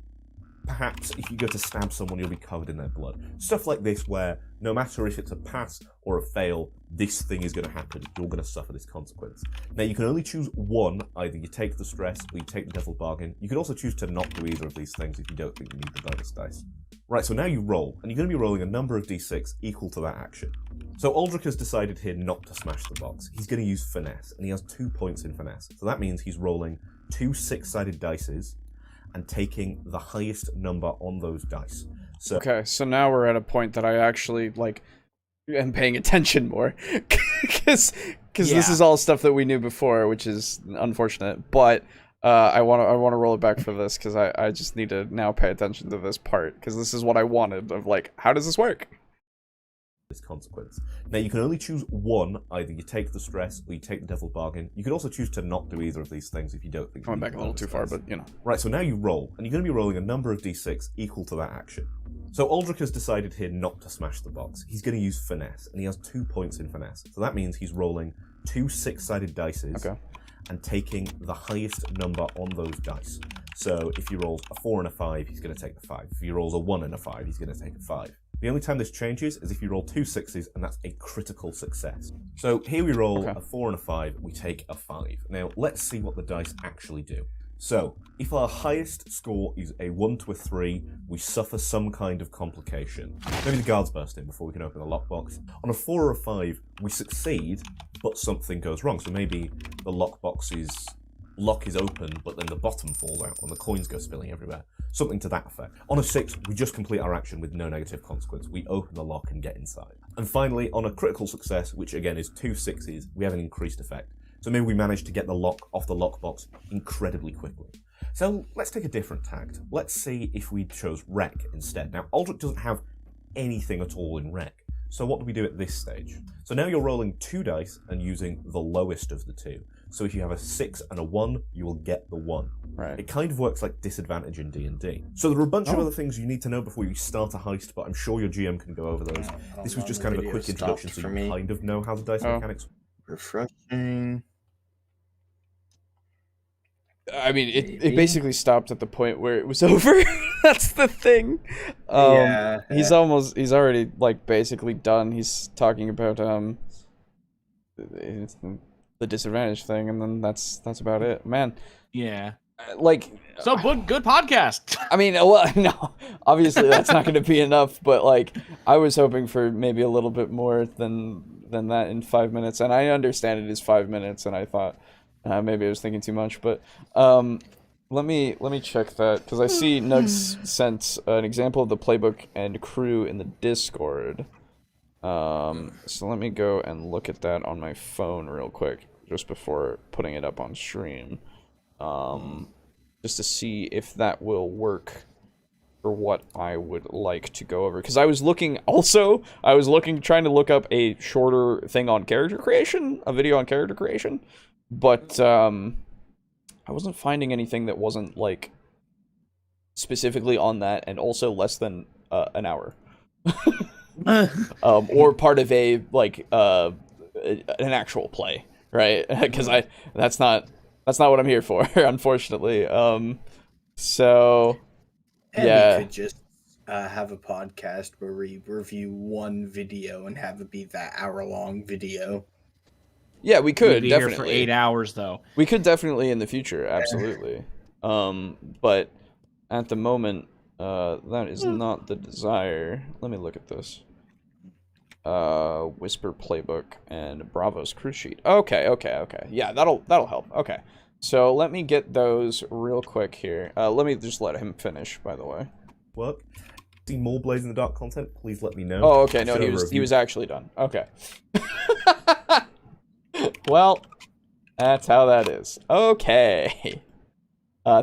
perhaps if you go to stab someone, you'll be covered in their blood. Stuff like this where no matter if it's a pass or a fail, this thing is going to happen. You're going to suffer this consequence. Now, you can only choose one. Either you take the stress or you take the devil's bargain. You can also choose to not do either of these things if you don't think you need the bonus dice. Right, so now you roll, and you're going to be rolling a number of d6 equal to that action. So Aldrich has decided here not to smash the box. He's going to use finesse, and he has 2 points in finesse. So that means he's rolling 2 6-sided dices and taking the highest number on those dice. So Okay, so now we're at a point that I actually, like, am paying attention more. Because this is all stuff that we knew before, which is unfortunate. But I want to roll it back for this, because I just need to now pay attention to this part, because this is what I wanted, of, like, how does this work? this consequence. Now you can only choose one, either you take the stress or you take the devil bargain. You could also choose to not do either of these things if you don't think. Going back a little too far, but you know. Right, so now you roll, and you're going to be rolling a number of d6 equal to that action. So Aldrich has decided here not to smash the box. He's going to use finesse, and he has 2 points in finesse. So that means he's rolling 2 6-sided dices and taking the highest number on those dice. So if he rolls a 4 and a 5, he's going to take the 5. If he rolls a 1 and a 5, he's going to take a 5. The only time this changes is if you roll 2 6s, and that's a critical success. So here we roll a 4 and a 5, we take a 5. Now let's see what the dice actually do. So, if our highest score is a 1 to a 3, we suffer some kind of complication. Maybe the guards burst in before we can open the lockbox. On a 4 or a 5, we succeed, but something goes wrong. So maybe the lockbox's lock is open, but then the bottom falls out and the coins go spilling everywhere. Something to that effect. On a 6, we just complete our action with no negative consequence. We open the lock and get inside. And finally, on a critical success, which again is 2 6s, we have an increased effect. So maybe we manage to get the lock off the lockbox incredibly quickly. So let's take a different tact. Let's see if we chose Wreck instead. Now, Aldrich doesn't have anything at all in Wreck. So what do we do at this stage? So now you're rolling 2 dice and using the lowest of the 2. So if you have a 6 and a 1, you will get the 1. Right. It kind of works like disadvantage in D&D. So there are a bunch of other things you need to know before you start a heist, but I'm sure your GM can go over those. This was just kind of a quick introduction so you kind of know how the dice mechanics. Refreshing. I mean, it basically stopped at the point where it was over. That's the thing. He's already like basically done. He's talking about the disadvantage thing, and then that's about it, man. Yeah. Like, so good podcast. I mean, well, no, obviously that's not going to be enough, but like, I was hoping for maybe a little bit more than that in 5 minutes, and I understand it is 5 minutes, and I thought maybe I was thinking too much, but let me check that, because I see Nugs sent an example of the playbook and crew in the Discord. So let me go and look at that on my phone real quick, just before putting it up on stream. Just to see if that will work for what I would like to go over. Because I was trying to look up a shorter thing on character creation, a video on character creation, but I wasn't finding anything that wasn't, like, specifically on that, and also less than an hour. Or part of a, like, an actual play, right? Because that's not what I'm here for, unfortunately. So, yeah. We could just have a podcast where we review one video and have it be that hour-long video. Yeah, we could be definitely here for 8 hours, though. We could definitely in the future, absolutely. But at the moment, that is not the desire. Let me look at this. Whisper playbook and Bravo's crew sheet. Okay. Yeah, that'll help. Okay. So let me get those real quick here. Let me just let him finish, by the way. Work. See more Blades in the Dark content, please let me know. Oh, okay. No, he was actually done. Okay. Well, that's how that is. Okay.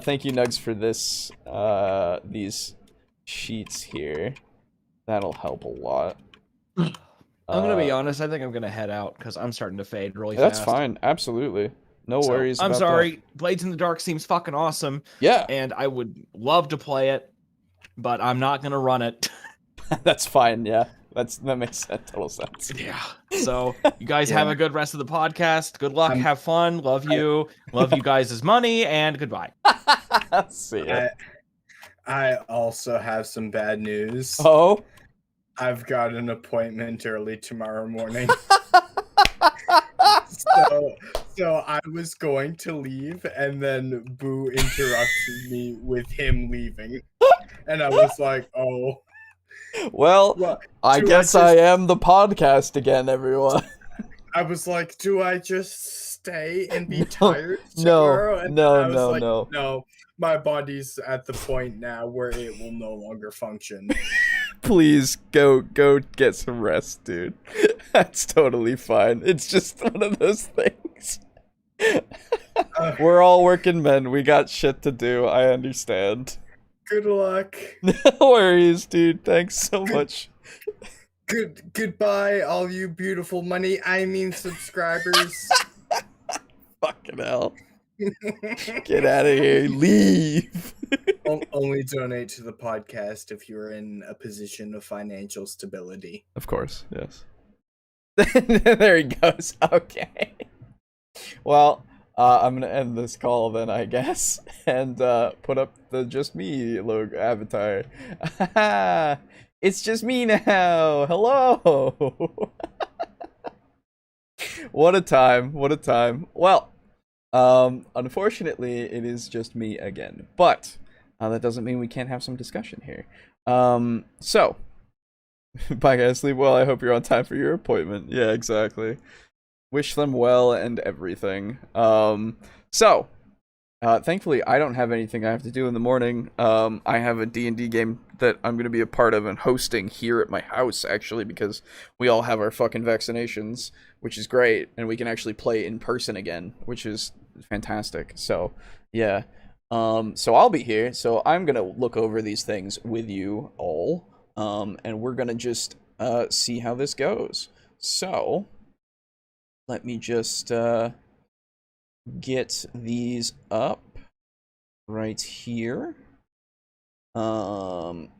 Thank you, Nugs, for this. These sheets here. That'll help a lot. I'm gonna be honest. I think I'm gonna head out because I'm starting to fade really fast. That's fine. Absolutely. No worries. I'm sorry. Blades in the Dark seems fucking awesome. Yeah. And I would love to play it, but I'm not gonna run it. That's fine. Yeah. That makes total sense. Yeah. So you guys have a good rest of the podcast. Good luck. Have fun. Love you. Love you guys' money, and goodbye. See ya. I also have some bad news. Oh. I've got an appointment early tomorrow morning. So I was going to leave, and then Boo interrupted me with him leaving. And I was like, oh. Well, Well, I do I guess just- I am the podcast again, everyone. I was like, do I just stay and be No, tired no, tomorrow? And no, I was no, like, no. no, my body's at the point now where it will no longer function. Please go get some rest, dude. That's totally fine. It's just one of those things. We're all working men. We got shit to do. I understand. Good luck. No worries, dude. Thanks so much. Goodbye, all you beautiful subscribers. Fucking hell. Get out of here. Leave. Only donate to the podcast if you're in a position of financial stability. Of course, yes. There he goes. Okay. Well, I'm gonna end this call then, I guess, and put up the just me logo avatar. It's just me now. Hello. What a time. What a time. Well, unfortunately, it is just me again, but that doesn't mean we can't have some discussion here. So, bye guys, sleep well. I hope you're on time for your appointment. Yeah, exactly. Wish them well and everything. Thankfully, I don't have anything I have to do in the morning. I have a D&D game that I'm going to be a part of and hosting here at my house, actually, because we all have our fucking vaccinations, which is great, and we can actually play in person again, which is fantastic. So, yeah. So I'll be here, so I'm going to look over these things with you all, and we're going to just see how this goes. So, let me just get these up right here.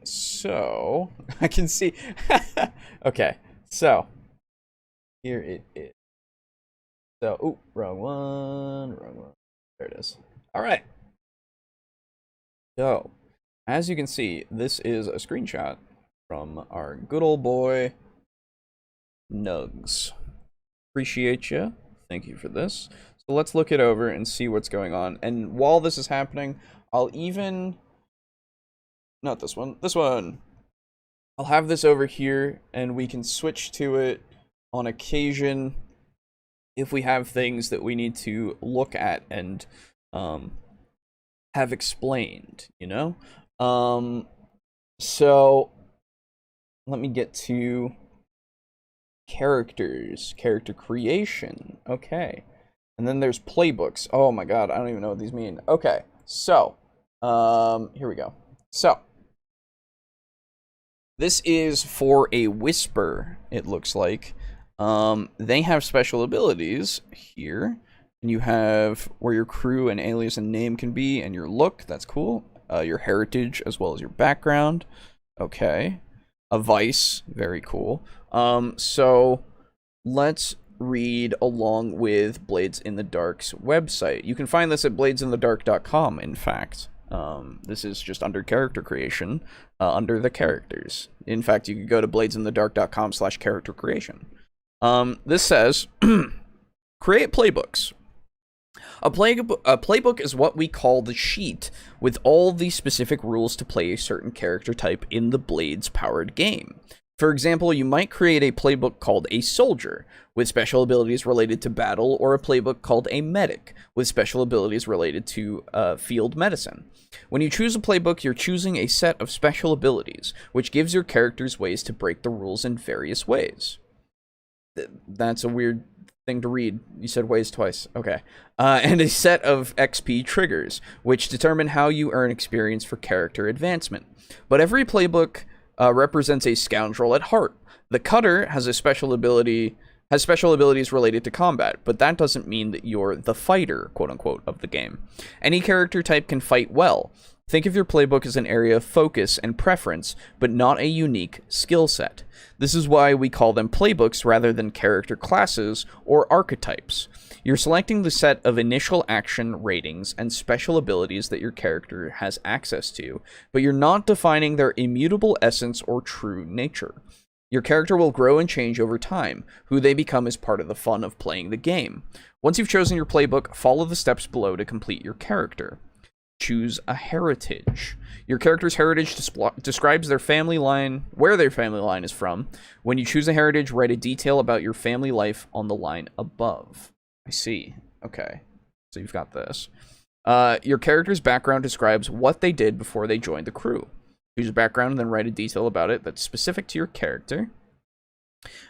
So I can see. Okay, so here it is. So, oh, wrong one. There it is. All right. So, as you can see, this is a screenshot from our good old boy Nugs. Appreciate you. Thank you for this. So let's look it over and see what's going on. And while this is happening, I'll even... Not this one. This one! I'll have this over here, and we can switch to it on occasion if we have things that we need to look at and have explained, you know? So, let me get to characters, character creation. Okay. And then there's playbooks. Oh my god, I don't even know what these mean. Okay, so, here we go. So, this is for a whisper, it looks like. They have special abilities here. And you have where your crew and alias and name can be, and your look, that's cool. Your heritage, as well as your background. Okay. A vice, very cool. So, let's read along with Blades in the Dark's website. You can find this at bladesinthedark.com, in fact. This is just under character creation, under the characters. In fact, you could go to bladesinthedark.com/character creation. This says, create playbooks. A playbook is what we call the sheet with all the specific rules to play a certain character type in the Blades-powered game. For example, you might create a playbook called a soldier, with special abilities related to battle, or a playbook called a medic, with special abilities related to field medicine. When you choose a playbook, you're choosing a set of special abilities, which gives your characters ways to break the rules in various ways. That's a weird thing to read. You said ways twice. Okay. And a set of XP triggers, which determine how you earn experience for character advancement. But every playbook represents a scoundrel at heart. The cutter has special abilities related to combat, but that doesn't mean that you're the fighter, quote-unquote, of the game. Any character type can fight well. Think of your playbook as an area of focus and preference, but not a unique skill set. This is why we call them playbooks rather than character classes or archetypes. You're selecting the set of initial action ratings and special abilities that your character has access to, but you're not defining their immutable essence or true nature. Your character will grow and change over time. Who they become is part of the fun of playing the game. Once you've chosen your playbook, follow the steps below to complete your character. choose a heritage. Your character's heritage describes their family line, where their family line is from. When you choose a heritage, write a detail about your family life on the line above. I see. Okay. So you've got this. Your character's background describes what they did before they joined the crew. Choose a background and then write a detail about it that's specific to your character.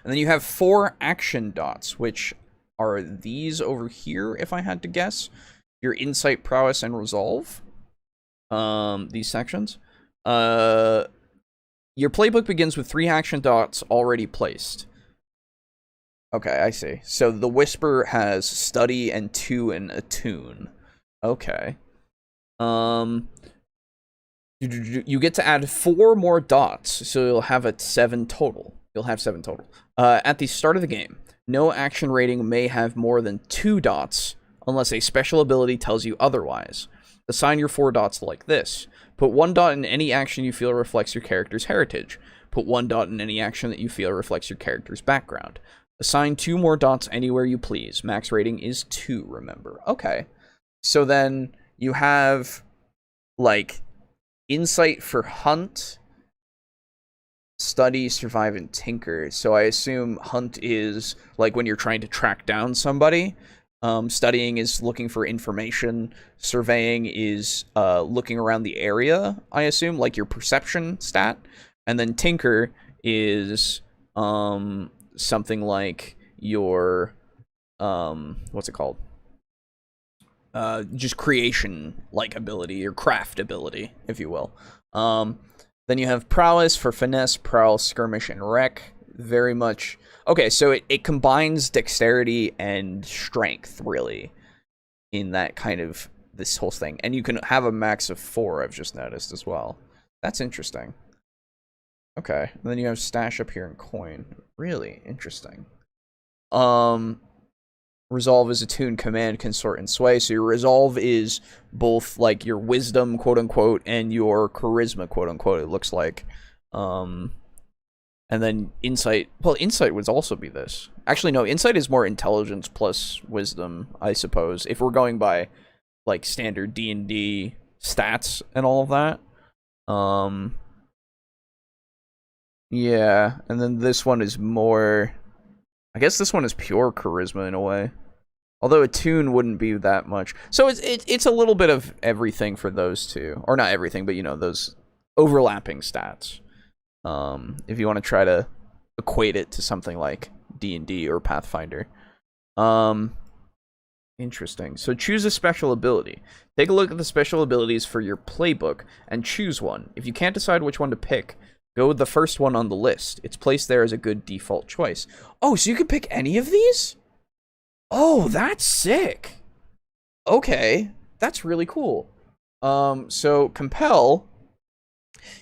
And then you have 4 action dots, which are these over here, if I had to guess. Your insight, prowess, and resolve. These sections. Your playbook begins with 3 action dots already placed. Okay, I see. So the Whisper has study and 2 and attune. Okay. You get to add 4 more dots, so you'll have 7 total. At the start of the game, no action rating may have more than 2 dots unless a special ability tells you otherwise. Assign your 4 dots like this. Put 1 dot in any action you feel reflects your character's heritage. Put 1 dot in any action that you feel reflects your character's background. Assign 2 more dots anywhere you please. Max rating is 2, remember. Okay. So then you have, like, insight for hunt, study, survive, and tinker. So I assume hunt is, like, when you're trying to track down somebody. Studying is looking for information. Surveying is looking around the area, I assume, like your perception stat. And then tinker is something like your what's it called? Just creation like ability or craft ability, if you will. Then you have prowess for finesse, prowl, skirmish, and wreck. Very much okay, so it combines dexterity and strength, really, in that kind of this whole thing. And you can have a max of 4, I've just noticed as well. That's interesting. Okay, and then you have stash up here and coin. Really interesting. Resolve is attune, command, consort, and sway. So your resolve is both like your wisdom, quote unquote, and your charisma, quote unquote, it looks like. And then insight. Well, insight would also be this. Actually, no, insight is more intelligence plus wisdom, I suppose, if we're going by like standard D&D stats and all of that. Yeah, and then this one is more, I guess this one is pure charisma in a way. Although attune wouldn't be that much. So it's a little bit of everything for those two. Or not everything, but you know, those overlapping stats. If you want to try to equate it to something like D&D or Pathfinder. Interesting. So choose a special ability. Take a look at the special abilities for your playbook and choose one. If you can't decide which one to pick, go with the first one on the list. It's placed there as a good default choice. Oh, so you could pick any of these? Oh, that's sick. Okay, that's really cool. So compel,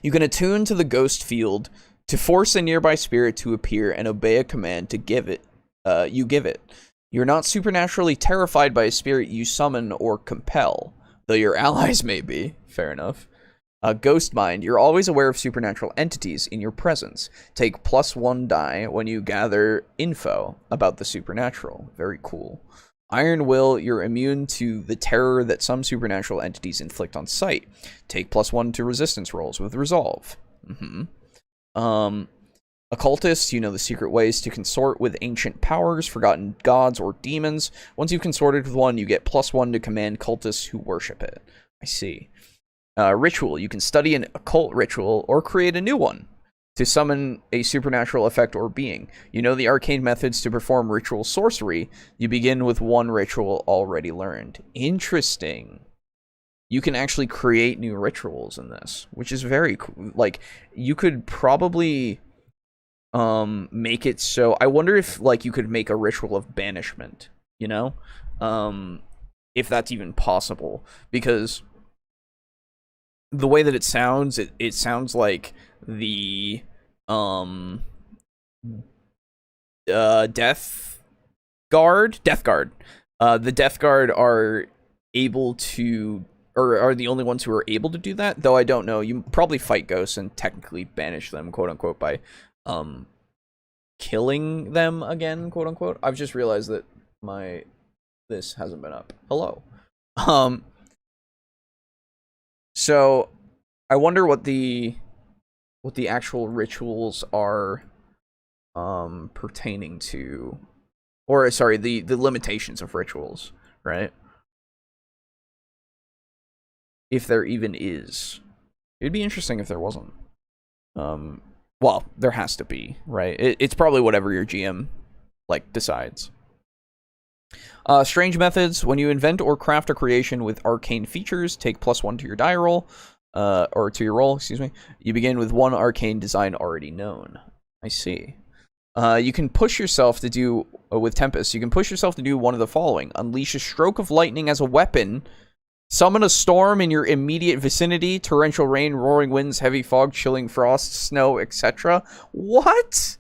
you can attune to the ghost field to force a nearby spirit to appear and obey a command to give it. You give it. You're not supernaturally terrified by a spirit you summon or compel, though your allies may be. Fair enough. Ghost Mind, you're always aware of supernatural entities in your presence. Take +1 die when you gather info about the supernatural. Very cool. Iron Will, you're immune to the terror that some supernatural entities inflict on sight. Take +1 to resistance rolls with resolve. Occultist, you know the secret ways to consort with ancient powers, forgotten gods, or demons. Once you've consorted with one, you get +1 to command cultists who worship it. I see. Ritual, you can study an occult ritual or create a new one to summon a supernatural effect or being. You know the arcane methods to perform ritual sorcery. You begin with 1 ritual already learned. Interesting. You can actually create new rituals in this, which is very cool. Like, you could probably make it so, I wonder if like you could make a ritual of banishment, you know? If that's even possible, because the way that it sounds sounds like the Death Guard. The Death Guard are able to, or are the only ones who are able to do that, though I don't know. You probably fight ghosts and technically banish them, quote unquote, by killing them again, quote unquote. I've just realized that this hasn't been up. Hello. So I wonder what the actual rituals are pertaining to, or sorry, the limitations of rituals, right? If there even is. It'd be interesting if there wasn't. Well, there has to be, right? It's probably whatever your GM decides. Strange methods. When you invent or craft a creation with arcane features, take +1 to your die roll, or to your roll, excuse me. You begin with one arcane design already known. I see. You can push yourself to do, with Tempest, you can push yourself to do one of the following. Unleash a stroke of lightning as a weapon. Summon a storm in your immediate vicinity. Torrential rain, roaring winds, heavy fog, chilling frost, snow, etc. What?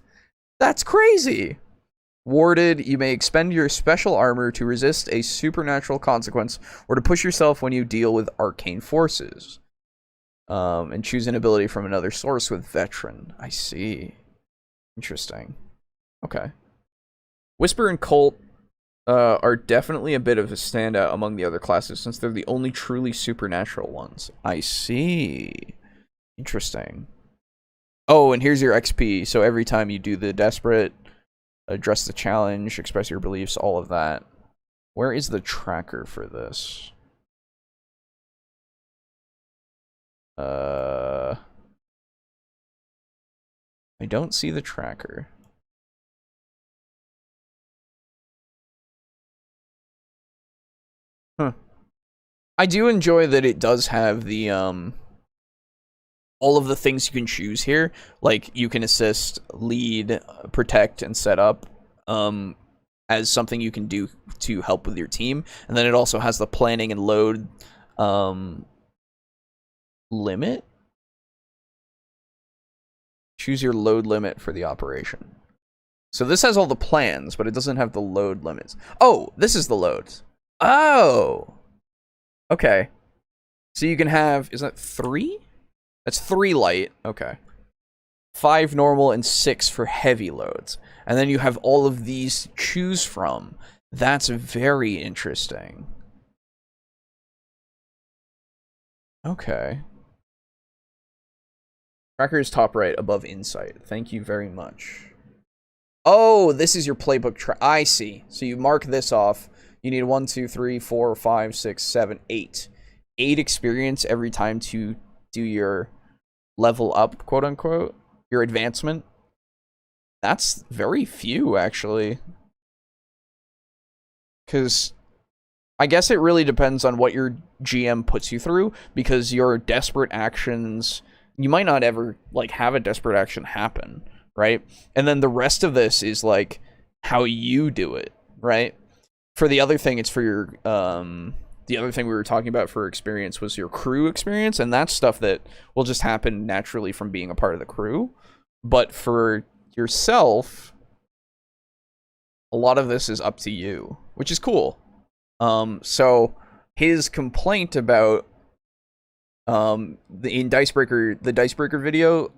That's crazy. Warded, you may expend your special armor to resist a supernatural consequence or to push yourself when you deal with arcane forces. And choose an ability from another source with Veteran. I see. Interesting. Okay. Whisper and Cult are definitely a bit of a standout among the other classes since they're the only truly supernatural ones. I see. Interesting. Oh, and here's your XP. So every time you do the Desperate, address the challenge, express your beliefs, all of that. Where is the tracker for this? I don't see the tracker. Huh. I do enjoy that it does have the all of the things you can choose here. Like you can assist, lead, protect, and set up as something you can do to help with your team. And then it also has the planning and load limit. Choose your load limit for the operation. So this has all the plans, but it doesn't have the load limits. Oh, this is the loads. Oh! Okay. So you can have, is that 3? That's 3 light. Okay. 5 normal and 6 for heavy loads. And then you have all of these to choose from. That's very interesting. Okay. Tracker is top right above insight. Thank you very much. Oh, this is your playbook. I see. So you mark this off. You need 1, 2, 3, 4, 5, 6, 7, 8. 8 experience every time to do your level up, quote unquote, your advancement. That's very few, actually. Because I guess it really depends on what your GM puts you through, because your desperate actions, you might not ever have a desperate action happen, right? And then the rest of this is how you do it, right? For the other thing, it's for your the other thing we were talking about for experience was your crew experience, and that's stuff that will just happen naturally from being a part of the crew. But for yourself, a lot of this is up to you, which is cool. So his complaint about in the Dicebreaker video,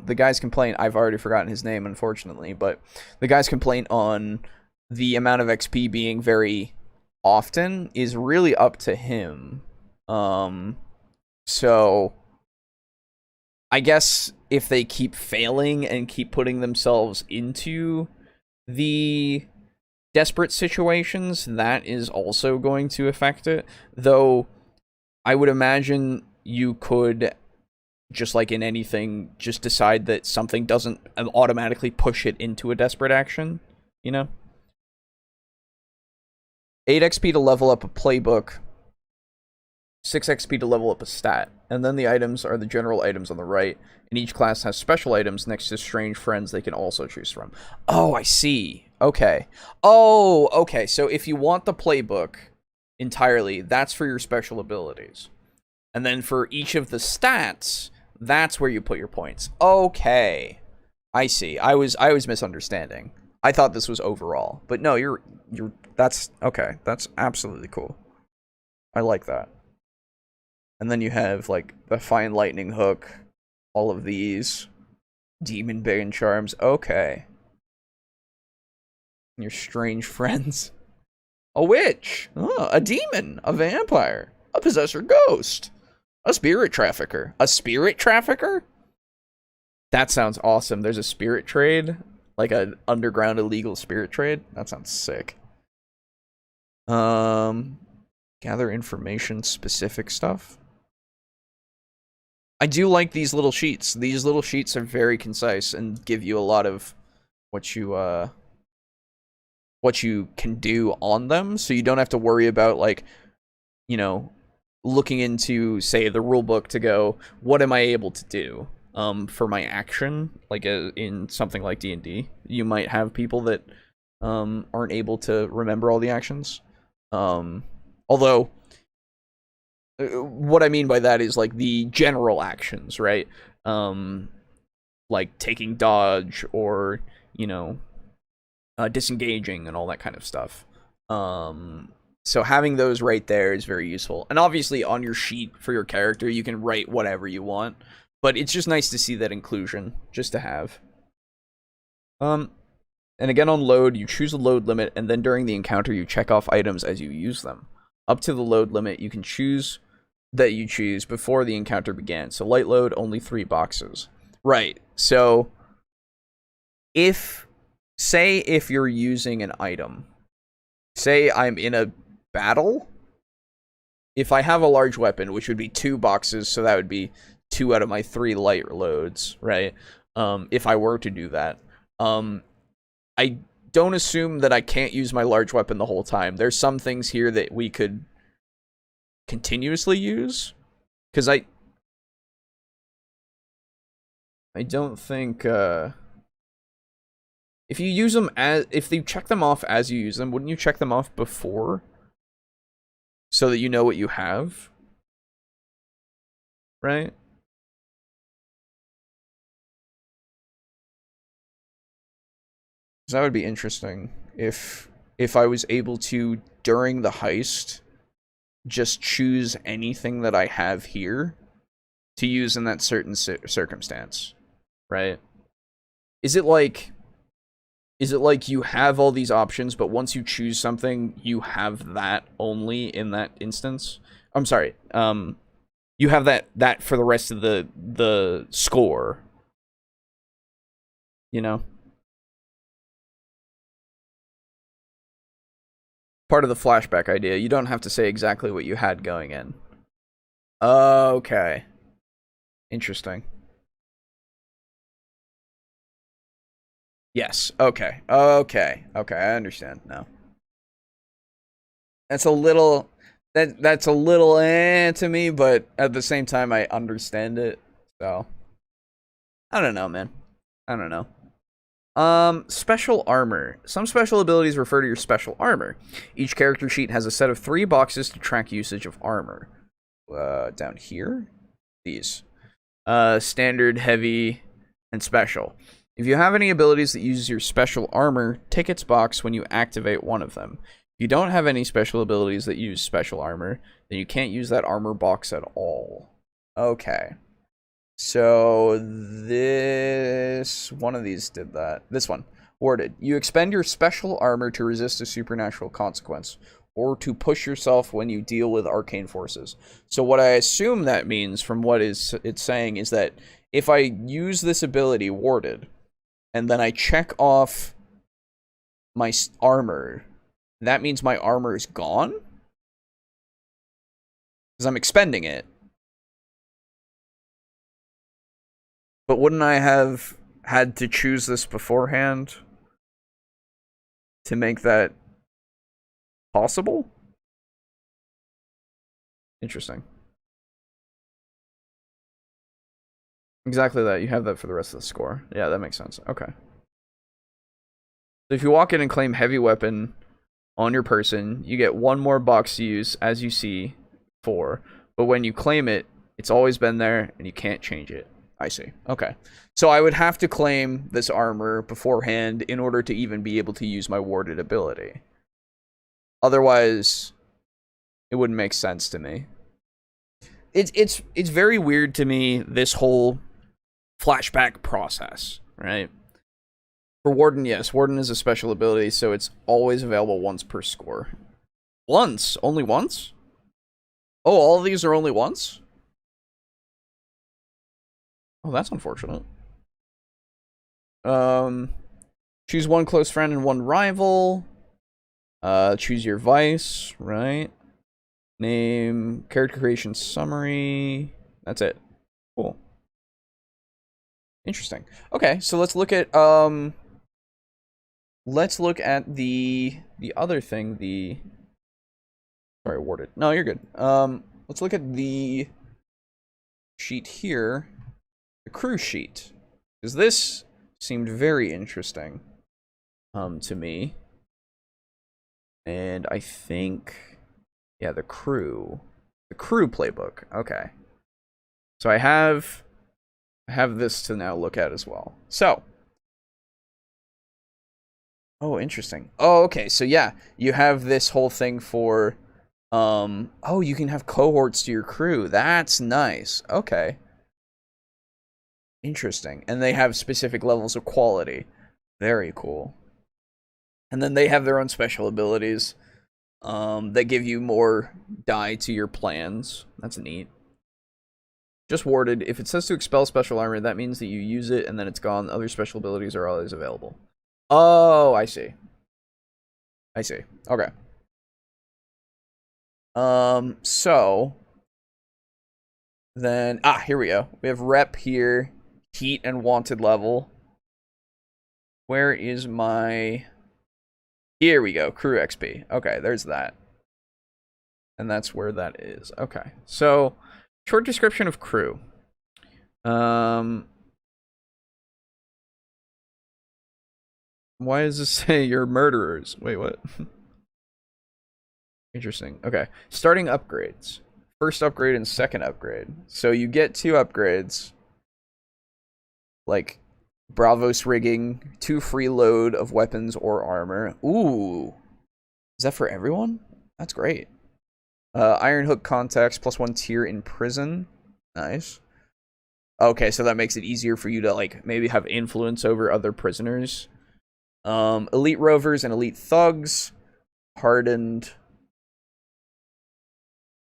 the guy's complaint, I've already forgotten his name, unfortunately, but the guy's complaint on the amount of XP being very often is really up to him. So I guess if they keep failing and keep putting themselves into the desperate situations, that is also going to affect it. Though I would imagine you could, just like in anything, just decide that something doesn't automatically push it into a desperate action, you know? 8 XP to level up a playbook, 6 XP to level up a stat, and then the items are the general items on the right, and each class has special items next to strange friends they can also choose from. Oh, I see. Okay. Oh, okay, so if you want the playbook entirely, that's for your special abilities. And then for each of the stats, that's where you put your points. Okay. I see. I was misunderstanding. I thought this was overall. But no, you're that's okay. That's absolutely cool. I like that. And then you have the Fine Lightning Hook, all of these Demon Bane Charms. Okay. And your strange friends. A witch, a demon, a vampire, a possessor ghost. A spirit trafficker. A spirit trafficker? That sounds awesome. There's a spirit trade, like an underground illegal spirit trade. That sounds sick. Gather information, specific stuff. I do like these little sheets. These little sheets are very concise and give you a lot of what you can do on them, so you don't have to worry about, like, you know, looking into, say, the rule book to go, what am I able to do for my action, like in something like D&D. You might have people that aren't able to remember all the actions. Although, what I mean by that is, like, the general actions, right? Like taking dodge or, you know, disengaging and all that kind of stuff. So having those right there is very useful. And obviously on your sheet for your character, you can write whatever you want. But it's just nice to see that inclusion, just to have. And again, on load, you choose a load limit, and then during the encounter, you check off items as you use them. Up to the load limit, you can choose that you choose before the encounter began. So light load, only 3 boxes. Right, so if you're using an item, say I'm in a battle, if I have a large weapon, which would be 2 boxes, so that would be 2 out of my 3 light loads, right? If I were to do that. I don't assume that I can't use my large weapon the whole time. There's some things here that we could continuously use, because I don't think if you use them if you check them off as you use them, wouldn't you check them off before so that you know what you have, right? That would be interesting if I was able to, during the heist, just choose anything that I have here to use in that certain circumstance, right? Is it like you have all these options, but once you choose something, you have that only in that instance? I'm sorry, you have that for the rest of the score, you know? Part of the flashback idea. You don't have to say exactly what you had going in. Okay. Interesting. Yes. Okay. Okay. Okay. I understand now. That's a little... That's a little to me, but at the same time, I understand it. So... I don't know, man. I don't know. Special armor. Some special abilities refer to your special armor. Each character sheet has a set of 3 boxes to track usage of armor. Down here? These. Standard, heavy, and special. If you have any abilities that use your special armor, tick its box when you activate one of them. If you don't have any special abilities that use special armor, then you can't use that armor box at all. Okay. So this one of these did that. This one. Worded. You expend your special armor to resist a supernatural consequence, or to push yourself when you deal with arcane forces. So what I assume that means from what it's saying is that if I use this ability, Warded, and then I check off my armor, that means my armor is gone? Because I'm expending it. But wouldn't I have had to choose this beforehand to make that possible? Interesting. Exactly that. You have that for the rest of the score. Yeah, that makes sense. Okay. So if you walk in and claim heavy weapon on your person, you get 1 more box to use as you see 4. But when you claim it, it's always been there and you can't change it. I see. Okay. So I would have to claim this armor beforehand in order to even be able to use my warded ability. Otherwise, it wouldn't make sense to me. It's very weird to me, this whole flashback process, right? For Warden, yes, Warden is a special ability, so it's always available once per score. Once? Only once? Oh, all of these are only once? Oh, that's unfortunate. Choose one close friend and one rival. Choose your vice, right? Name, character creation summary. That's it. Cool. Interesting. Okay, so let's look at the other thing, sorry, awarded. No, you're good. Let's look at the sheet here, the crew sheet. Because this seemed very interesting to me. And I think, yeah, the crew playbook. Okay. So I have this to now look at as well. So, oh, interesting. Oh, okay. So yeah, you have this whole thing for, oh, you can have cohorts to your crew. That's nice. Okay. Interesting. And they have specific levels of quality. Very cool. And then they have their own special abilities, that give you more die to your plans. That's neat. Just warded. If it says to expel special armor, that means that you use it and then it's gone. Other special abilities are always available. Oh, I see. I see. Okay. So then, here we go. We have rep here, heat and wanted level. Where is my... Here we go, crew XP. Okay, there's that. And that's where that is. Okay, so short description of crew. Why does this say you're murderers? Wait, what? Interesting. Okay, starting upgrades. First upgrade and second upgrade. So you get 2 upgrades. Like Bravos rigging, 2 free load of weapons or armor. Ooh. Is that for everyone? That's great. Iron Hook contacts, +1 tier in prison. Nice. Okay, so that makes it easier for you to, like, maybe have influence over other prisoners. Elite rovers and elite thugs. Hardened.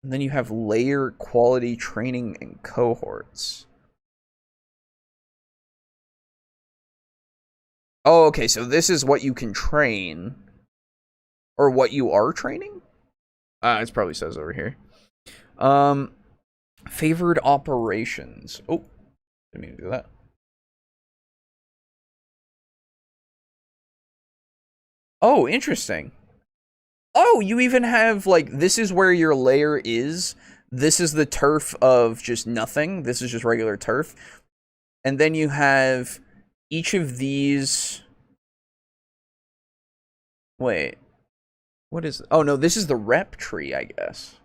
And then you have layer quality training and cohorts. Oh, okay, so this is what you can train. Or what you are training? It probably says over here. Favored operations. Oh, didn't mean to do that. Oh, interesting. Oh, you even have, like, this is where your layer is. This is the turf of just nothing. This is just regular turf. And then you have each of these... Wait. What is... Oh, no, this is the rep tree, I guess.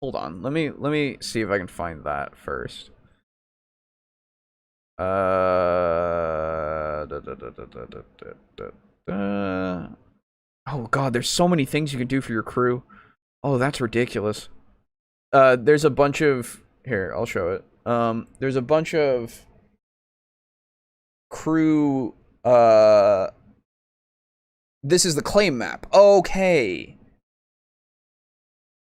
Hold on. Let me see if I can find that first. Oh god, there's so many things you can do for your crew. Oh, that's ridiculous. There's a bunch of... Here, I'll show it. There's a bunch of crew... This is the claim map. Okay.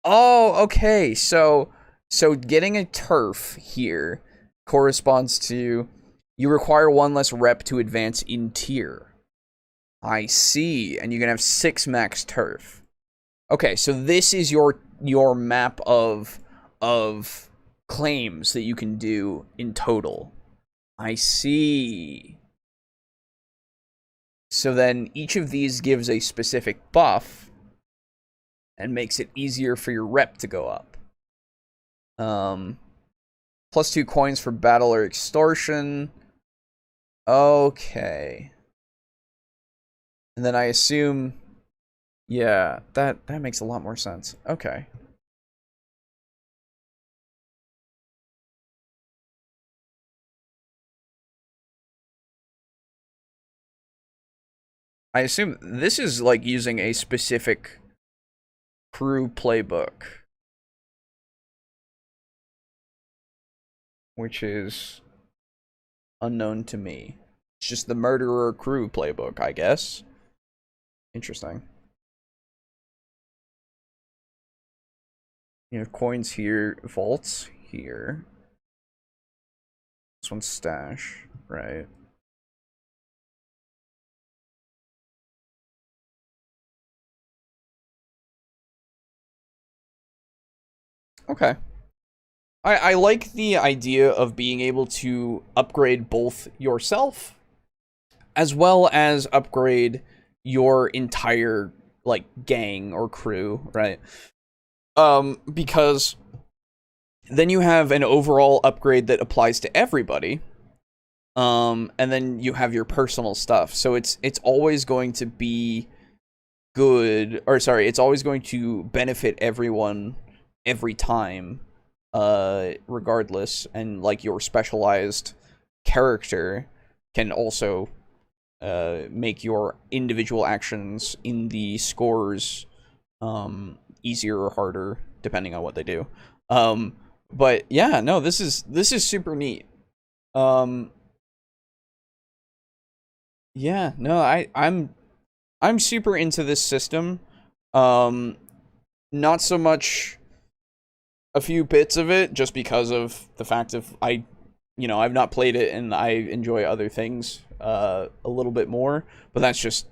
Oh, okay. So getting a turf here corresponds to you require 1 less rep to advance in tier. I see. And you can have 6 max turf. Okay, so this is your map of claims that you can do in total. I see. So then each of these gives a specific buff and makes it easier for your rep to go up. +2 coins for battle or extortion. Okay. And then I assume, yeah, that makes a lot more sense. Okay. I assume this is like using a specific crew playbook, which is unknown to me. It's just the murderer crew playbook, I guess. Interesting. You have coins here, vaults here. This one's stash, right? Okay. I like the idea of being able to upgrade both yourself as well as upgrade your entire like gang or crew, right? Because then you have an overall upgrade that applies to everybody. And then you have your personal stuff. So it's always going to be good, or sorry, it's always going to benefit everyone every time, regardless. And like your specialized character can also make your individual actions in the scores easier or harder depending on what they do. But yeah, no, this is super neat. Yeah, no, I'm super into this system. Not so much a few bits of it, just because of the fact of I've not played it and I enjoy other things a little bit more. But that's just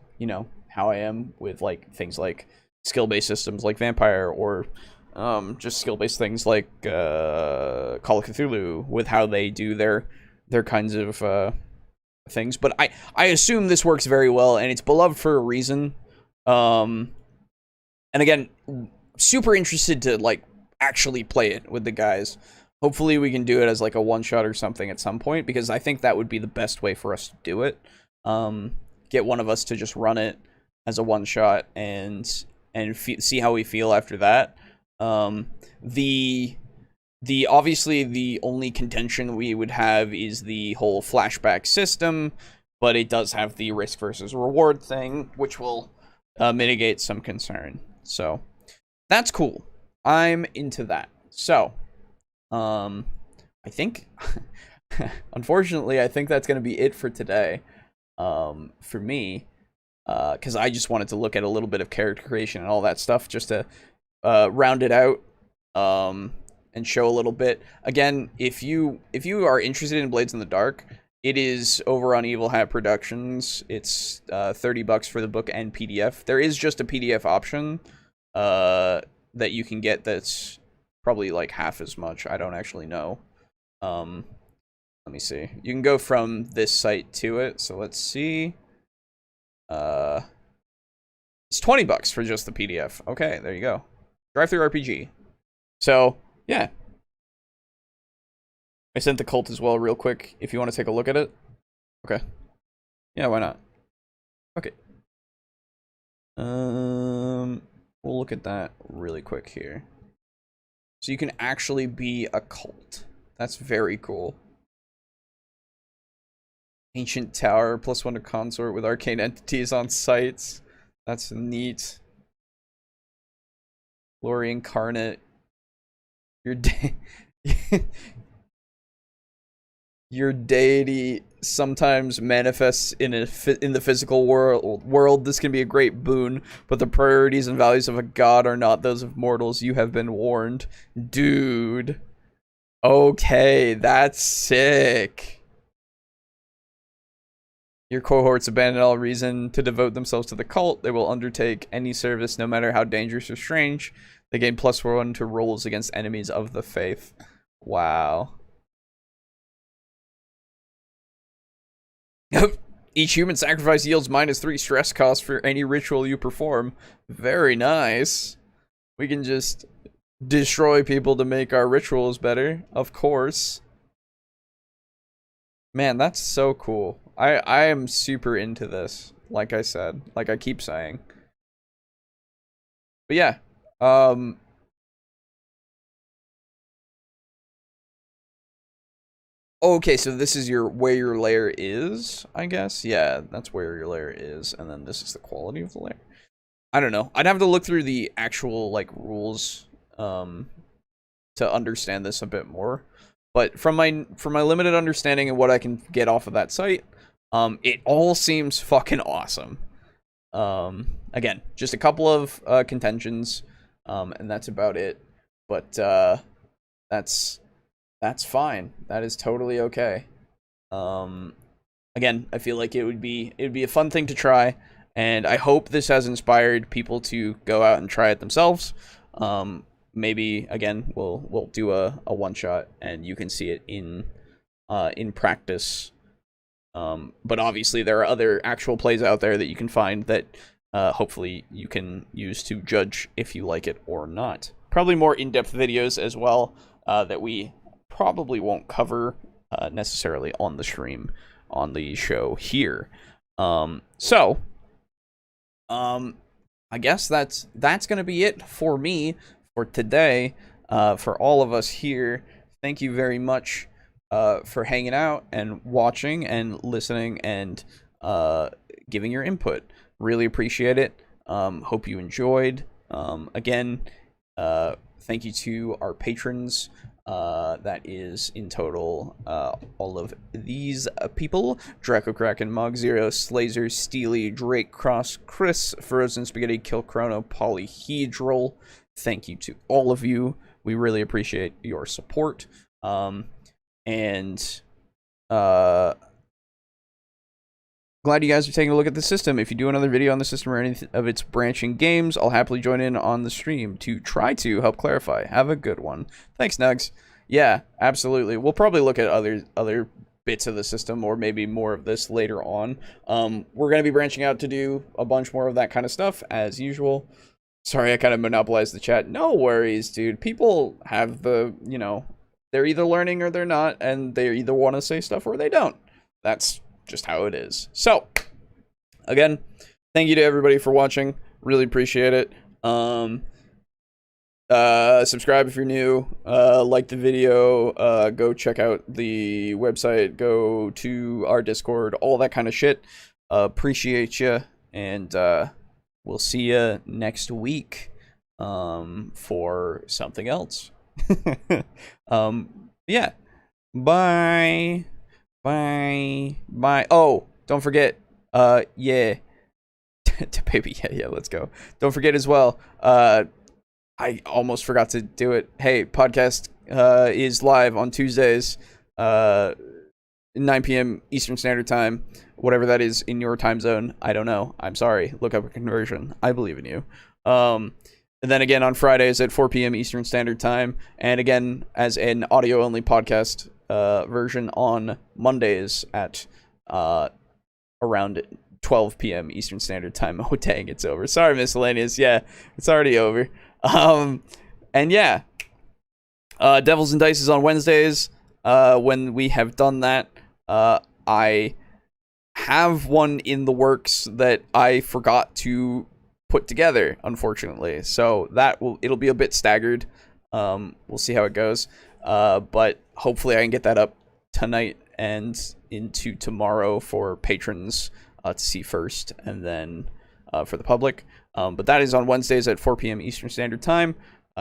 how I am with like things like skill-based systems like Vampire, or just skill-based things like Call of Cthulhu, with how they do their kinds of things. But I assume this works very well, and it's beloved for a reason. And again, super interested to like actually play it with the guys. Hopefully we can do it as like a one-shot or something at some point, because I think that would be the best way for us to do it. Get one of us to just run it as a one-shot and see how we feel after that. The obviously the only contention we would have is the whole flashback system, but it does have the risk versus reward thing, which will mitigate some concern. So that's cool. I'm into that. So I think unfortunately I think that's going to be it for today, for me, because I just wanted to look at a little bit of character creation and all that stuff just to round it out, and show a little bit. Again, if you are interested in Blades in the Dark, it is over on Evil Hat Productions. It's $30 for the book and PDF. There is just a PDF option that you can get that's probably like half as much. I don't actually know. Let me see. You can go from this site to it. So let's see. It's $20 for just the PDF. Okay, there you go. Drive-thru RPG. So yeah. I sent the cult as well real quick if you want to take a look at it. Okay. Yeah, why not? Okay. We'll look at that really quick here. So you can actually be a cult. That's very cool. Ancient Tower, +1 to consort with arcane entities on sites. That's neat. Glory Incarnate. Your deity sometimes manifests in the physical world. This can be a great boon, but the priorities and values of a god are not those of mortals. You have been warned. Dude. Okay, that's sick. Your cohorts abandon all reason to devote themselves to the cult. They will undertake any service, no matter how dangerous or strange. They gain +1 to rolls against enemies of the faith. Wow. Each human sacrifice yields -3 stress costs for any ritual you perform. Very nice. We can just destroy people to make our rituals better, of course. Man, that's so cool. I am super into this, like I said, like I keep saying. But yeah, okay, so this is where your layer is, I guess. Yeah, that's where your layer is, and then this is the quality of the layer. I don't know. I'd have to look through the actual like rules to understand this a bit more. But from my limited understanding of what I can get off of that site, it all seems fucking awesome. Again, just a couple of contentions, and that's about it. But that's fine. That is totally okay. Again, I feel like it would be a fun thing to try, and I hope this has inspired people to go out and try it themselves. Maybe again we'll do a one shot and you can see it in practice. But obviously there are other actual plays out there that you can find that hopefully you can use to judge if you like it or not. Probably more in-depth videos as well that we probably won't cover necessarily on the stream, on the show here. So I guess that's gonna be it for me for today. For all of us here, thank you very much for hanging out and watching and listening and giving your input. Really appreciate it. Hope you enjoyed. Again, thank you to our patrons. That is in total all of these people: Draco Kraken, Mog Zero, Slazer, Steely, Drake Cross, Chris, Frozen Spaghetti, Kill Chrono, Polyhedral. Thank you to all of you. We really appreciate your support. And glad you guys are taking a look at the system. If you do another video on the system or any of its branching games, I'll happily join in on the stream to try to help clarify. Have a good one. Thanks, Nugs. Yeah, absolutely. We'll probably look at other bits of the system, or maybe more of this later on. We're going to be branching out to do a bunch more of that kind of stuff, as usual. Sorry, I kind of monopolized the chat. No worries, dude. People have the, you know, they're either learning or they're not, and they either want to say stuff or they don't. That's just how it is. So, again, thank you to everybody for watching. Really appreciate it. Subscribe if you're new. Like the video. Go check out the website. Go to our Discord. All that kind of shit. Appreciate you, and we'll see you next week for something else. Yeah. Bye. Bye. Oh, don't forget. Yeah. Baby, yeah, let's go. Don't forget as well. I almost forgot to do it. Hey, podcast is live on Tuesdays, 9 p.m. Eastern Standard Time. Whatever that is in your time zone, I don't know. I'm sorry. Look up a conversion. I believe in you. And then again on Fridays at 4 p.m. Eastern Standard Time. And again, as an audio-only podcast version on Mondays at around 12 p.m. Eastern Standard Time. Oh, dang, it's over. Sorry, miscellaneous. Yeah, it's already over. And yeah, Devils and Dice is on Wednesdays. When we have done that, I have one in the works that I forgot to put together, unfortunately. So it'll be a bit staggered. We'll see how it goes. But hopefully I can get that up tonight and into tomorrow for patrons to see first, and then for the public. But that is on Wednesdays at 4 p.m. Eastern Standard Time.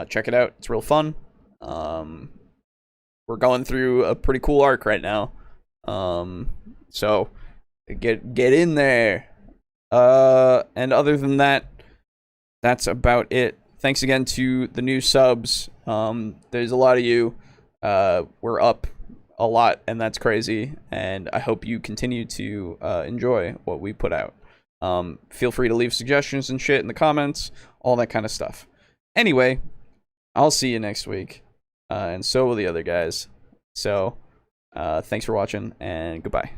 Check it out. It's real fun. We're going through a pretty cool arc right now. So get in there. And other than that, that's about it. Thanks again to the new subs. There's a lot of you. We're up a lot, and that's crazy. And I hope you continue to enjoy what we put out. Feel free to leave suggestions and shit in the comments, all that kind of stuff. Anyway, I'll see you next week, and so will the other guys. So, thanks for watching, and goodbye.